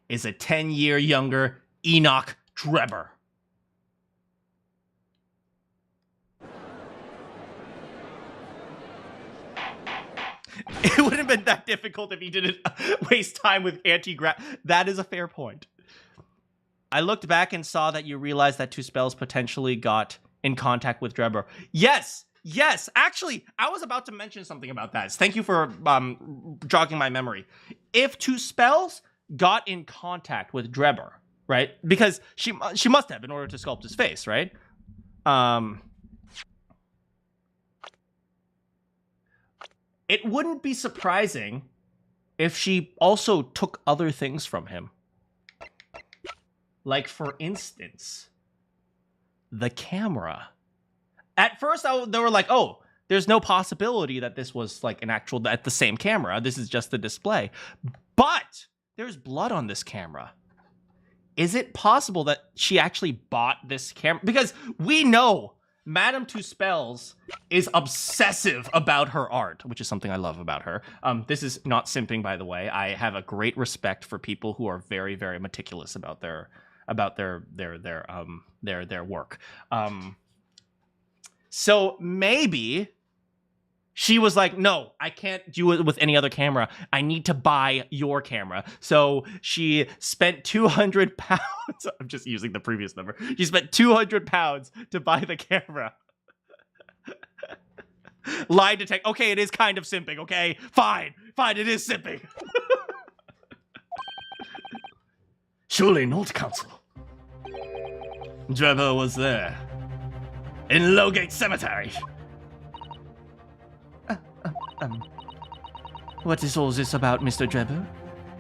S1: is a 10-year younger Enoch Drebber. It wouldn't have been that difficult if he didn't waste time with anti-grav. That is a fair point. I looked back and saw that you realized that Two Spells potentially got in contact with Drebber. Yes! Yes! Actually, I was about to mention something about that. Thank you for jogging my memory. If Two Spells got in contact with Drebber, right? Because she must have in order to sculpt his face, right? It wouldn't be surprising if she also took other things from him. Like, for instance, the camera. At first, they were like, oh, there's no possibility that this was like the same camera. This is just the display. But there's blood on this camera. Is it possible that she actually bought this camera? Because we know Madame Two Spells is obsessive about her art, which is something I love about her. This is not simping, by the way. I have a great respect for people who are very, very meticulous about their work. So maybe she was like, no, I can't do it with any other camera. I need to buy your camera. So she spent 200 pounds. I'm just using the previous number. She spent 200 pounds to buy the camera. Lie detect. Okay, it is kind of simping, okay? Fine, it is simping.
S3: Surely not, Counsel. Drebber was there. In Lowgate Cemetery.
S2: What is all this about, Mr. Drebber?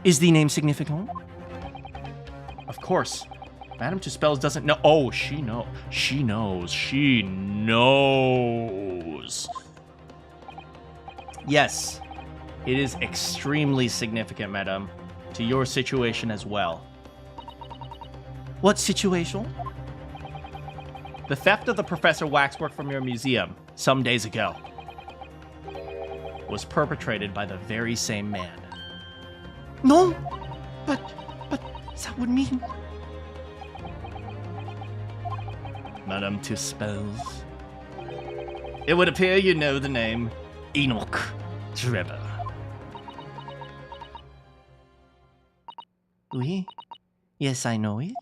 S2: Is the name significant?
S1: Of course. Madame Two Spells doesn't know. Oh, she knows. She knows. She knows. Yes, it is extremely significant, madam, to your situation as well.
S2: What situation?
S1: The theft of the Professor Waxwork from your museum some days ago was perpetrated by the very same man.
S2: No, but that would mean...
S3: Madame Two Spells. It would appear you know the name Enoch Drebber.
S2: Oui, yes, I know it.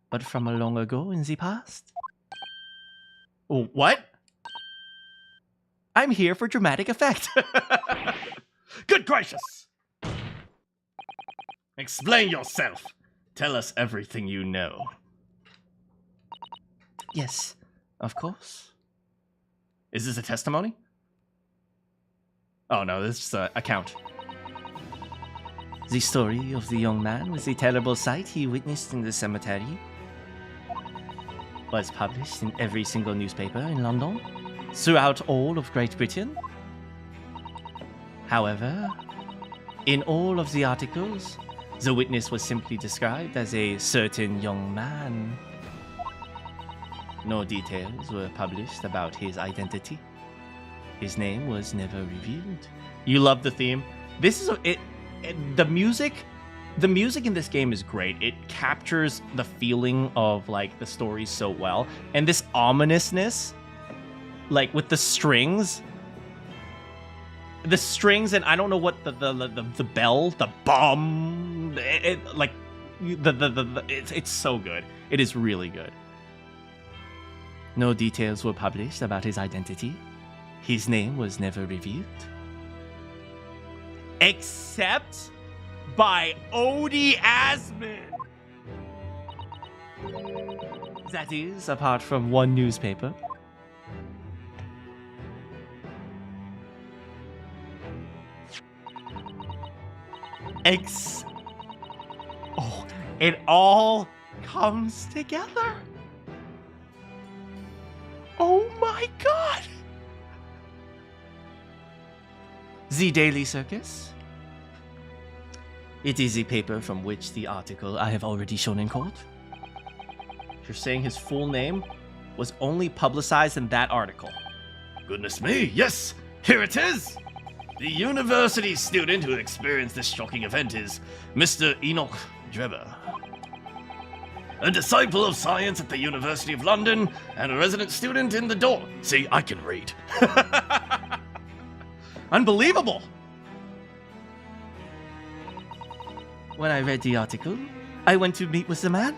S2: But from a long ago in the past.
S1: What? I'm here for dramatic effect.
S3: Good gracious! Explain yourself. Tell us everything you know.
S2: Yes, of course.
S1: Is this a testimony? Oh no, this is an account.
S2: The story of the young man with the terrible sight he witnessed in the cemetery was published in every single newspaper in London, throughout all of Great Britain. However, in all of the articles, the witness was simply described as a certain young man. No details were published about his identity. His name was never revealed.
S1: You love the theme. This is the music in this game is great. It captures the feeling of like the story so well, and this ominousness, like with the strings, and I don't know what the bell, the bomb, it's so good. It is really good.
S2: No details were published about his identity. His name was never revealed.
S1: Except by Odie Asman.
S2: That is, apart from one newspaper.
S1: Oh, it all comes together. Oh my god.
S2: The Daily Circus? It is the paper from which the article I have already shown in court.
S1: You're saying his full name was only publicized in that article?
S3: Goodness me, yes, here it is! The university student who experienced this shocking event is Mr. Enoch Drebber. A disciple of science at the University of London and a resident student in the dorm. See, I can read.
S1: Unbelievable!
S2: When I read the article, I went to meet with the man.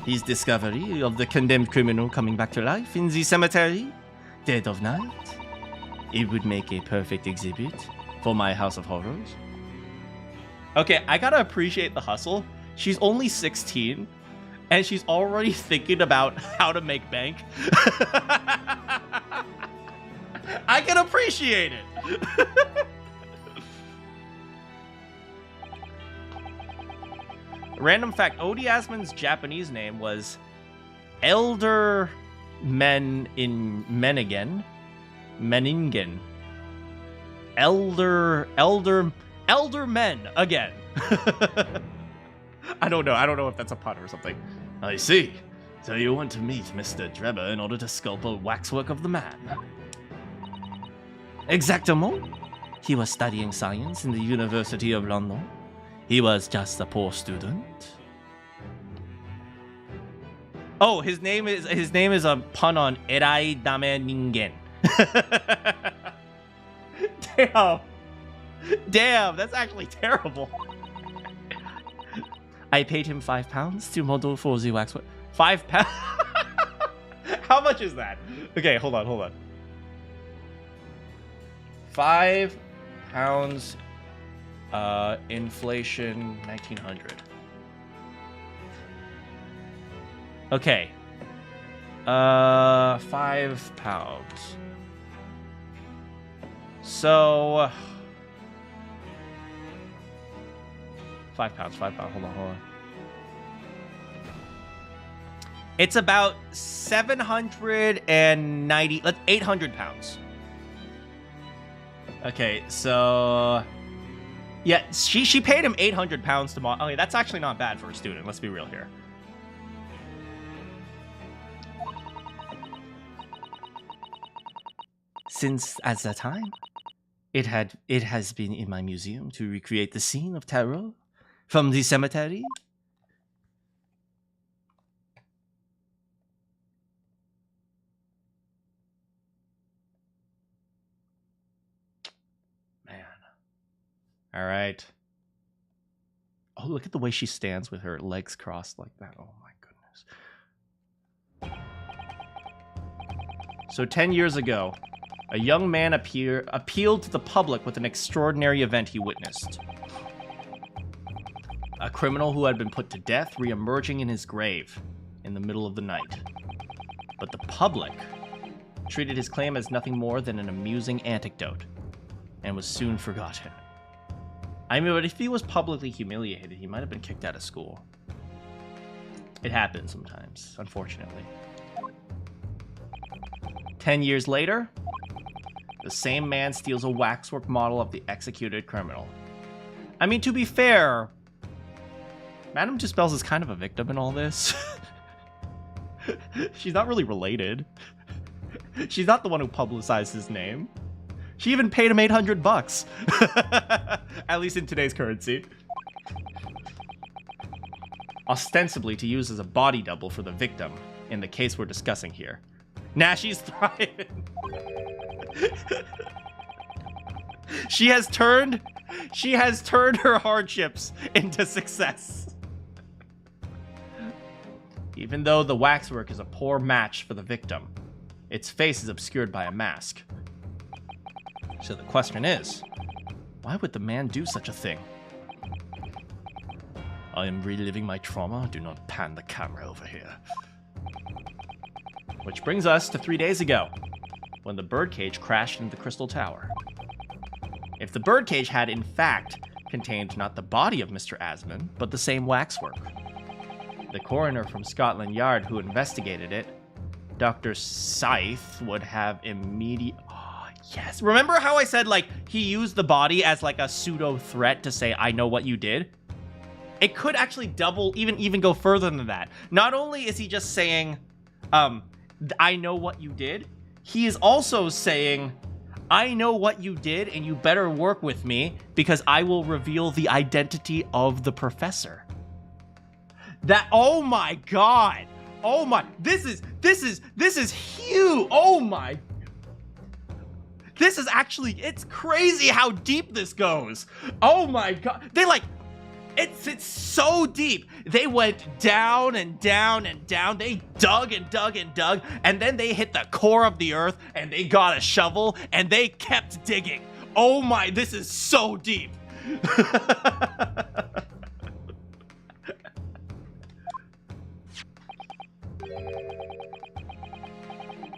S2: His discovery of the condemned criminal coming back to life in the cemetery, dead of night. It would make a perfect exhibit for my House of Horrors.
S1: Okay, I gotta appreciate the hustle. She's only 16, and she's already thinking about how to make bank. I can appreciate it. Random fact, Odie Asmon's Japanese name was Elder Men in Meningen. Meningen. Elder Men again. I don't know if that's a pun or something.
S3: I see. So you went to meet Mr. Drebber in order to sculpt a waxwork of the man.
S2: Exactement. He was studying science in the University of London. He was just a poor student.
S1: Oh, his name is a pun on Erai Dame Ningen. Damn, that's actually terrible.
S2: I paid him £5 to model for the waxwork.
S1: £5? How much is that? Okay, hold on. £5, inflation 1900. Okay. £5. So £5. Hold on. It's about 790. Let's 800 pounds. Okay, so yeah, she paid him 800 pounds to model. Okay, that's actually not bad for a student. Let's be real here.
S2: Since at that time, it has been in my museum to recreate the scene of terror from the cemetery.
S1: Man. All right. Oh, look at the way she stands with her legs crossed like that. Oh my goodness. So 10 years ago, a young man appealed to the public with an extraordinary event he witnessed. A criminal who had been put to death re-emerging in his grave in the middle of the night. But the public treated his claim as nothing more than an amusing anecdote and was soon forgotten. I mean, but if he was publicly humiliated, he might have been kicked out of school. It happens sometimes, unfortunately. 10 years later, the same man steals a waxwork model of the executed criminal. I mean, to be fair, Madame Dispels is kind of a victim in all this. She's not really related. She's not the one who publicized his name. She even paid him 800 bucks. At least in today's currency. Ostensibly to use as a body double for the victim in the case we're discussing here. Now she's thriving. She has turned her hardships into success. Even though the waxwork is a poor match for the victim, its face is obscured by a mask. So the question is, why would the man do such a thing? I am reliving my trauma. Do not pan the camera over here. Which brings us to 3 days ago, when the birdcage crashed into the Crystal Tower. If the birdcage had in fact contained not the body of Mr. Asmon, but the same waxwork, the coroner from Scotland Yard who investigated it, Dr. Scythe, would have immediate... Oh, yes. Remember how I said, like, he used the body as, like, a pseudo-threat to say, I know what you did? It could actually double, even go further than that. Not only is he just saying, I know what you did, he is also saying, I know what you did and you better work with me because I will reveal the identity of the professor. That, oh my god. Oh my, this is huge. Oh my. This is actually, it's crazy how deep this goes. Oh my god. They like, it's so deep. They went down and down and down. They dug and dug and dug. And then they hit the core of the earth and they got a shovel and they kept digging. Oh my, this is so deep.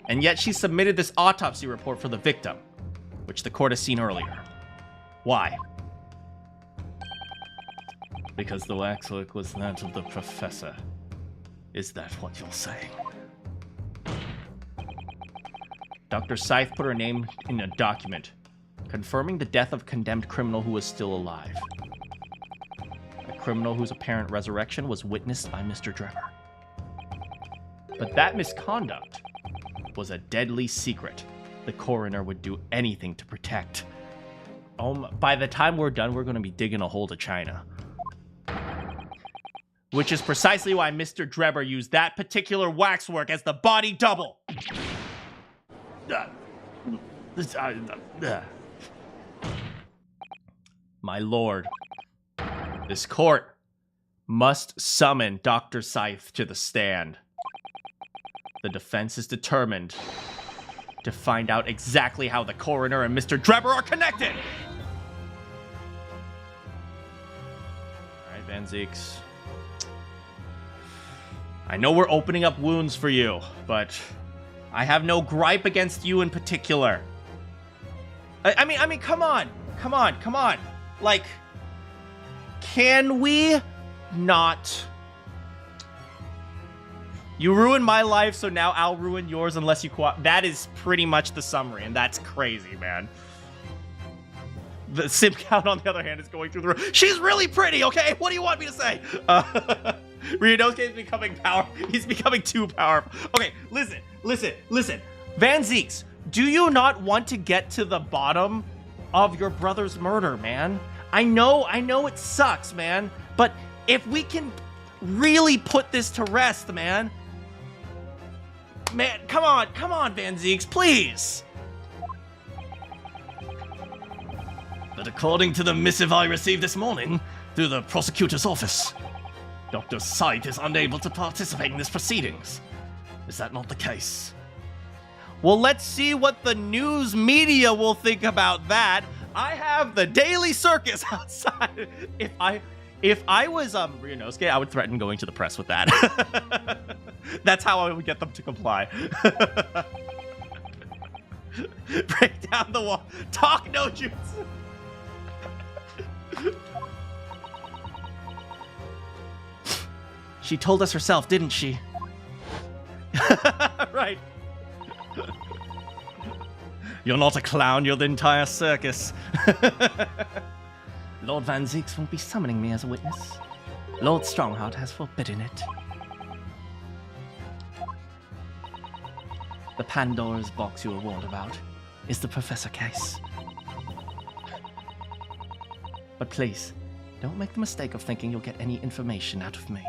S1: And yet she submitted this autopsy report for the victim, which the court has seen earlier. Why? Because the waxwork was that of the professor. Is that what you're saying? Dr. Scythe put her name in a document, confirming the death of a condemned criminal who was still alive. A criminal whose apparent resurrection was witnessed by Mr. Drebber. But that misconduct was a deadly secret the coroner would do anything to protect. By the time we're done, we're going to be digging a hole to China. Which is precisely why Mr. Drebber used that particular waxwork as the body double. My lord, this court must summon Dr. Scythe to the stand. The defense is determined to find out exactly how the coroner and Mr. Drebber are connected. All right, Van Zeeks. I know we're opening up wounds for you, but I have no gripe against you in particular. I mean, come on. Like, can we not? You ruined my life, so now I'll ruin yours unless you That is pretty much the summary, and that's crazy, man. The sim count, on the other hand, is going through the roof. She's really pretty, okay? What do you want me to say? Ryunosuke is becoming powerful. He's becoming too powerful. Okay, listen. Van Zeeks, do you not want to get to the bottom of your brother's murder, man? I know it sucks, man. But if we can really put this to rest, man. Man, come on, Van Zeeks, please.
S3: But according to the missive I received this morning through the prosecutor's office, Dr. Scythe is unable to participate in these proceedings. Is that not the case?
S1: Well, let's see what the news media will think about that. I have the Daily Circus outside. If I was Ryunosuke, I would threaten going to the press with that. That's how I would get them to comply. Break down the wall. Talk no jutsu. She told us herself, didn't she? Right.
S3: You're not a clown, you're the entire circus.
S2: Lord Van Zeeks won't be summoning me as a witness. Lord Strongheart has forbidden it. The Pandora's box you were warned about is the Professor case. But please, don't make the mistake of thinking you'll get any information out of me.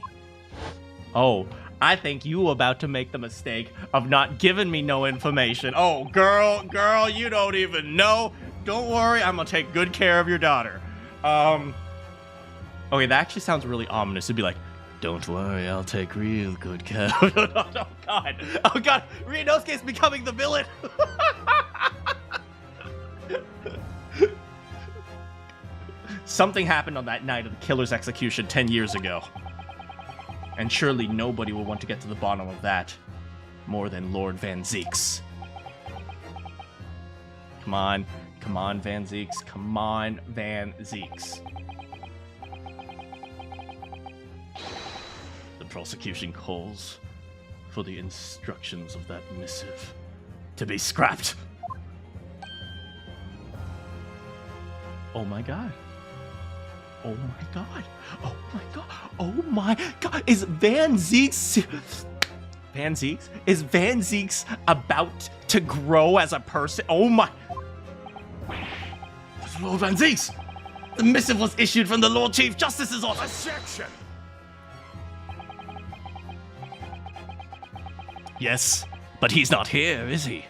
S1: Oh, I think you were about to make the mistake of not giving me no information. Oh, girl, you don't even know. Don't worry, I'm gonna take good care of your daughter. Okay, that actually sounds really ominous. It'd be like, don't worry, I'll take real good care. Oh God, Ryunosuke's becoming the villain. Something happened on that night of the killer's execution 10 years ago. And surely nobody will want to get to the bottom of that more than Lord Van Zeeks. Come on, Van Zeeks. Come on, Van Zeeks.
S3: The prosecution calls for the instructions of that missive to be scrapped.
S1: Oh my God. Oh my God. Oh my God. Oh my God. Is Van Zeeks... Is Van Zeeks about to grow as a person? Oh my...
S3: Lord Van Zeeks! The missive was issued from the Lord Chief Justice's office!
S4: Objection!
S3: Yes, but he's not here, is he?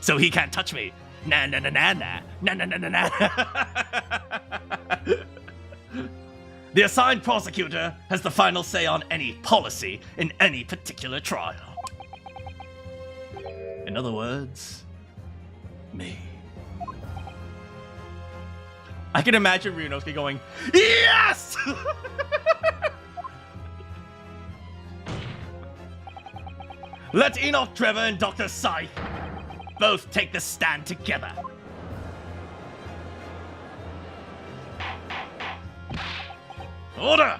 S3: So he can't touch me. Nah. The assigned prosecutor has the final say on any policy in any particular trial. In other words, me.
S1: I can imagine Ryunosuke going, yes!
S3: Let Enoch Trevor and Dr. Scythe both take the stand together. Order!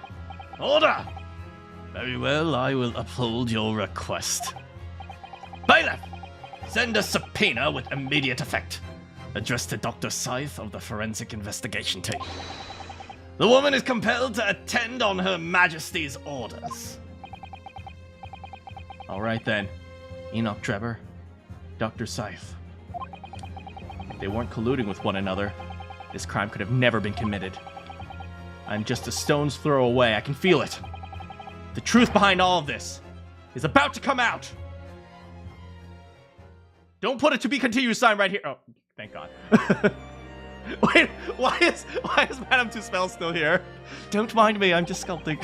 S3: Order! Very well, I will uphold your request. Bailiff, send a subpoena with immediate effect, addressed to Dr. Scythe of the Forensic Investigation Team. The woman is compelled to attend on Her Majesty's orders.
S1: All right then, Enoch Trevor, Dr. Scythe. If they weren't colluding with one another, this crime could have never been committed. I'm just a stone's throw away. I can feel it. The truth behind all of this is about to come out. Don't put a to be continued sign right here. Oh, thank God. Wait, why is Madame Tuspel still here? Don't mind me, I'm just sculpting.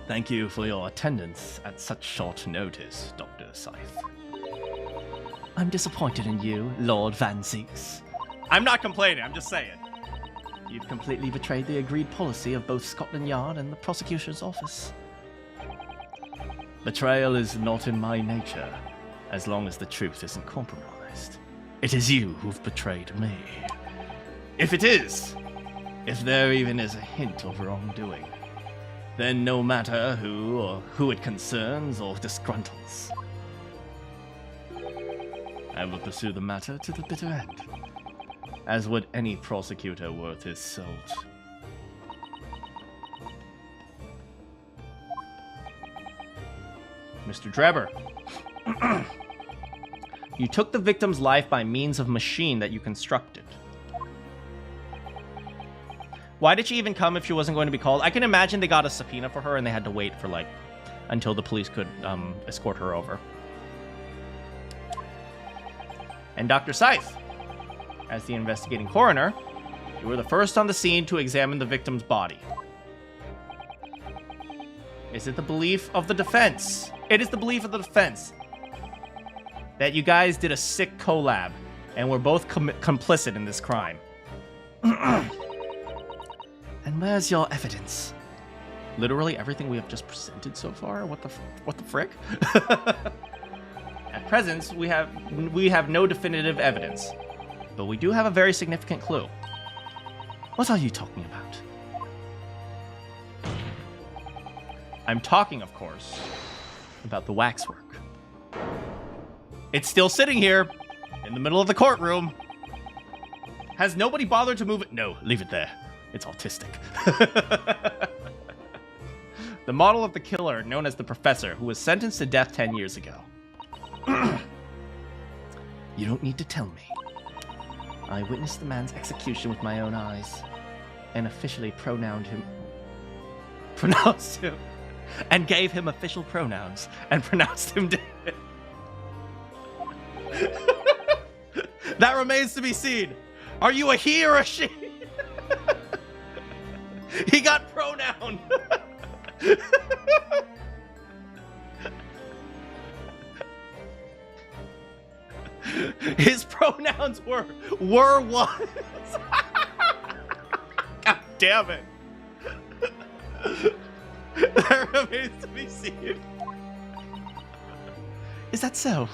S3: Thank you for your attendance at such short notice, Dr. Scythe.
S2: I'm disappointed in you, Lord Van Zinks.
S1: I'm not complaining, I'm just saying.
S2: You've completely betrayed the agreed policy of both Scotland Yard and the prosecutor's office.
S3: Betrayal is not in my nature, as long as the truth isn't compromised. It is you who've betrayed me. If it is, if there even is a hint of wrongdoing, then no matter who or who it concerns or disgruntles, I will pursue the matter to the bitter end, as would any prosecutor worth his salt.
S1: Mr. Trevor, you took the victim's life by means of machine that you constructed. Why did she even come if she wasn't going to be called? I can imagine they got a subpoena for her and they had to wait for, like, until the police could escort her over. And Dr. Scythe, as the investigating coroner, you were the first on the scene to examine the victim's body. Is it the belief of the defense? It is the belief of the defense that you guys did a sick collab and were both complicit in this crime.
S2: And where's your evidence?
S1: Literally everything we have just presented so far? What the frick? At present, we have no definitive evidence, but we do have a very significant clue.
S2: What are you talking about?
S1: I'm talking, of course, about the waxwork. It's still sitting here in the middle of the courtroom. Has nobody bothered to move it? No, leave it there. It's autistic. The model of the killer, known as the Professor, who was sentenced to death 10 years ago.
S2: You don't need to tell me. I witnessed the man's execution with my own eyes, and officially pronounced him, and gave him official pronouns, and pronounced him dead.
S1: That remains to be seen. Are you a he or a she? He got pronoun. His pronouns were was. God damn it. That remains to be seen.
S2: Is that so?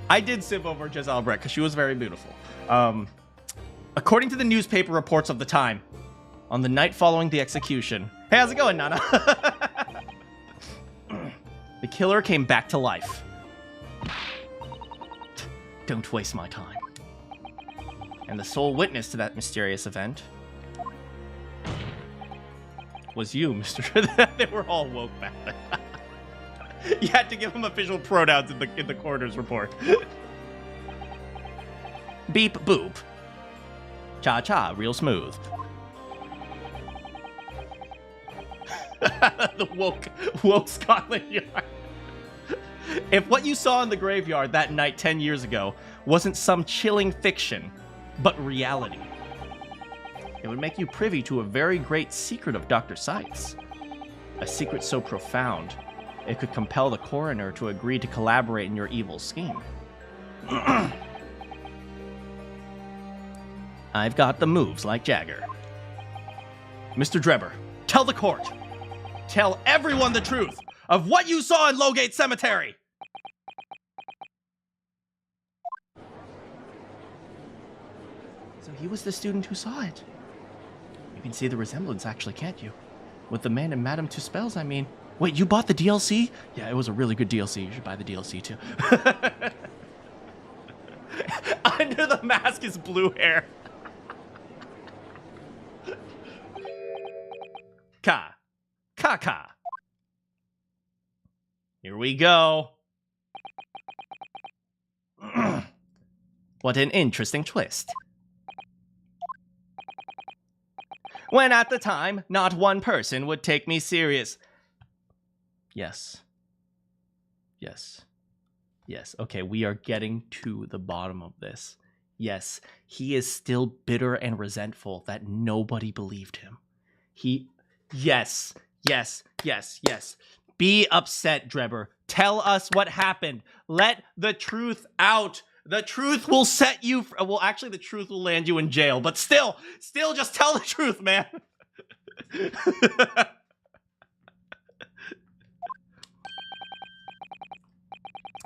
S1: I did sip over Giselle Brett because she was very beautiful. According to the newspaper reports of the time, on the night following the execution... Hey, how's it going, Nana? The killer came back to life.
S2: Don't waste my time.
S1: And the sole witness to that mysterious event was you, Mr. They were all woke back then. You had to give him official pronouns in the coroner's report.
S2: Beep boop. Cha-cha, real smooth.
S1: The woke Scotland Yard. If what you saw in the graveyard that night 10 years ago wasn't some chilling fiction, but reality, it would make you privy to a very great secret of Dr. Scythe's. A secret so profound, it could compel the coroner to agree to collaborate in your evil scheme. I've got the moves like Jagger. Mr. Drebber, tell the court. Tell everyone the truth of what you saw in Lowgate Cemetery.
S2: So he was the student who saw it. You can see the resemblance actually, can't you? With the man and Madame Tuspells, I mean. Wait, you bought the DLC? Yeah, it was a really good DLC. You should buy the DLC too.
S1: Under the mask is blue hair. Ka. Ka. Here we go.
S2: What an interesting twist. When at the time, not one person would take me serious.
S1: Yes. Okay, we are getting to the bottom of this. Yes, he is still bitter and resentful that nobody believed him. Yes. Be upset, Drebber. Tell us what happened. Let the truth out. The truth will set you... Well, actually, the truth will land you in jail. But still, just tell the truth, man.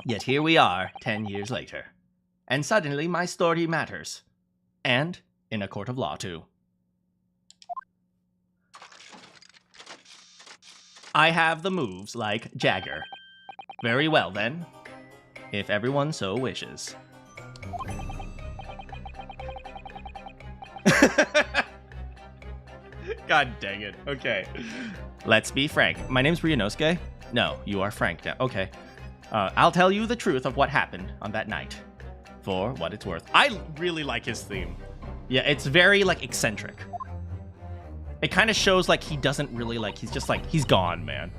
S2: Yet here we are, 10 years later. And suddenly my story matters. And in a court of law, too. I have the moves like Jagger. Very well, then. If everyone so wishes.
S1: God dang it. Okay.
S2: Let's be frank. My name's Ryunosuke. No, you are Frank now. Okay. I'll tell you the truth of what happened on that night. For what it's worth.
S1: I really like his theme.
S2: Yeah, it's very, like, eccentric. It kind of shows, like, he doesn't really, like, he's just, like, he's gone, man.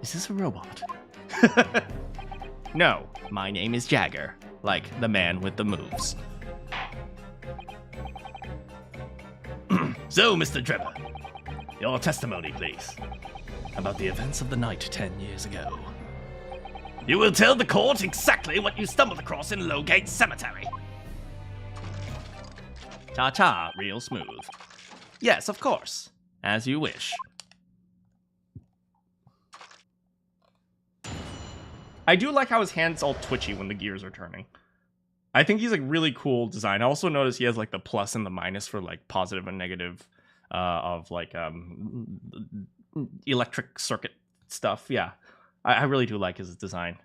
S2: Is this a robot? No, my name is Jagger. Like, the man with the moves.
S3: So, Mr. Drebber, your testimony, please.
S2: About the events of the night 10 years ago.
S3: You will tell the court exactly what you stumbled across in Lowgate Cemetery.
S2: Ta-ta, real smooth. Yes, of course. As you wish.
S1: I do like how his hand's all twitchy when the gears are turning. I think he's like really cool design. I also notice he has like the plus and the minus for like positive and negative of like electric circuit stuff. Yeah, I really do like his design.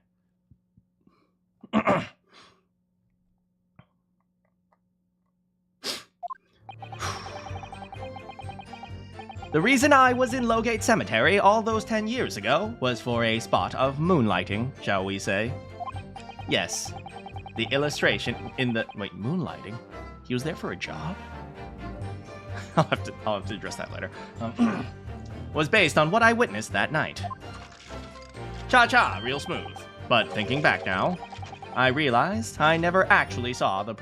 S2: The reason I was in Lowgate Cemetery all those 10 years ago was for a spot of moonlighting, shall we say. Yes, the illustration in the... Wait, moonlighting? He was there for a job? I'll have to address that later. Was based on what I witnessed that night. Cha-cha, real smooth. But thinking back now, I realized I never actually saw the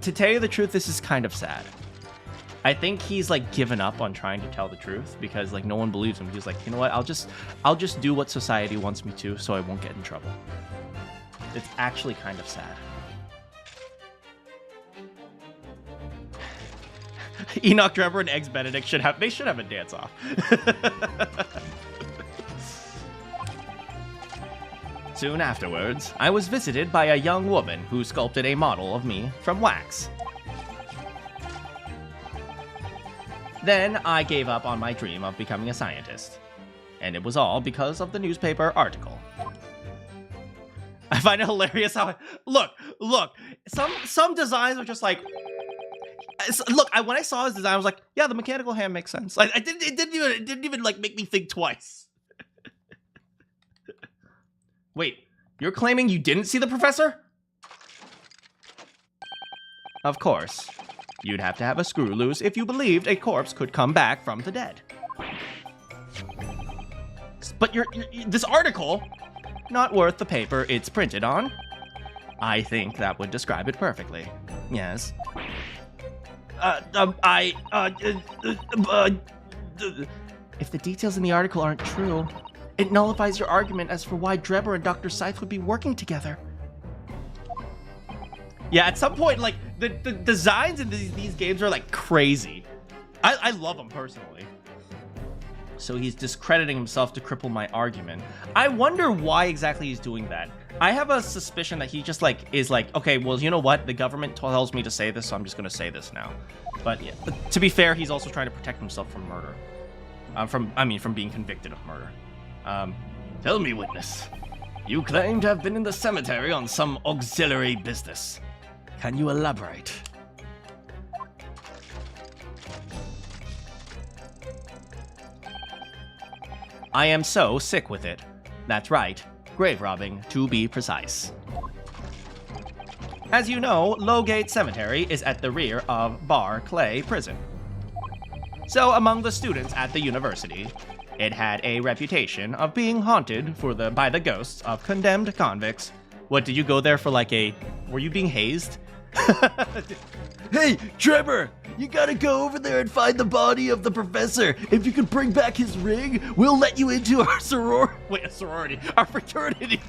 S2: To tell you the truth, this is kind of sad. I think he's like given up on trying to tell the truth because like no one believes him. He's like, you know what? I'll just do what society wants me to, so I won't get in trouble. It's actually kind of sad.
S1: Enoch Drebber and Eggs Benedict should have a dance off.
S2: Soon afterwards, I was visited by a young woman who sculpted a model of me from wax. Then I gave up on my dream of becoming a scientist. And it was all because of the newspaper article.
S1: I find it hilarious how... Look. Some designs are just like... Look, when I saw his design, I was like, yeah, the mechanical hand makes sense. Like, it didn't even like make me think twice. Wait, you're claiming you didn't see the professor?
S2: Of course. You'd have to have a screw loose if you believed a corpse could come back from the dead.
S1: But this article...
S2: Not worth the paper it's printed on. I think that would describe it perfectly. Yes. If the details in the article aren't true, it nullifies your argument as for why Drebber and Dr. Scythe would be working together.
S1: Yeah, at some point, like, the designs in these games are, like, crazy. I love them, personally. So he's discrediting himself to cripple my argument. I wonder why exactly he's doing that. I have a suspicion that he just, like, is like, okay, well, you know what? The government tells me to say this, so I'm just gonna say this now. But, yeah, to be fair, he's also trying to protect himself from murder. From being convicted of murder.
S3: Tell me, witness. You claim to have been in the cemetery on some auxiliary business. Can you elaborate?
S2: I am so sick with it. That's right, grave robbing, to be precise. As you know, Lowgate Cemetery is at the rear of Bar Clay Prison. So among the students at the university, it had a reputation of being haunted by the ghosts of condemned convicts. What, did you go there for like were you being hazed?
S3: Hey, Trevor! You gotta go over there and find the body of the professor. If you can bring back his ring, we'll let you into our
S1: sorority. Our fraternity.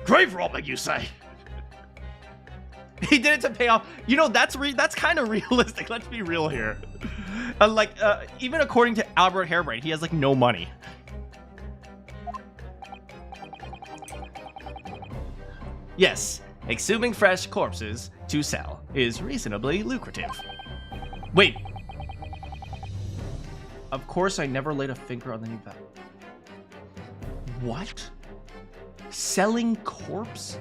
S3: Grave robbing, you say?
S1: He did it to pay off. You know, that's kind of realistic. Let's be real here. Even according to Albert Harebrant, he has like no money. Yes, exhuming fresh corpses to sell is reasonably lucrative. Wait. Of course, I never laid a finger on the new value. What? Selling corpse?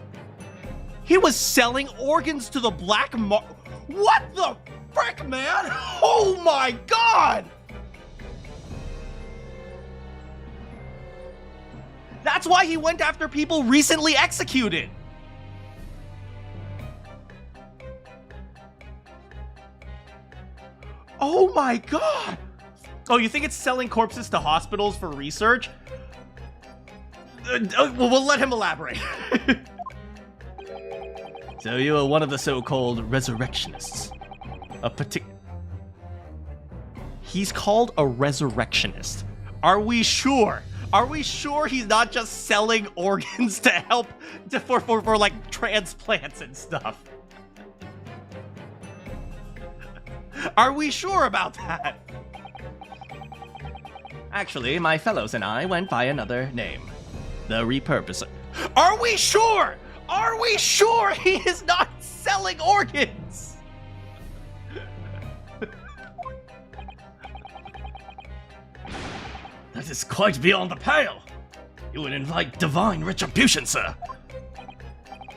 S1: He was selling organs to the black market. What the frick, man? Oh my god! That's why he went after people recently executed. Oh my god! Oh, you think it's selling corpses to hospitals for research? Well, we'll let him elaborate.
S2: So you are one of the so-called resurrectionists.
S1: He's called a resurrectionist. Are we sure? Are we sure he's not just selling organs to help for like transplants and stuff? Are we sure about that?
S2: Actually, my fellows and I went by another name. The Repurposer.
S1: Are we sure? Are we sure he is not selling organs?
S3: That is quite beyond the pale. You would invite divine retribution, sir.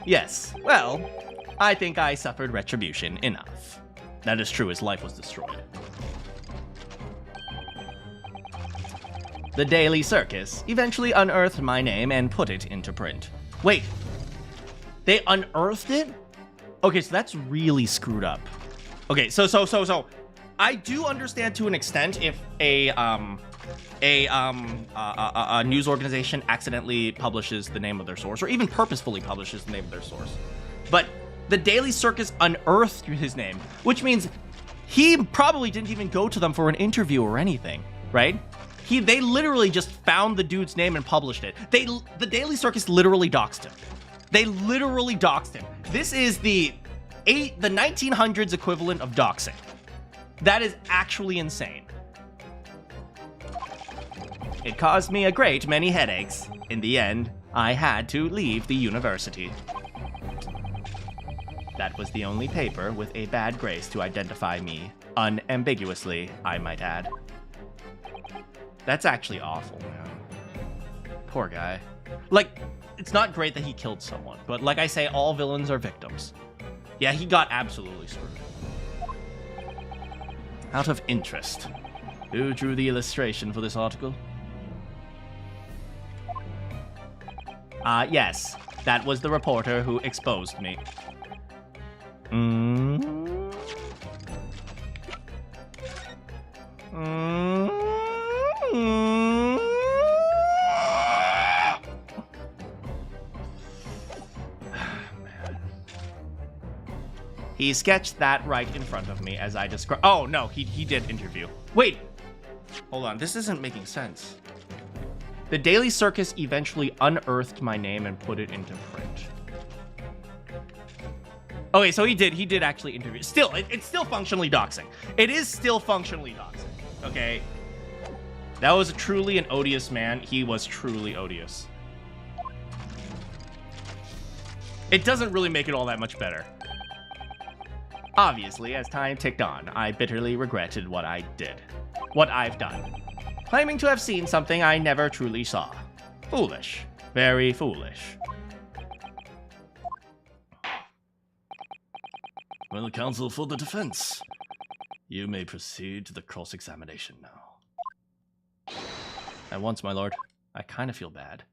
S2: Yes, well, I think I suffered retribution enough. That is true, his life was destroyed. The Daily Circus eventually unearthed my name and put it into print.
S1: Wait, they unearthed it? Okay, so that's really screwed up. Okay, so I do understand to an extent if a news organization accidentally publishes the name of their source, or even purposefully publishes the name of their source. But the Daily Circus unearthed his name, which means he probably didn't even go to them for an interview or anything, right? They literally just found the dude's name and published it. The Daily Circus literally doxed him. They literally doxed him. This is the 1900s equivalent of doxing. That is actually insane. It caused me a great many headaches. In the end, I had to leave the university. That was the only paper with a bad grace to identify me, unambiguously, I might add. That's actually awful, man. Poor guy. Like, it's not great that he killed someone, but like I say, all villains are victims. Yeah, he got absolutely screwed. Out of interest, who drew the illustration for this article? Yes, that was the reporter who exposed me. He sketched that right in front of me as I described. Oh, no, he did interview. Wait, hold on. This isn't making sense. The Daily Circus eventually unearthed my name and put it into print. Okay, so he did actually interview. Still, it's still functionally doxing. It is still functionally doxing, okay? That was truly an odious man. He was truly odious. It doesn't really make it all that much better. Obviously, as time ticked on, I bitterly regretted what I've done. Claiming to have seen something I never truly saw. Foolish. Very foolish.
S3: Well, counsel for the defense, you may proceed to the cross-examination now.
S1: At once, my lord. I kind of feel bad.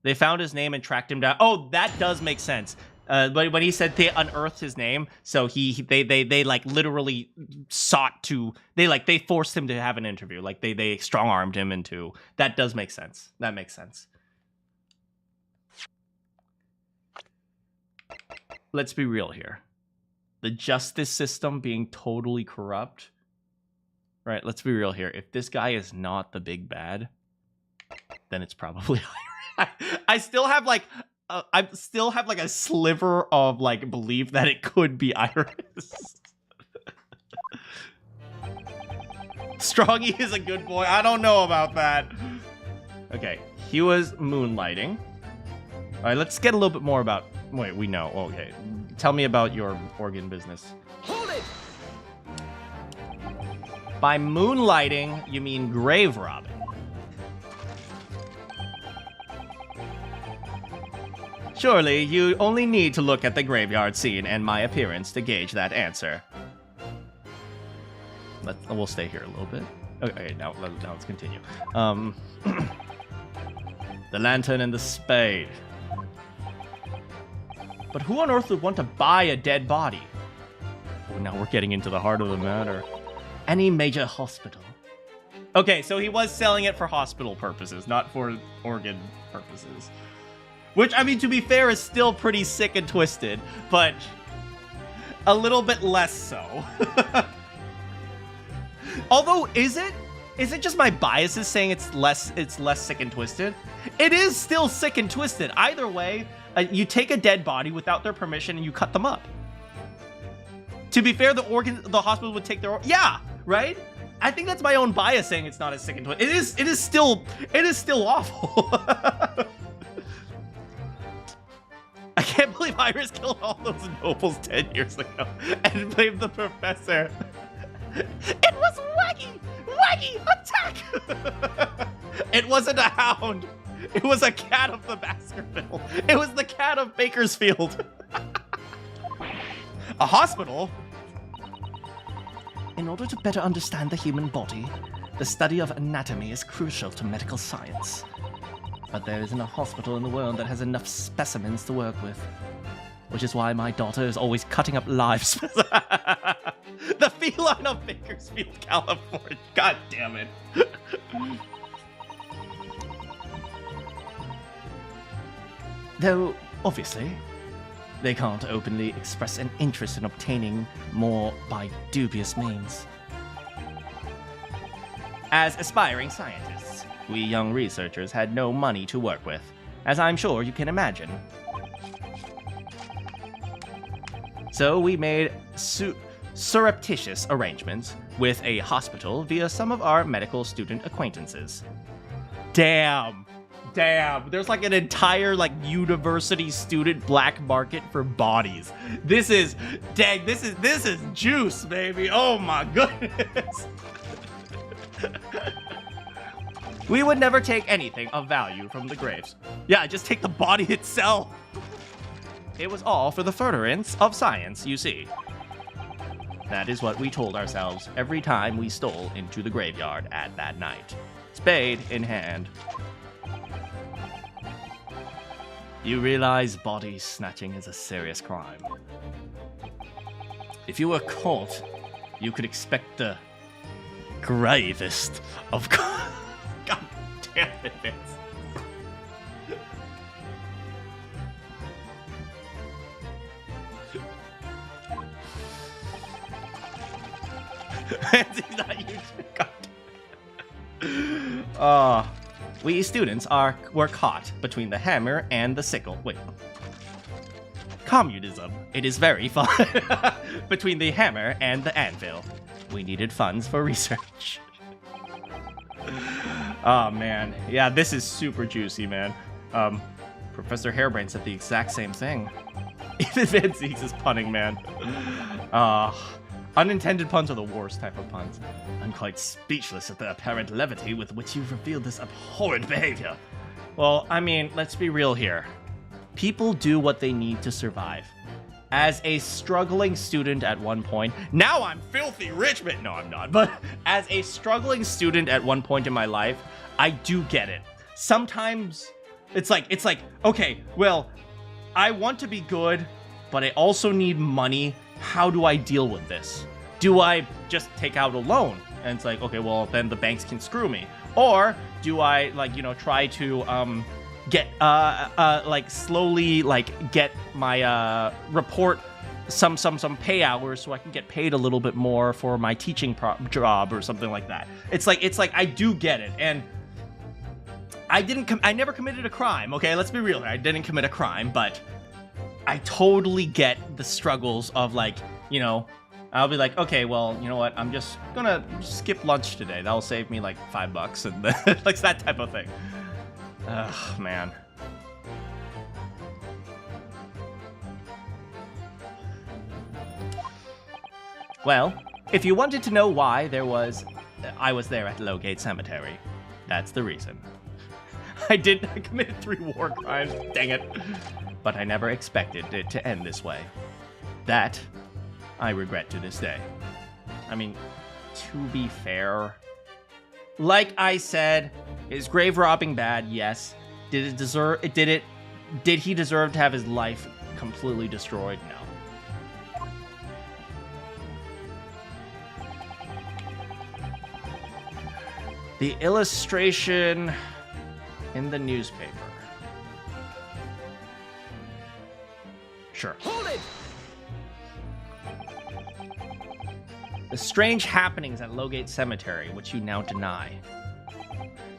S1: They found his name and tracked him down. Oh, that does make sense. When he said they unearthed his name, so they like literally sought to, they forced him to have an interview. Like they strong-armed him into. That does make sense. That makes sense. Let's be real here. The justice system being totally corrupt. Right, let's be real here. If this guy is not the big bad, then it's probably I still have like a sliver of like belief that it could be Iris. Strongy is a good boy. I don't know about that. Okay, he was moonlighting. All right, let's get a little bit more about. Wait, we know. Okay, tell me about your organ business.
S3: Hold it!
S1: By moonlighting, you mean grave robbing. Surely, you only need to look at the graveyard scene and my appearance to gauge that answer. We'll stay here a little bit. Okay, now let's continue. The lantern and the spade. But who on earth would want to buy a dead body? Oh, now we're getting into the heart of the matter. Any major hospital. Okay, so he was selling it for hospital purposes, not for organ purposes. Which, I mean, to be fair, is still pretty sick and twisted, but a little bit less so. Although, is it? Is it just my biases saying it's less sick and twisted? It is still sick and twisted. Either way, you take a dead body without their permission and you cut them up. To be fair, the hospital would take their, yeah, right? I think that's my own bias saying it's not as sick and twisted. It is still awful. I can't believe Iris killed all those nobles 10 years ago and blamed the professor. It was Waggy! Waggy, attack! It wasn't a hound. It was a cat of the Baskerville. It was the cat of Bakersfield. A hospital?
S2: In order to better understand the human body, the study of anatomy is crucial to medical science. But there isn't a hospital in the world that has enough specimens to work with. Which is why my daughter is always cutting up live specimens.
S1: The feline of Bakersfield, California. God damn it.
S2: Though, obviously, they can't openly express an interest in obtaining more by dubious means.
S1: As aspiring scientists, we young researchers had no money to work with, as I'm sure you can imagine. So we made surreptitious arrangements with a hospital via some of our medical student acquaintances. Damn. There's like an entire like university student black market for bodies. This is juice, baby. Oh my goodness. We would never take anything of value from the graves. Yeah, just take the body itself. It was all for the furtherance of science, you see. That is what we told ourselves every time we stole into the graveyard at that night, spade in hand. You realize body snatching is a serious crime. If you were caught, you could expect the gravest of... God damn it, Vince. He's not using we students were caught between the hammer and the sickle. Wait. Communism. It is very fun. Between the hammer and the anvil. We needed funds for research. Oh, man. Yeah, this is super juicy, man. Professor Hairbrain said the exact same thing. Even Van Zeeks is punning, man. Unintended puns are the worst type of puns. I'm quite speechless at the apparent levity with which you've revealed this abhorrent behavior. Well, I mean, let's be real here. People do what they need to survive. As a struggling student at one point, now I'm filthy rich, but no, I'm not. But as a struggling student at one point in my life, I do get it. Sometimes it's like, okay, well, I want to be good, but I also need money. How do I deal with this? Do I just take out a loan? And it's like, okay, well, then the banks can screw me. Or do I, like, you know, try to get slowly get my report some pay hours so I can get paid a little bit more for my teaching job or something like that. It's like I do get it, and I never committed a crime. Okay, let's be real here. I didn't commit a crime, but I totally get the struggles of, like, you know, I'll be like, okay, well, you know what? I'm just gonna skip lunch today. That'll save me like $5, and like that type of thing. Ugh, man. Well, if you wanted to know why I was there at Lowgate Cemetery, that's the reason. I committed 3 war crimes, dang it. But I never expected it to end this way. That, I regret to this day. I mean, to be fair, like I said, is grave robbing bad? Yes. Did he deserve to have his life completely destroyed? No. The illustration in the newspaper. Sure.
S3: Hold it!
S1: The strange happenings at Lowgate Cemetery, which you now deny.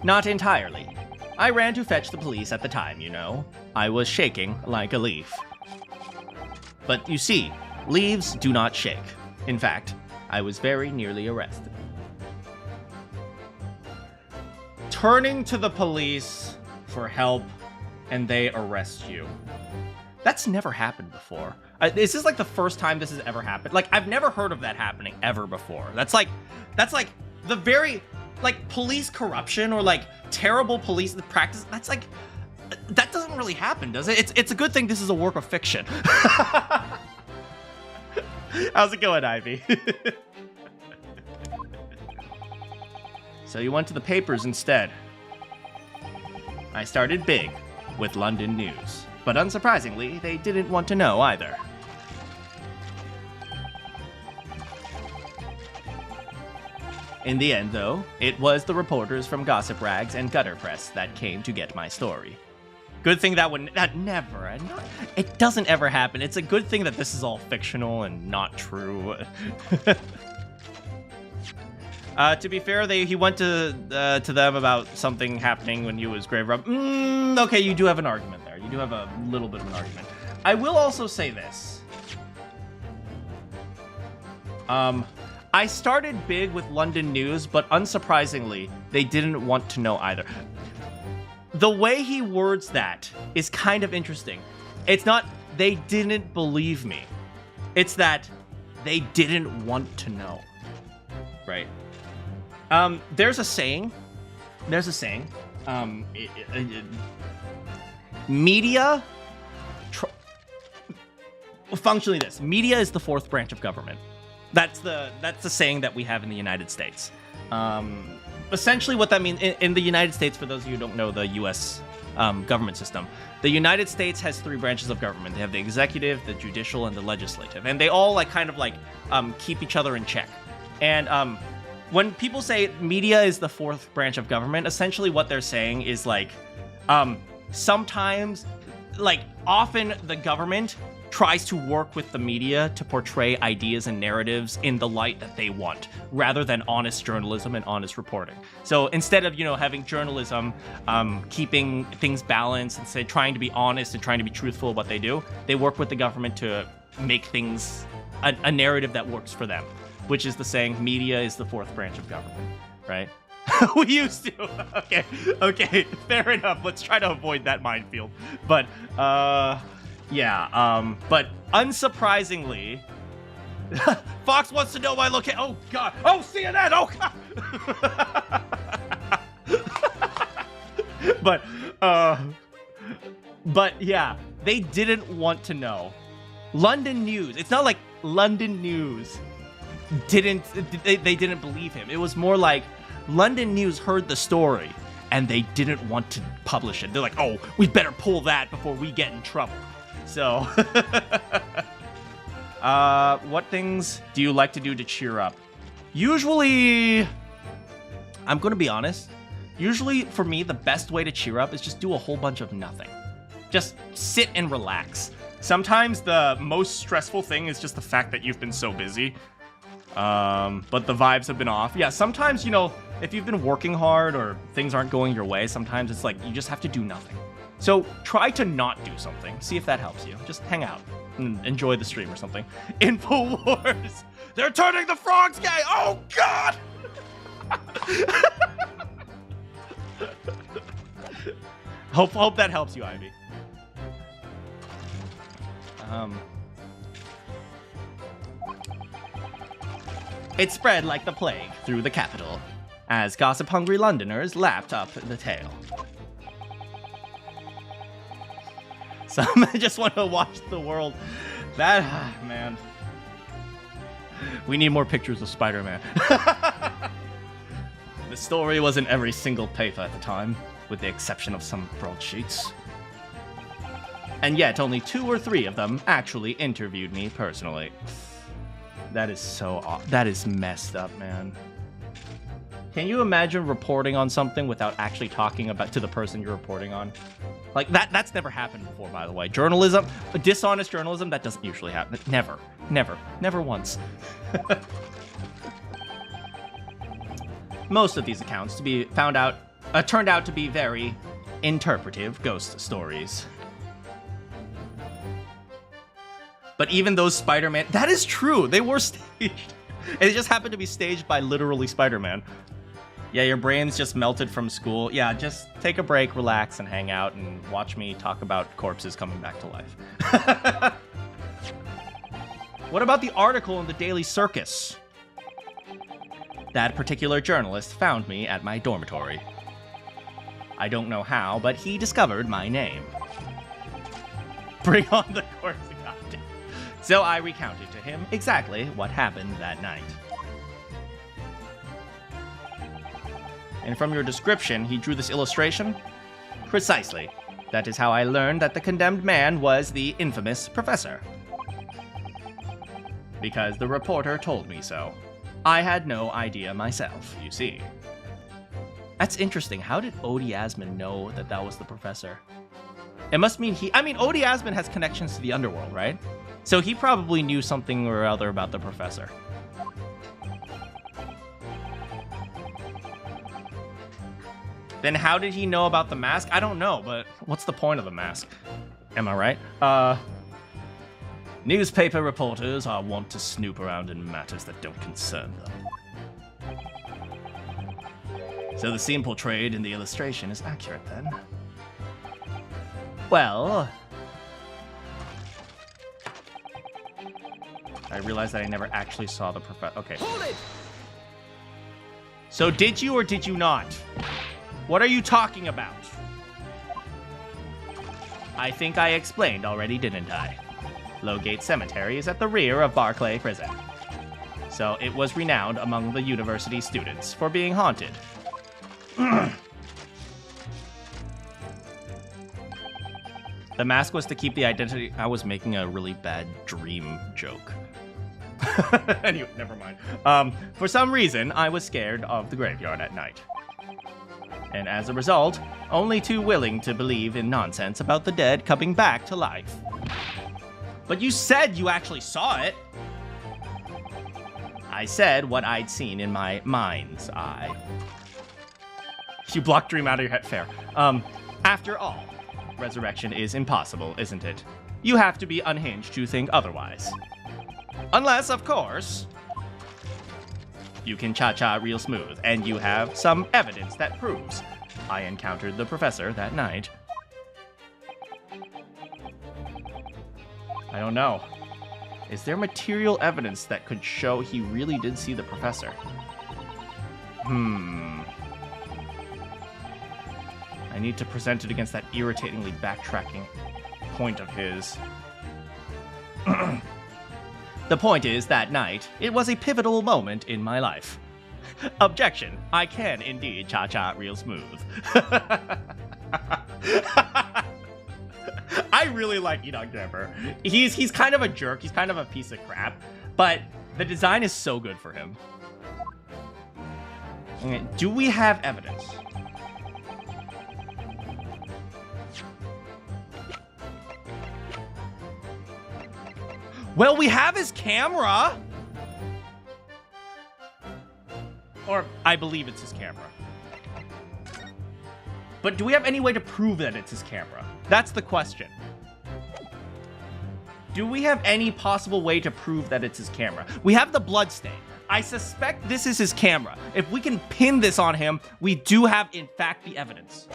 S1: Not entirely. I ran to fetch the police at the time, you know. I was shaking like a leaf. But you see, leaves do not shake. In fact, I was very nearly arrested. Turning to the police for help, and they arrest you. That's never happened before. This is like the first time this has ever happened. Like, I've never heard of that happening ever before. That's like the very, like, police corruption or like terrible police practice. That's like, that doesn't really happen, does it? It's a good thing this is a work of fiction. How's it going, Ivy? So you went to the papers instead. I started big with London News. But unsurprisingly, they didn't want to know either. In the end, though, it was the reporters from Gossip Rags and Gutter Press that came to get my story. Good thing it doesn't ever happen. It's a good thing that this is all fictional and not true. To be fair, he went to them about something happening when he was grave robbed. Okay, you do have an argument there. You do have a little bit of an argument. I will also say this. I started big with London News, but unsurprisingly, they didn't want to know either. The way he words that is kind of interesting. It's not, they didn't believe me. It's that they didn't want to know. Right? There's a saying. Media, functionally this. Media is the 4th branch of government. That's the saying that we have in the United States. Essentially what that means, in the United States, for those of you who don't know the U.S. Government system, the United States has 3 branches of government. They have the executive, the judicial, and the legislative. And they all keep each other in check. And when people say media is the 4th branch of government, essentially what they're saying is sometimes, often the government tries to work with the media to portray ideas and narratives in the light that they want, rather than honest journalism and honest reporting. So instead of, having journalism keeping things balanced and say trying to be honest and trying to be truthful of what they do, they work with the government to make things a narrative that works for them, which is the saying, media is the fourth branch of government, right? We used to. Okay, fair enough. Let's try to avoid that minefield. But, yeah, but unsurprisingly, Fox wants to know my location. Oh, God. Oh, CNN. Oh, God. But yeah, they didn't want to know. London News. It's not like London News they didn't believe him. It was more like London News heard the story and they didn't want to publish it. They're like, oh, we better pull that before we get in trouble. So, what things do you like to do to cheer up? Usually, I'm going to be honest. Usually, for me, the best way to cheer up is just do a whole bunch of nothing. Just sit and relax. Sometimes the most stressful thing is just the fact that you've been so busy. But the vibes have been off. Yeah, sometimes, if you've been working hard or things aren't going your way, sometimes it's like you just have to do nothing. So try to not do something. See if that helps you. Just hang out and enjoy the stream or something. InfoWars! They're turning the frogs gay! Oh, God! Hope that helps you, Ivy. It spread like the plague through the capital, as gossip-hungry Londoners lapped up the tale. Some just want to watch the world. Man. We need more pictures of Spider-Man. The story was in every single paper at the time, with the exception of some broadsheets. And yet, only 2 or 3 of them actually interviewed me personally. That is messed up, man. Can you imagine reporting on something without actually talking to the person you're reporting on? Like, that's never happened before, by the way. Journalism, dishonest journalism, that doesn't usually happen. Never once. Most of these accounts turned out to be very interpretive ghost stories. But even those Spider-Man... That is true! They were staged. It just happened to be staged by literally Spider-Man. Yeah, your brain's just melted from school. Yeah, just take a break, relax, and hang out, and watch me talk about corpses coming back to life. What about the article in the Daily Circus? That particular journalist found me at my dormitory. I don't know how, but he discovered my name. Bring on the corpse. So I recounted to him exactly what happened that night. And from your description, he drew this illustration? Precisely. That is how I learned that the condemned man was the infamous professor. Because the reporter told me so. I had no idea myself, you see. That's interesting. How did Odie Asman know that was the professor? It must mean Odie Asman has connections to the underworld, right? So he probably knew something or other about the professor. Then how did he know about the mask? I don't know, but what's the point of the mask? Am I right? Newspaper reporters are wont to snoop around in matters that don't concern them. So the scene portrayed in the illustration is accurate, then? Well... I realized that I never actually saw the professor. Okay. Hold it! So did you or did you not? What are you talking about? I think I explained already, didn't I? Lowgate Cemetery is at the rear of Barclay Prison. So it was renowned among the university students for being haunted. The mask was to keep the identity... I was making a really bad dream joke. Anyway, never mind. For some reason, I was scared of the graveyard at night. And as a result, only too willing to believe in nonsense about the dead coming back to life. But you said you actually saw it. I said what I'd seen in my mind's eye. You blocked dream out of your head. Fair. After all, resurrection is impossible, isn't it? You have to be unhinged to think otherwise. Unless, of course, you can cha-cha real smooth, and you have some evidence that proves I encountered the professor that night. I don't know. Is there material evidence that could show he really did see the professor? I need to present it against that irritatingly backtracking point of his. The point is, that night, it was a pivotal moment in my life. Objection. I can indeed cha-cha real smooth. I really like Enoch Drebber. He's kind of a jerk. He's kind of a piece of crap. But the design is so good for him. Okay, do we have evidence? Well, we have his camera. Or I believe it's his camera. But do we have any way to prove that it's his camera? That's the question. Do we have any possible way to prove that it's his camera? We have the blood stain. I suspect this is his camera. If we can pin this on him, we do have, in fact, the evidence.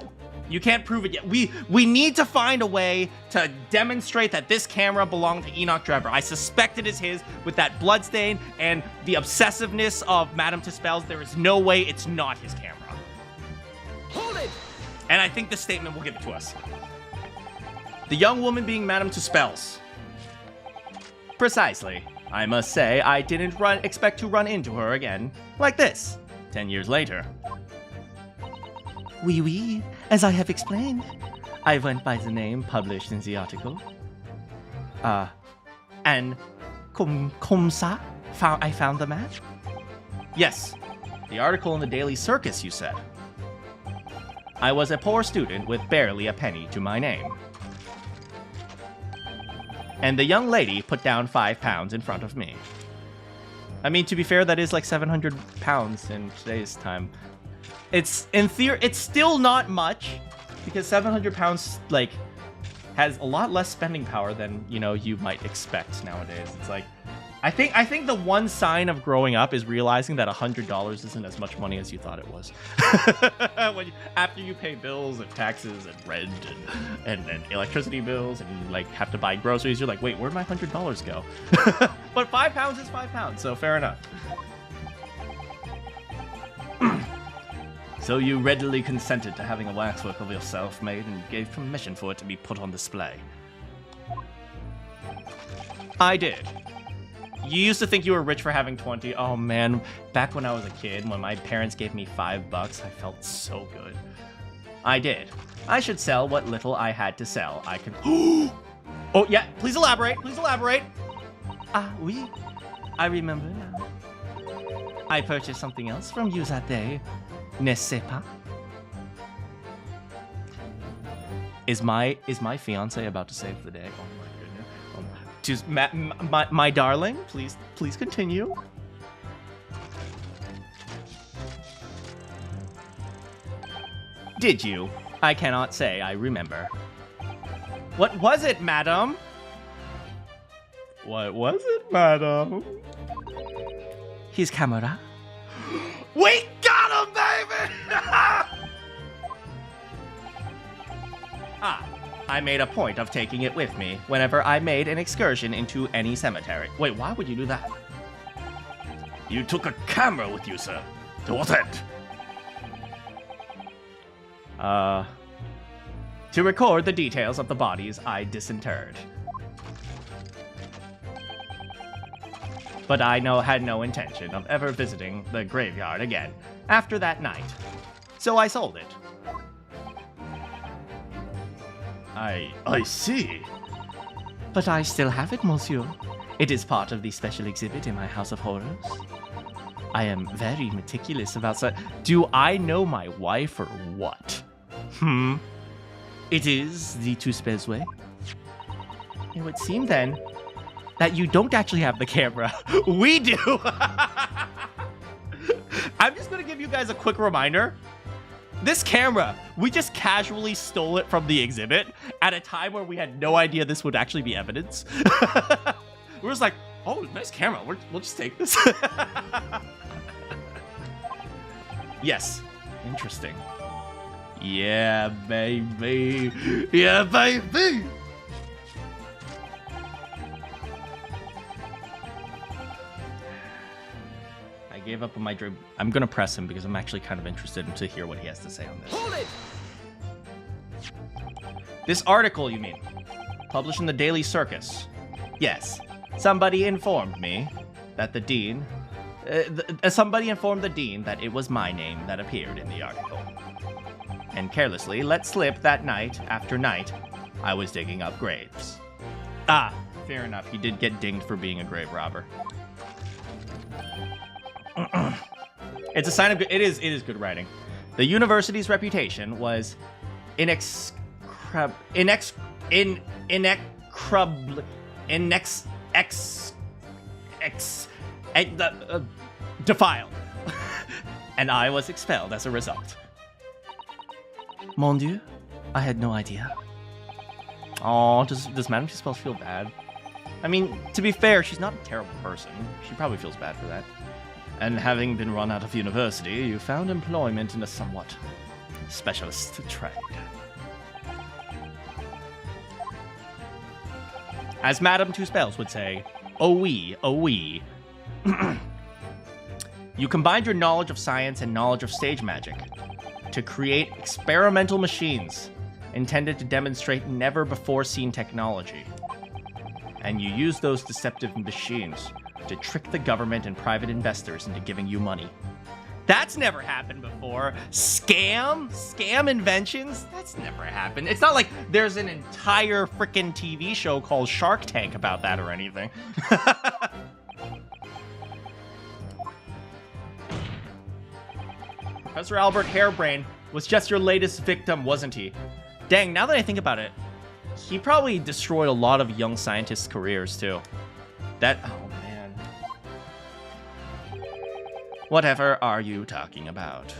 S1: You can't prove it yet. We need to find a way to demonstrate that this camera belonged to Enoch Drebber. I suspect it is his with that blood stain and the obsessiveness of Madame Tussauds. There is no way it's not his camera. Hold it! And I think this statement will give it to us. The young woman being Madame Tussauds. Precisely. I must say, I didn't expect to run into her again. Like this, 10 years later.
S2: Oui, as I have explained. I went by the name published in the article. And comme ça, I found the match?
S1: Yes, the article in the Daily Circus, you said. I was a poor student with barely a penny to my name. And the young lady put down £5 in front of me. I mean, to be fair, that is like 700 pounds in today's time. It's, in theory, it's still not much, because 700 pounds, like, has a lot less spending power than, you know, you might expect nowadays. It's like, I think the one sign of growing up is realizing that $100 isn't as much money as you thought it was. After you pay bills and taxes and rent and electricity bills and you, like, have to buy groceries, you're like, wait, where'd my $100 go? But £5 is £5, so fair enough. So you readily consented to having a waxwork of yourself made and gave permission for it to be put on display. I did. You used to think you were rich for having 20. Oh man, back when I was a kid, when my parents gave me $5, I felt so good. I did. I should sell what little I had to sell. I could. Oh yeah, please elaborate. Please elaborate.
S2: Ah, oui. I remember now. I purchased something else from you that day. N'est-ce pas?
S1: Is my fiance about to save the day? Oh my goodness. My darling, please continue. Did you? I cannot say I remember. What was it, madam? What was it, madam?
S2: His camera.
S3: We got him, baby!
S1: I made a point of taking it with me whenever I made an excursion into any cemetery. Wait, why would you do that?
S3: You took a camera with you, sir. To what end?
S1: To record the details of the bodies I disinterred. But I had no intention of ever visiting the graveyard again after that night. So I sold it.
S3: I see.
S2: But I still have it, monsieur. It is part of the special exhibit in my House of Horrors. I am very meticulous about that.
S1: Do I know my wife or what?
S2: It is the Tussauds way.
S1: It would seem then that you don't actually have the camera. We do. I'm just going to give you guys a quick reminder. This camera, we just casually stole it from the exhibit at a time where we had no idea this would actually be evidence. We were just like, oh, nice camera. We'll just take this. Yes. Interesting. Yeah, baby. Yeah, baby. I gave up on my dream. I'm gonna press him because I'm actually kind of interested to hear what he has to say on this.
S3: Hold it!
S1: This article, you mean? Published in the Daily Circus. Yes. Somebody informed me that the dean... somebody informed the dean that it was my name that appeared in the article. And carelessly let slip that night after night, I was digging up graves. Ah, fair enough. He did get dinged for being a grave robber. It's a sign of good... It is good writing. The university's reputation was defiled. And I was expelled as a result.
S2: Mon Dieu, I had no idea.
S1: Oh, does Madame Tuspel feel bad? I mean, to be fair, she's not a terrible person. She probably feels bad for that. And having been run out of university, you found employment in a somewhat specialist trade. As Madame Tuspels would say, oh oui, oh oui. You combined your knowledge of science and knowledge of stage magic to create experimental machines intended to demonstrate never-before-seen technology. And you used those deceptive machines to trick the government and private investors into giving you money. That's never happened before. Scam inventions? That's never happened. It's not like there's an entire frickin' TV show called Shark Tank about that or anything. Professor Albert Harebrain was just your latest victim, wasn't he? Dang, now that I think about it, he probably destroyed a lot of young scientists' careers, too. Oh, man. Whatever are you talking about?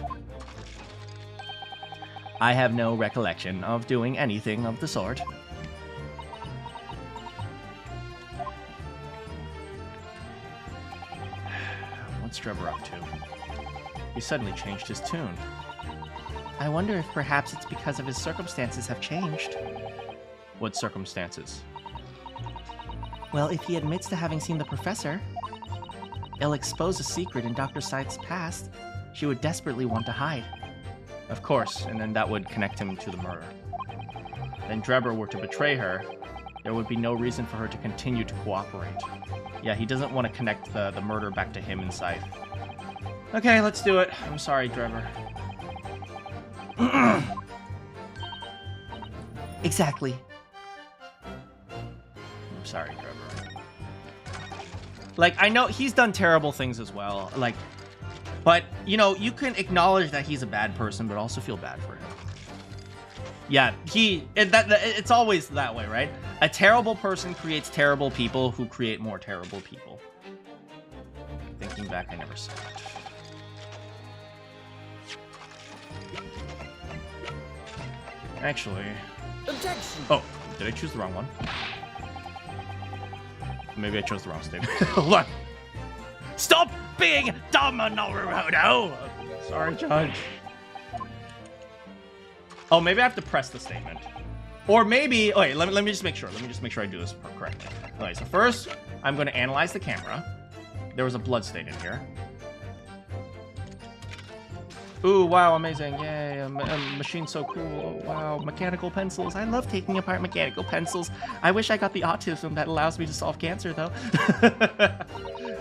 S1: I have no recollection of doing anything of the sort. What's Drebber up to? He suddenly changed his tune.
S2: I wonder if perhaps it's because of his circumstances have changed.
S1: What circumstances?
S2: Well, if he admits to having seen the professor, it'll expose a secret in Dr. Scythe's past she would desperately want to hide.
S1: Of course, and then that would connect him to the murder. Then Drebber were to betray her, there would be no reason for her to continue to cooperate. Yeah, he doesn't want to connect the murder back to him and Scythe. Okay, let's do it. I'm sorry, Drebber.
S2: Exactly.
S1: I'm sorry, Drebber. Like, I know he's done terrible things as well. Like, but, you know, you can acknowledge that he's a bad person, but also feel bad for him. Yeah, it's always that way, right? A terrible person creates terrible people who create more terrible people. Thinking back, I never saw it. Actually...
S3: Objection!
S1: Oh, did I choose the wrong one? Maybe I chose the wrong statement. Hold on! Stop being dumb, Naruto! Sorry, Judge. Oh, maybe I have to press the statement. Or maybe... Oh, wait, let me just make sure. Let me just make sure I do this correctly. Okay, so first, I'm going to analyze the camera. There was a blood stain in here. Ooh, wow, amazing. Yay, a machine's so cool. Oh, wow, mechanical pencils. I love taking apart mechanical pencils. I wish I got the autism that allows me to solve cancer, though.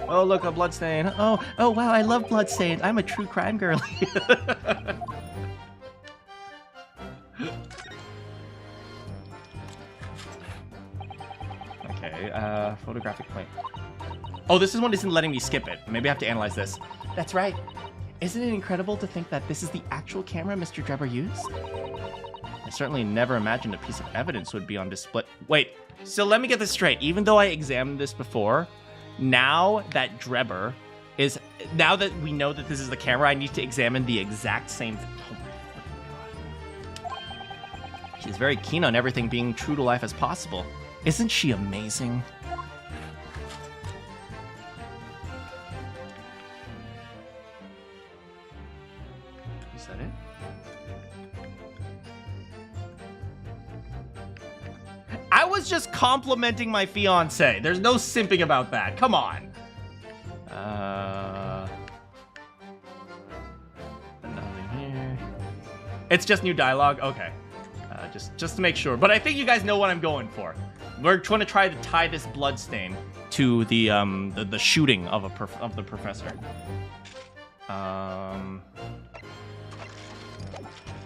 S1: Oh, look, a blood stain. Oh, wow, I love blood stains. I'm a true crime girly. Okay, photographic plane. Oh, this is one isn't letting me skip it. Maybe I have to analyze this.
S2: That's right. Isn't it incredible to think that this is the actual camera Mr. Drebber used?
S1: I certainly never imagined a piece of evidence would be on display. Wait, so let me get this straight. Even though I examined this before, now that now that we know that this is the camera, I need to examine the exact same thing. Oh my God. She's very keen on everything being true to life as possible. Isn't she amazing? Is that it? I was just complimenting my fiance. There's no simping about that. Come on. Nothing here. It's just new dialogue. Okay. Just to make sure. But I think you guys know what I'm going for. We're trying to tie this blood stain to the shooting of the professor. All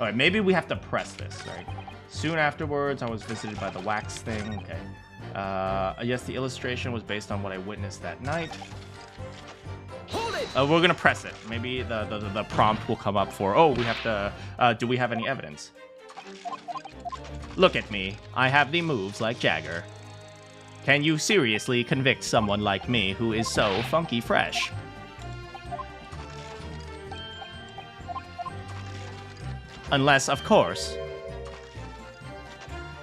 S1: right. Maybe we have to press this, right? Soon afterwards, I was visited by the wax thing. Okay. Yes, the illustration was based on what I witnessed that night.
S3: Hold it!
S1: We're gonna press it. Maybe the prompt will come up for, oh, we have to, do we have any evidence? Look at me. I have the moves like Jagger. Can you seriously convict someone like me who is so funky fresh? Unless, of course,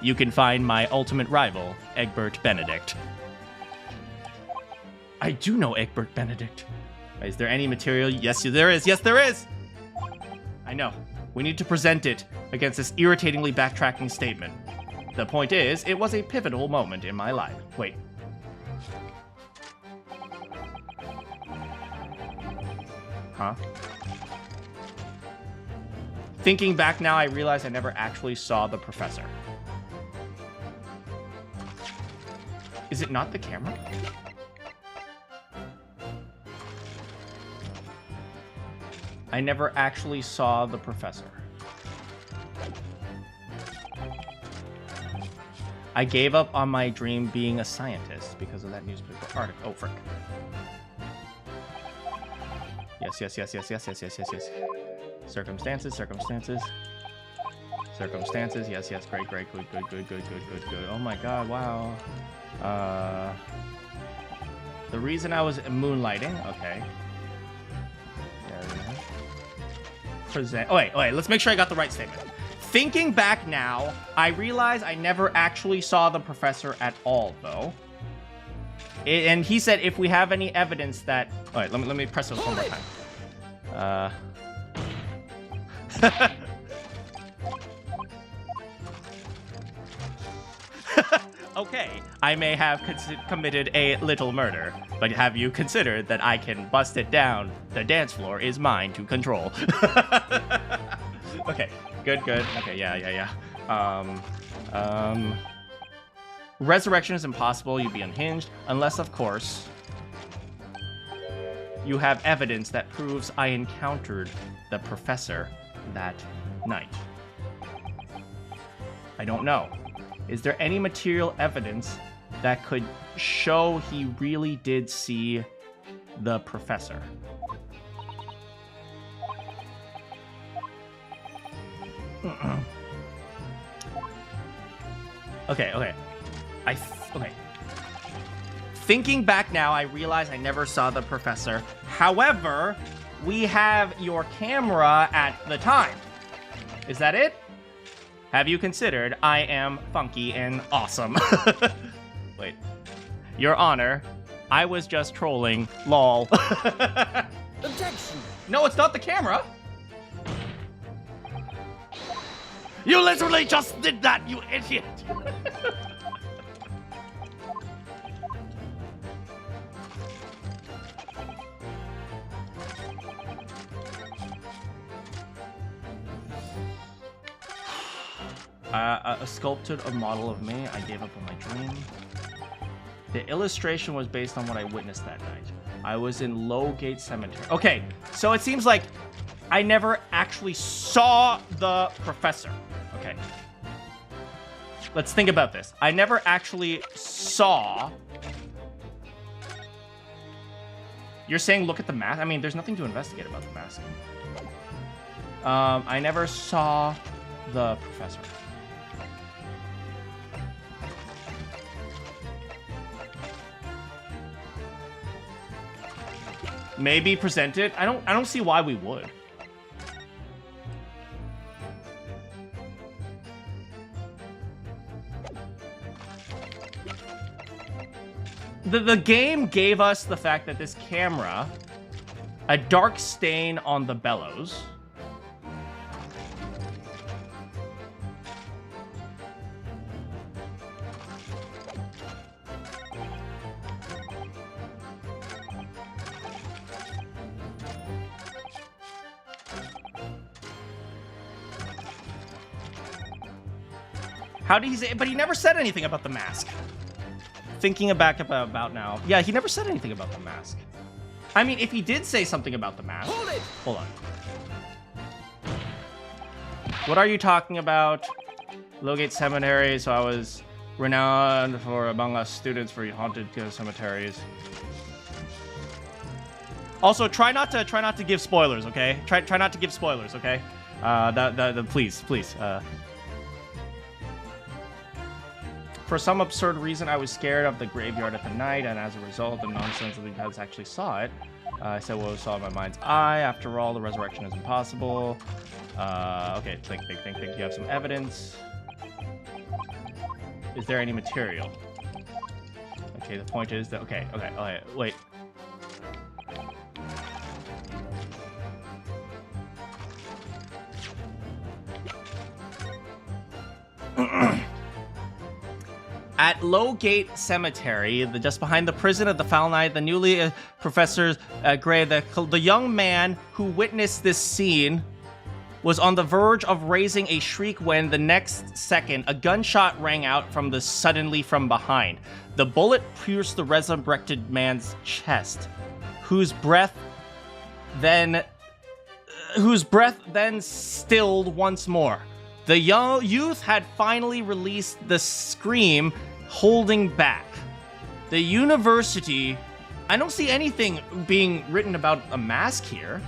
S1: you can find my ultimate rival, Egbert Benedict. I do know Egbert Benedict. Is there any material? Yes, there is. Yes, there is. I know. We need to present it against this irritatingly backtracking statement. The point is, it was a pivotal moment in my life. Wait. Huh? Thinking back now, I realize I never actually saw the professor. Is it not the camera? I never actually saw the professor. I gave up on my dream being a scientist because of that newspaper article. Oh, frick. Yes. Circumstances. Yes. Great. Good. Oh my God, wow. The reason I was moonlighting, okay. Oh, wait, let's make sure I got the right statement. Thinking back now, I realize I never actually saw the professor at all, though. And he said if we have any evidence that... All right, let me press this one more time. Okay, I may have committed a little murder, but have you considered that I can bust it down? The dance floor is mine to control. Okay, good. Okay, yeah. Resurrection is impossible. You'd be unhinged, unless, of course, you have evidence that proves I encountered the professor that night. I don't know. Is there any material evidence that could show he really did see the professor? Okay. Okay. Thinking back now, I realize I never saw the professor. However, we have your camera at the time. Is that it? Have you considered I am funky and awesome? Wait. Your Honor, I was just trolling. Lol.
S3: Objection!
S1: No, it's not the camera.
S3: You literally just did that, you idiot!
S1: Sculpted a model of me. I gave up on my dream. The illustration was based on what I witnessed that night. I was in Lowgate Cemetery. Okay, so it seems like I never actually saw the professor. Okay. Let's think about this. I never actually saw... You're saying look at the mask? I mean, there's nothing to investigate about the mask. I never saw the professor. maybe present it. I don't see why we would. The game gave us the fact that this camera, a dark stain on the bellows. How did he say? But he never said anything about the mask. Thinking back about now. Yeah, he never said anything about the mask. I mean, if he did say something about the mask... Hold it! Hold on. What are you talking about? Lowgate Seminary, so I was renowned for among us students for haunted cemeteries. Also, try not to give spoilers, okay? Try not to give spoilers, okay? Please. For some absurd reason, I was scared of the graveyard at the night, and as a result, the nonsense of the guys actually saw it. I said what was saw in my mind's eye. After all, the resurrection is impossible. Okay, think. You have some evidence. Is there any material? Okay, the point is that... Okay, wait. At Lowgate Cemetery, just behind the prison of the Foul Knight, the newly Professor Gray, the young man who witnessed this scene was on the verge of raising a shriek when the next second a gunshot rang out suddenly from behind. The bullet pierced the resurrected man's chest, whose breath then stilled once more. The young youth had finally released the scream, holding back. The university... I don't see anything being written about a mask here.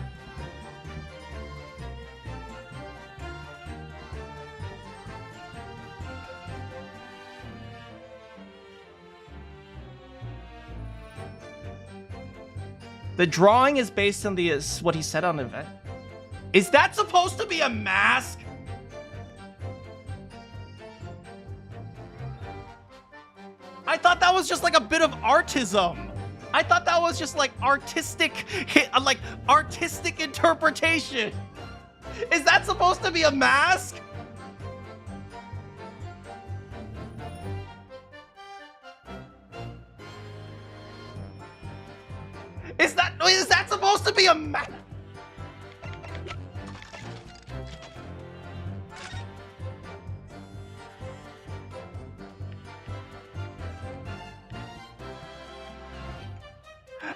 S1: The drawing is based on what he said on the event. Is that supposed to be a mask? I thought that was just like a bit of artism. I thought that was just like artistic interpretation. Is that supposed to be a mask? Is that supposed to be a mask?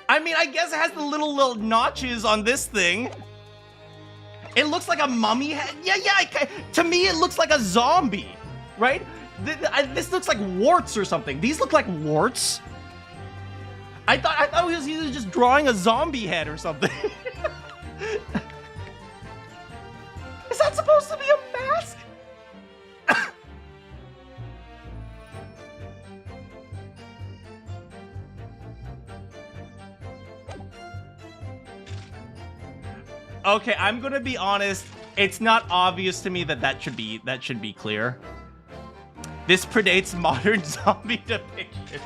S1: I mean, I guess it has the little notches on this thing. It looks like a mummy head. Yeah. To me, it looks like a zombie, right? This looks like warts or something. These look like warts. I thought he was either just drawing a zombie head or something. Is that supposed to be a mask? Okay, I'm gonna be honest. It's not obvious to me that should be clear. This predates modern zombie depictions.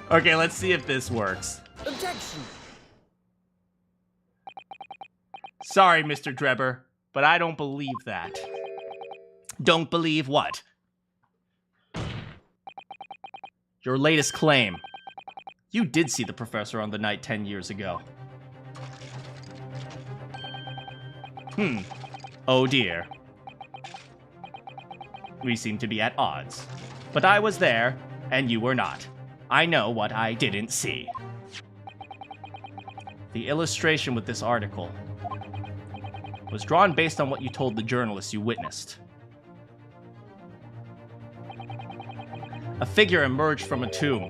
S1: Okay, let's see if this works.
S4: Objection.
S1: Sorry, Mr. Drebber, but I don't believe that. Don't believe what? Your latest claim. You did see the professor on the night 10 years ago. Oh dear. We seem to be at odds. But I was there, and you were not. I know what I didn't see. The illustration with this article was drawn based on what you told the journalists you witnessed. A figure emerged from a tomb.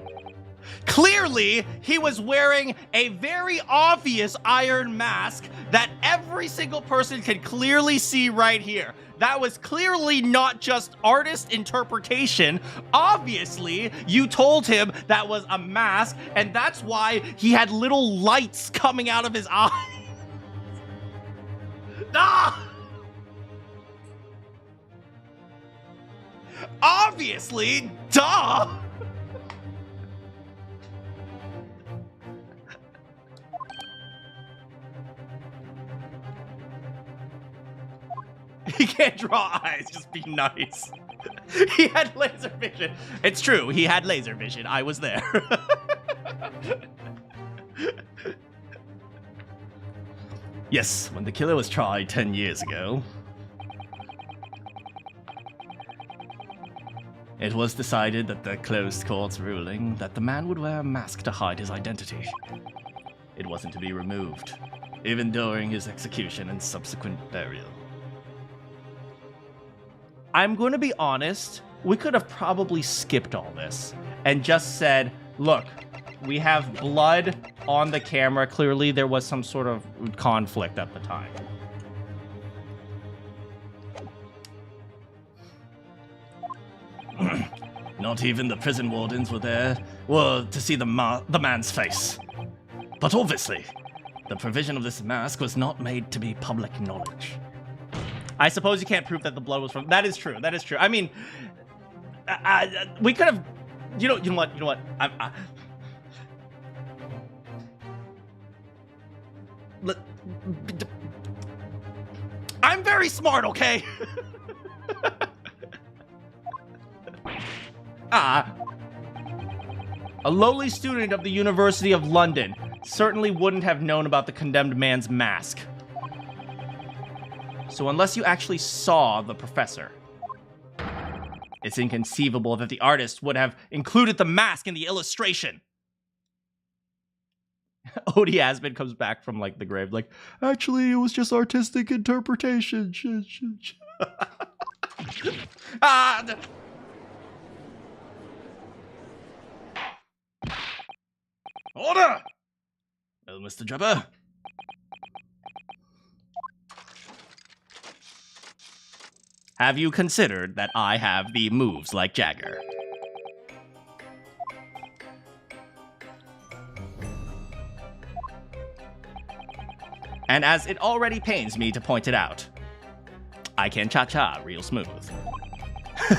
S1: Clearly, he was wearing a very obvious iron mask that every single person can clearly see right here. That was clearly not just artist interpretation. Obviously, you told him that was a mask, and that's why he had little lights coming out of his eyes. Ah! Obviously, duh! He can't draw eyes, just be nice. He had laser vision. It's true, he had laser vision. I was there. Yes, when the killer was tried 10 years ago, it was decided that the closed court's ruling that the man would wear a mask to hide his identity. It wasn't to be removed, even during his execution and subsequent burial. I'm going to be honest, we could have probably skipped all this and just said, look, we have blood on the camera. Clearly there was some sort of conflict at the time. Not even the prison wardens were there to see the man's face. But obviously, the provision of this mask was not made to be public knowledge. I suppose you can't prove that the blood was from... That is true. That is true. I mean, we could have... You know what? I'm very smart, okay? A lowly student of the University of London certainly wouldn't have known about the condemned man's mask. So unless you actually saw the professor, it's inconceivable that the artist would have included the mask in the illustration. Odie Asmund comes back from, like, the grave, like, actually, it was just artistic interpretation. Order! Well, Mr. Drebber. Have you considered that I have the moves like Jagger? And as it already pains me to point it out, I can cha-cha real smooth.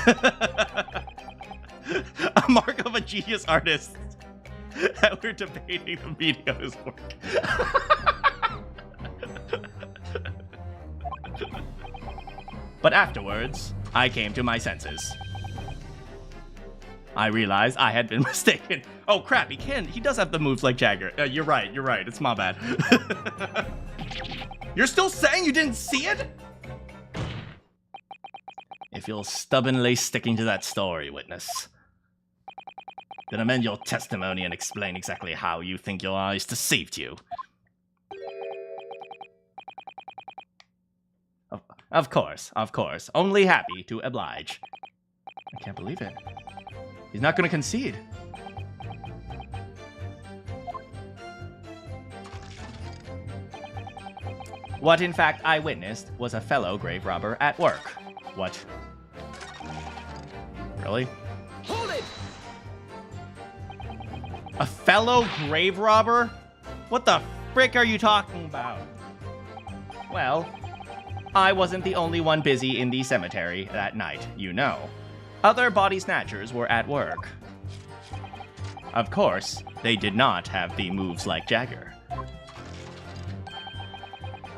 S1: A mark of a genius artist that we're debating the meaning of his work. But afterwards, I came to my senses. I realized I had been mistaken. Oh crap, he does have the moves like Jagger. You're right, it's my bad. You're still saying you didn't see it? If you're stubbornly sticking to that story, witness, then amend your testimony and explain exactly how you think your eyes deceived you. Of course. Only happy to oblige. I can't believe it. He's not going to concede. What in fact I witnessed was a fellow grave robber at work. What? Really?
S3: Hold it!
S1: A fellow grave robber? What the frick are you talking about? Well, I wasn't the only one busy in the cemetery that night, you know. Other body snatchers were at work. Of course, they did not have the moves like Jagger.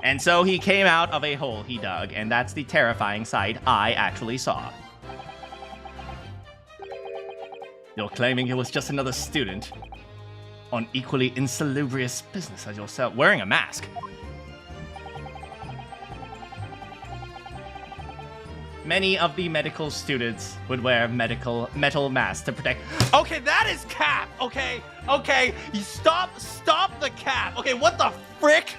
S1: And so he came out of a hole he dug, and that's the terrifying sight I actually saw. You're claiming he was just another student on equally insalubrious business as yourself, wearing a mask. Many of the medical students would wear metal masks to protect. Okay, that is cap. Okay. You stop the cap. Okay, what the frick?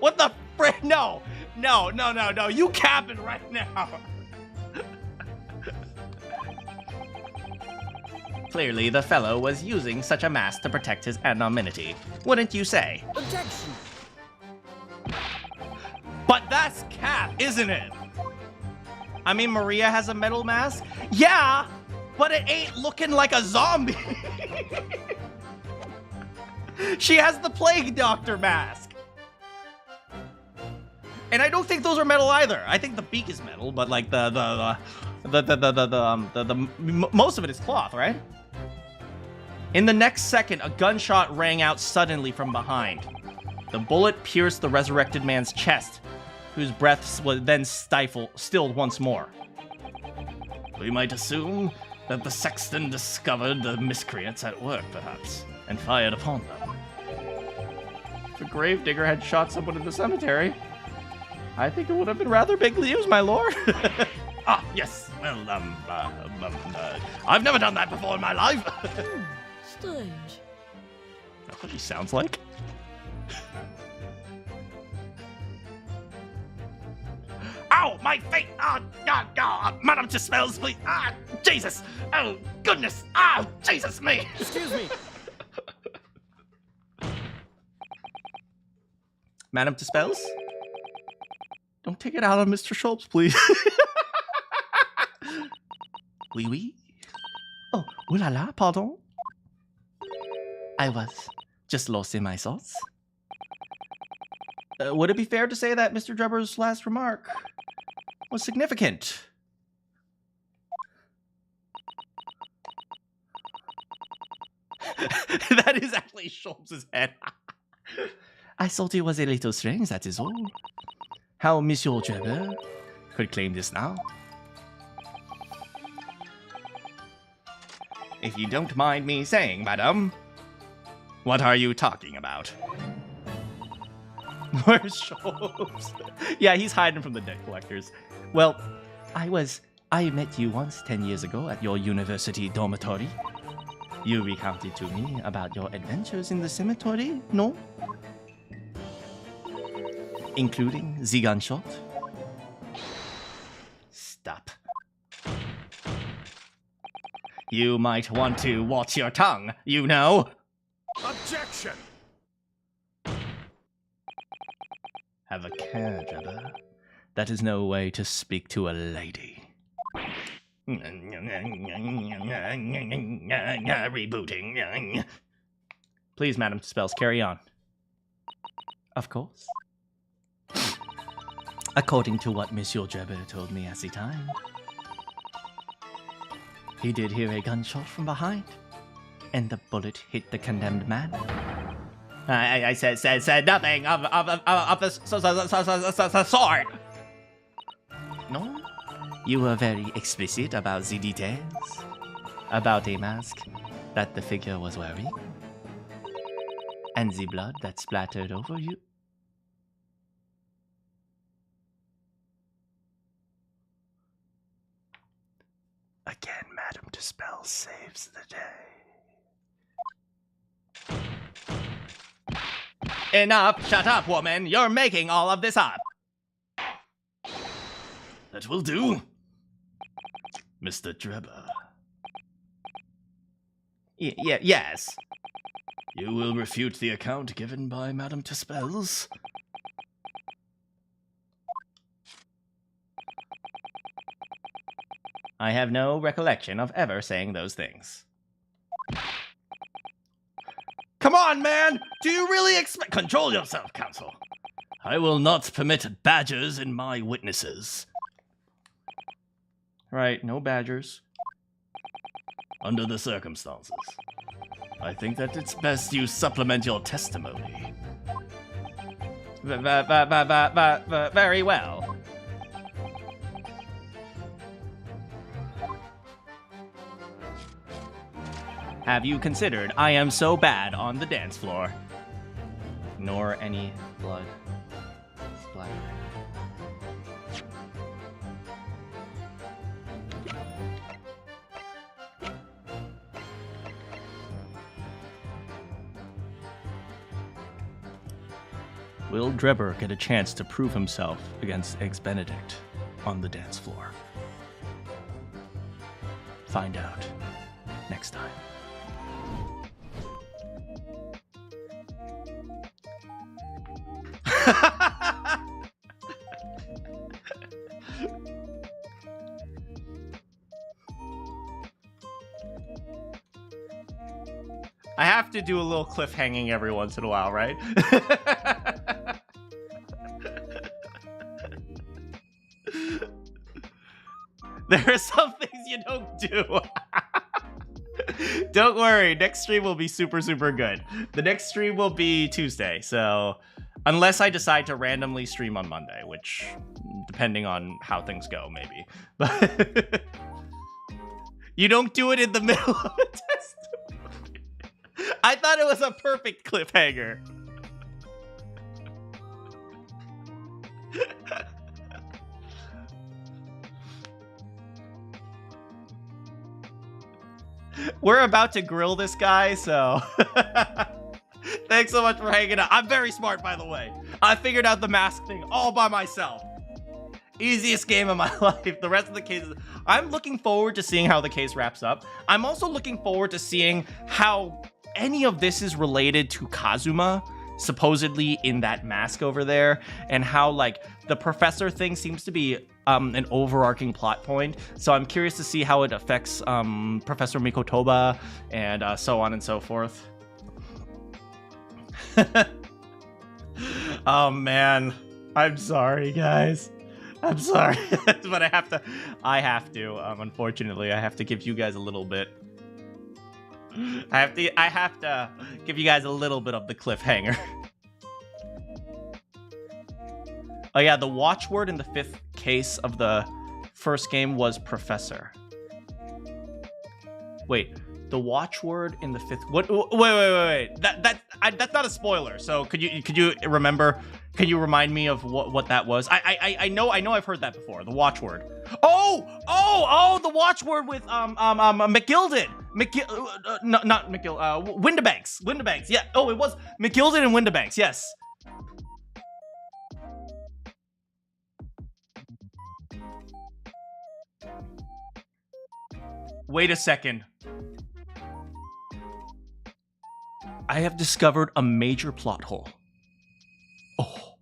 S1: What the frick? No. You capping right now.
S2: Clearly, the fellow was using such a mask to protect his anonymity, wouldn't you say?
S3: Objection!
S1: But that's Cap, isn't it? I mean, Maria has a metal mask? Yeah, but it ain't looking like a zombie. She has the Plague Doctor mask. And I don't think those are metal either. I think the beak is metal, but like most of it is cloth, right? In the next second, a gunshot rang out suddenly from behind. The bullet pierced the resurrected man's chest, whose breath was then stilled once more. We might assume that the sexton discovered the miscreants at work, perhaps, and fired upon them. If a gravedigger had shot someone in the cemetery, I think it would have been rather big news, my lord.
S3: Ah, yes. Well, I've never done that before in my life.
S4: Strange.
S1: That's what he sounds like.
S3: Ow, my feet! Ah, Madam Dispels, please! Ah, Jesus! Oh, goodness! Ah, Jesus me!
S4: Excuse me.
S1: Madam Dispels? Don't take it out on Mr. Schultz, please.
S2: Oui, oui. Oh, ooh la la, pardon. I was just lost in my thoughts.
S1: Would it be fair to say that Mr. Drebber's last remark was significant? That is actually Schultz's head.
S2: I thought it was a little strange, that is all. How Monsieur Drebber could claim this now.
S1: If you don't mind me saying, madam, what are you talking about? Where's Schultz? Yeah, he's hiding from the debt collectors.
S2: Well, I met you once 10 years ago at your university dormitory. You recounted to me about your adventures in the cemetery, no? Including the gunshot.
S1: Stop. You might want to watch your tongue, you know.
S3: Objection!
S2: Have a care, Drebber. That is no way to speak to a lady.
S3: Rebooting.
S1: Please, Madam Spells, carry on.
S2: Of course. According to what Monsieur Drebber told me at the time, he did hear a gunshot from behind, and the bullet hit the condemned man.
S1: I said nothing of the sort.
S2: No? You were very explicit about the details. About a mask that the figure was wearing. And the blood that splattered over you. Again, Madame Dispel saves the day.
S1: Enough! Shut up, woman! You're making all of this up!
S3: That will do. Mr. Drebber.
S1: Yes.
S3: You will refute the account given by Madame Dispels?
S1: I have no recollection of ever saying those things. Come on, man! Do you really expect—
S3: Control yourself, counsel. I will not permit badgers in my witnesses.
S1: Right, no badgers.
S3: Under the circumstances, I think that it's best you supplement your testimony.
S1: Very well. Have you considered I am so bad on the dance floor? Nor any blood splatter. Will Drebber get a chance to prove himself against Eggs Benedict on the dance floor? Find out next time. I have to do a little cliffhanging every once in a while, right? There are some things you don't do. Don't worry, next stream will be super, super good. The next stream will be Tuesday, so unless I decide to randomly stream on Monday, which, depending on how things go, maybe. But you don't do it in the middle of a test. I thought it was a perfect cliffhanger. We're about to grill this guy, so thanks so much for hanging out. I'm very smart, by the way. I figured out the mask thing all by myself. Easiest game of my life. The rest of the cases, I'm looking forward to seeing how the case wraps up. I'm also looking forward to seeing how any of this is related to Kazuma, supposedly in that mask over there, and how like the professor thing seems to be an overarching plot point. So I'm curious to see how it affects Professor Mikotoba and so on and so forth. Oh man, I'm sorry unfortunately I have to give you guys a little bit. I have to give you guys a little bit of the cliffhanger. Oh yeah, the watchword in the 5th case of the first game was professor. Wait, the watchword in the 5th. What? Wait. That's not a spoiler. So could you remember? Can you remind me of what that was? I know I've heard that before. The watchword. Oh, the watchword with McGilded. Not McGill. Windibanks. Yeah. Oh, it was McGilded and Windibanks. Yes. Wait a second. I have discovered a major plot hole. Oh.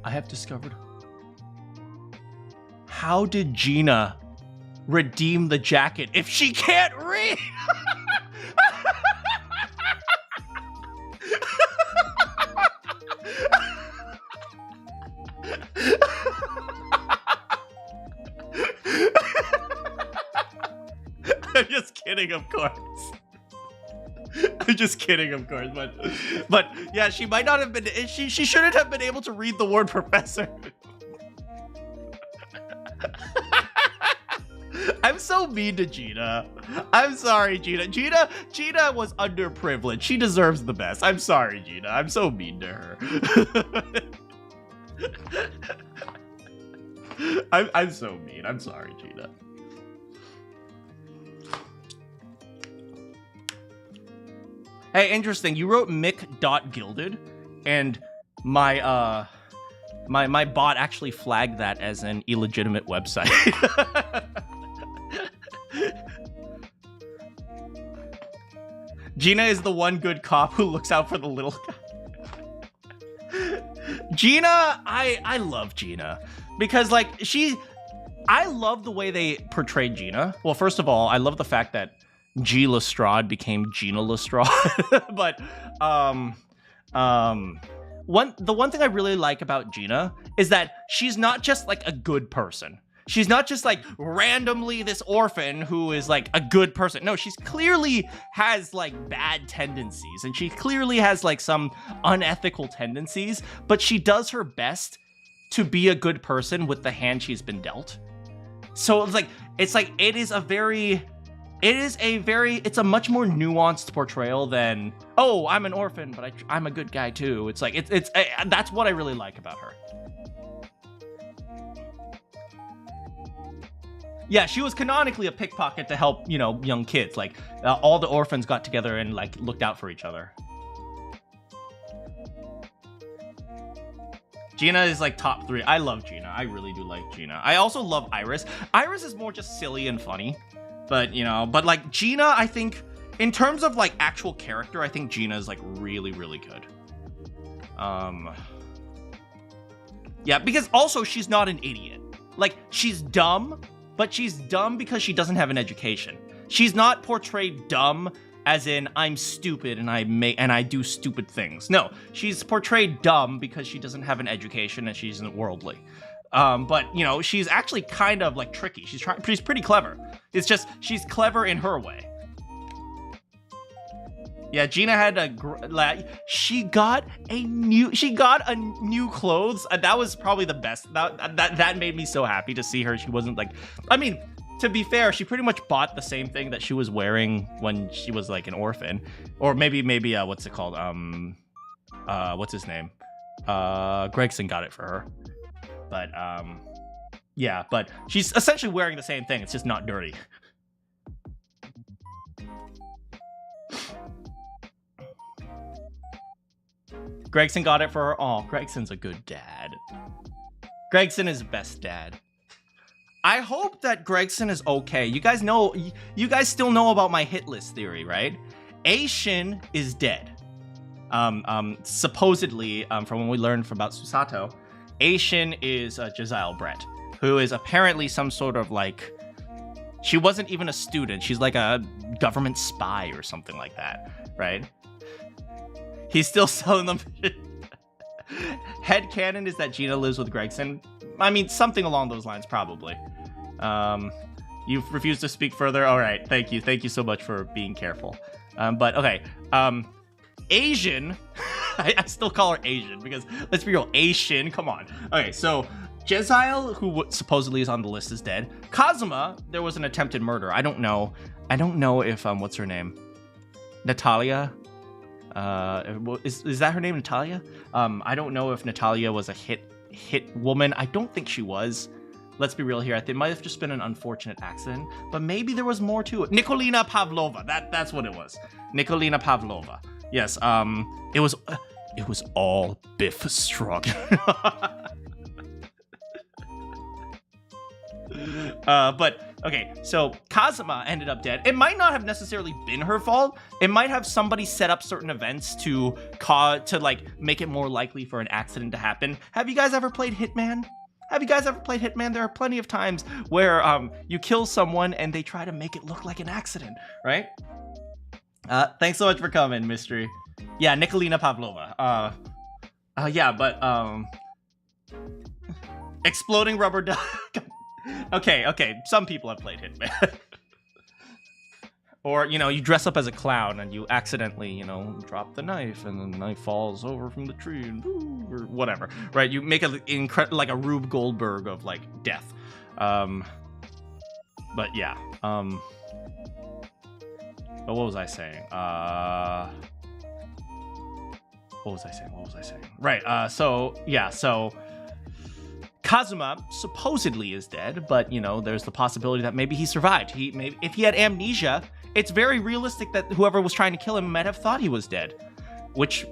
S1: I have discovered. How did Gina redeem the jacket if she can't read? I'm just kidding, of course. I'm just kidding, of course, but yeah, she might not have been. She shouldn't have been able to read the word professor. I'm so mean to Gina. I'm sorry, Gina. Gina was underprivileged. She deserves the best. I'm sorry, Gina. I'm so mean to her. I'm so mean. I'm sorry, Gina. Hey, interesting. You wrote Mick.Gilded, and my my bot actually flagged that as an illegitimate website. Gina is the one good cop who looks out for the little guy. Gina, I love Gina because like I love the way they portrayed Gina. Well, first of all, I love the fact that G. Lestrade became Gina Lestrade. But the one thing I really like about Gina is that she's not just like a good person. She's not just like randomly this orphan who is like a good person. No, she's clearly has like bad tendencies and she clearly has like some unethical tendencies, but she does her best to be a good person with the hand she's been dealt. So it's a much more nuanced portrayal than, oh, I'm an orphan, but I'm a good guy too. It's like, that's what I really like about her. Yeah, she was canonically a pickpocket to help, you know, young kids. Like, all the orphans got together and, like, looked out for each other. Gina is, like, top 3. I love Gina. I really do like Gina. I also love Iris. Iris is more just silly and funny. But, you know, but like Gina, I think in terms of like actual character, I think Gina is like really, really good. Yeah, because also she's not an idiot. Like, she's dumb, but she's dumb because she doesn't have an education. She's not portrayed dumb as in I'm stupid and I do stupid things. No, she's portrayed dumb because she doesn't have an education and she isn't worldly. But you know, she's actually kind of like tricky. She's pretty clever. It's just she's clever in her way. Yeah, Gina had she got new clothes. That was probably the best. That made me so happy to see her. She wasn't like, I mean, to be fair, she pretty much bought the same thing that she was wearing when she was like an orphan, or maybe what's it called? What's his name? Gregson got it for her. But yeah, but she's essentially wearing the same thing. It's just not dirty. Gregson got it for her. Oh, Gregson's a good dad. Gregson is best dad. I hope that Gregson is okay. You guys still know about my hit list theory, right? Aishin is dead. Supposedly, from when we learned about Susato, Aishin is Jazile Brett, who is apparently some sort of like, she wasn't even a student. She's like a government spy or something like that, right? He's still selling them. Headcanon is that Gina lives with Gregson. I mean, something along those lines, probably. You've refused to speak further. All right, thank you. Thank you so much for being careful. But okay, Asian. I still call her Asian because let's be real, Asian. Come on. Okay, so Jezile, who supposedly is on the list, is dead. Kazuma, there was an attempted murder. I don't know if what's her name, Natalia. Is that her name, Natalia? I don't know if Natalia was a hit woman. I don't think she was. Let's be real here. I think it might have just been an unfortunate accident, but maybe there was more to it. Nikolina Pavlova. That's what it was. Nikolina Pavlova. Yes. It was all Biff Stroganoff. But okay, so Kazuma ended up dead. It might not have necessarily been her fault. It might have somebody set up certain events to like make it more likely for an accident to happen. Have you guys ever played Hitman? There are plenty of times where you kill someone and they try to make it look like an accident, right? Thanks so much for coming, Mystery. Yeah, Nikolina Pavlova. Yeah, but exploding rubber duck. Okay. Some people have played Hitman. Or, you know, you dress up as a clown and you accidentally, you know, drop the knife and the knife falls over from the tree and or whatever, right? You make like a Rube Goldberg of like death. But yeah. But what was I saying? What was I saying? Right. So yeah. So Kazuma supposedly is dead, but you know, there's the possibility that maybe he survived. If he had amnesia, it's very realistic that whoever was trying to kill him might have thought he was dead, which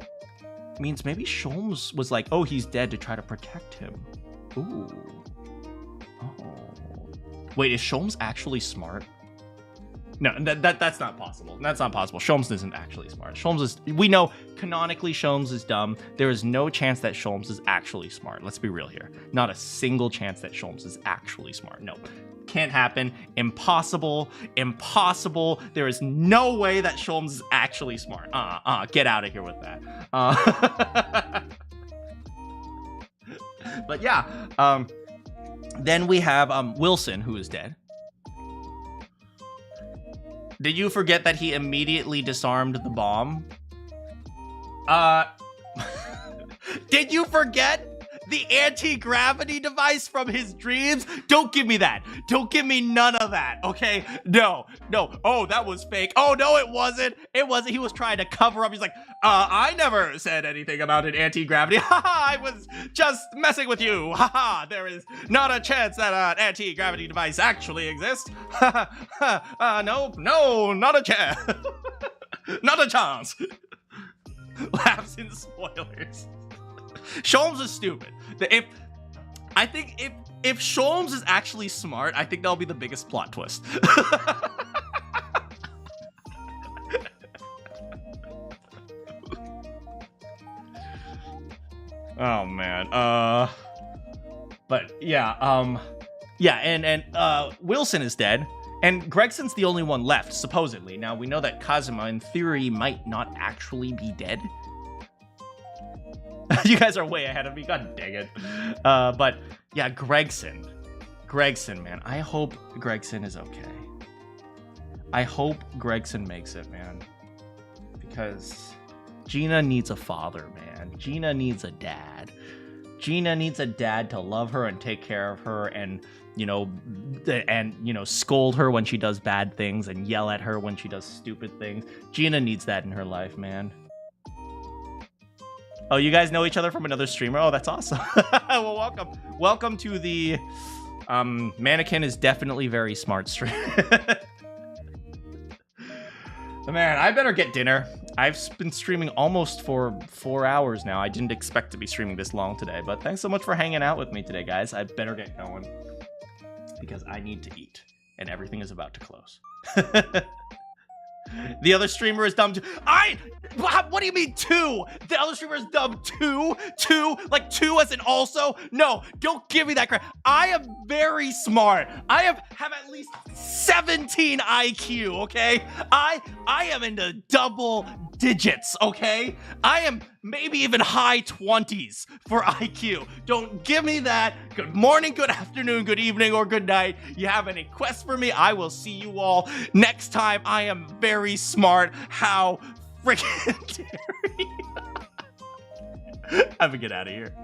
S1: means maybe Sholmes was like, "Oh, he's dead," to try to protect him. Ooh. Oh. Wait, is Sholmes actually smart? No, that's not possible. That's not possible. Sholmes isn't actually smart. We know canonically Sholmes is dumb. There is no chance that Sholmes is actually smart. Let's be real here. Not a single chance that Sholmes is actually smart. No, can't happen. Impossible. There is no way that Sholmes is actually smart. Get out of here with that. But yeah, then we have Wilson, who is dead. Did you forget that he immediately disarmed the bomb? Did you forget the anti-gravity device from his dreams? Don't give me that. Don't give me none of that, okay? No. Oh, that was fake. Oh, no, it wasn't. He was trying to cover up. He's like, I never said anything about an anti-gravity. I was just messing with you. There is not a chance that an anti-gravity device actually exists. No, not a chance. Not a chance. Laughs in spoilers. Sholmes is stupid. If Sholmes is actually smart, I think that'll be the biggest plot twist. Oh man. But yeah, and Wilson is dead, and Gregson's the only one left, supposedly. Now we know that Kazuma, in theory, might not actually be dead. You guys are way ahead of me. God dang it. But yeah, Gregson, man. I hope Gregson is okay. I hope Gregson makes it, man. Because Gina needs a father, man. Gina needs a dad. Gina needs a dad to love her and take care of her and, scold her when she does bad things and yell at her when she does stupid things. Gina needs that in her life, man. Oh, you guys know each other from another streamer? Oh, that's awesome. Well, welcome. Welcome to the Manakyn is definitely very smart stream. Man, I better get dinner. I've been streaming almost for 4 hours now. I didn't expect to be streaming this long today, but thanks so much for hanging out with me today, guys. I better get going because I need to eat, and everything is about to close. The other streamer is dumb too. What do you mean two? The other streamer is dumb too? Like two as in also? No, don't give me that crap. I am very smart. I have at least 17 IQ, okay? I am in the double digits, okay? I am maybe even high 20s for IQ. Don't give me that. Good morning, good afternoon, good evening, or good night. You have any quests for me? I will see you all next time. I am very smart. How freaking dare you? I'm gonna get out of here.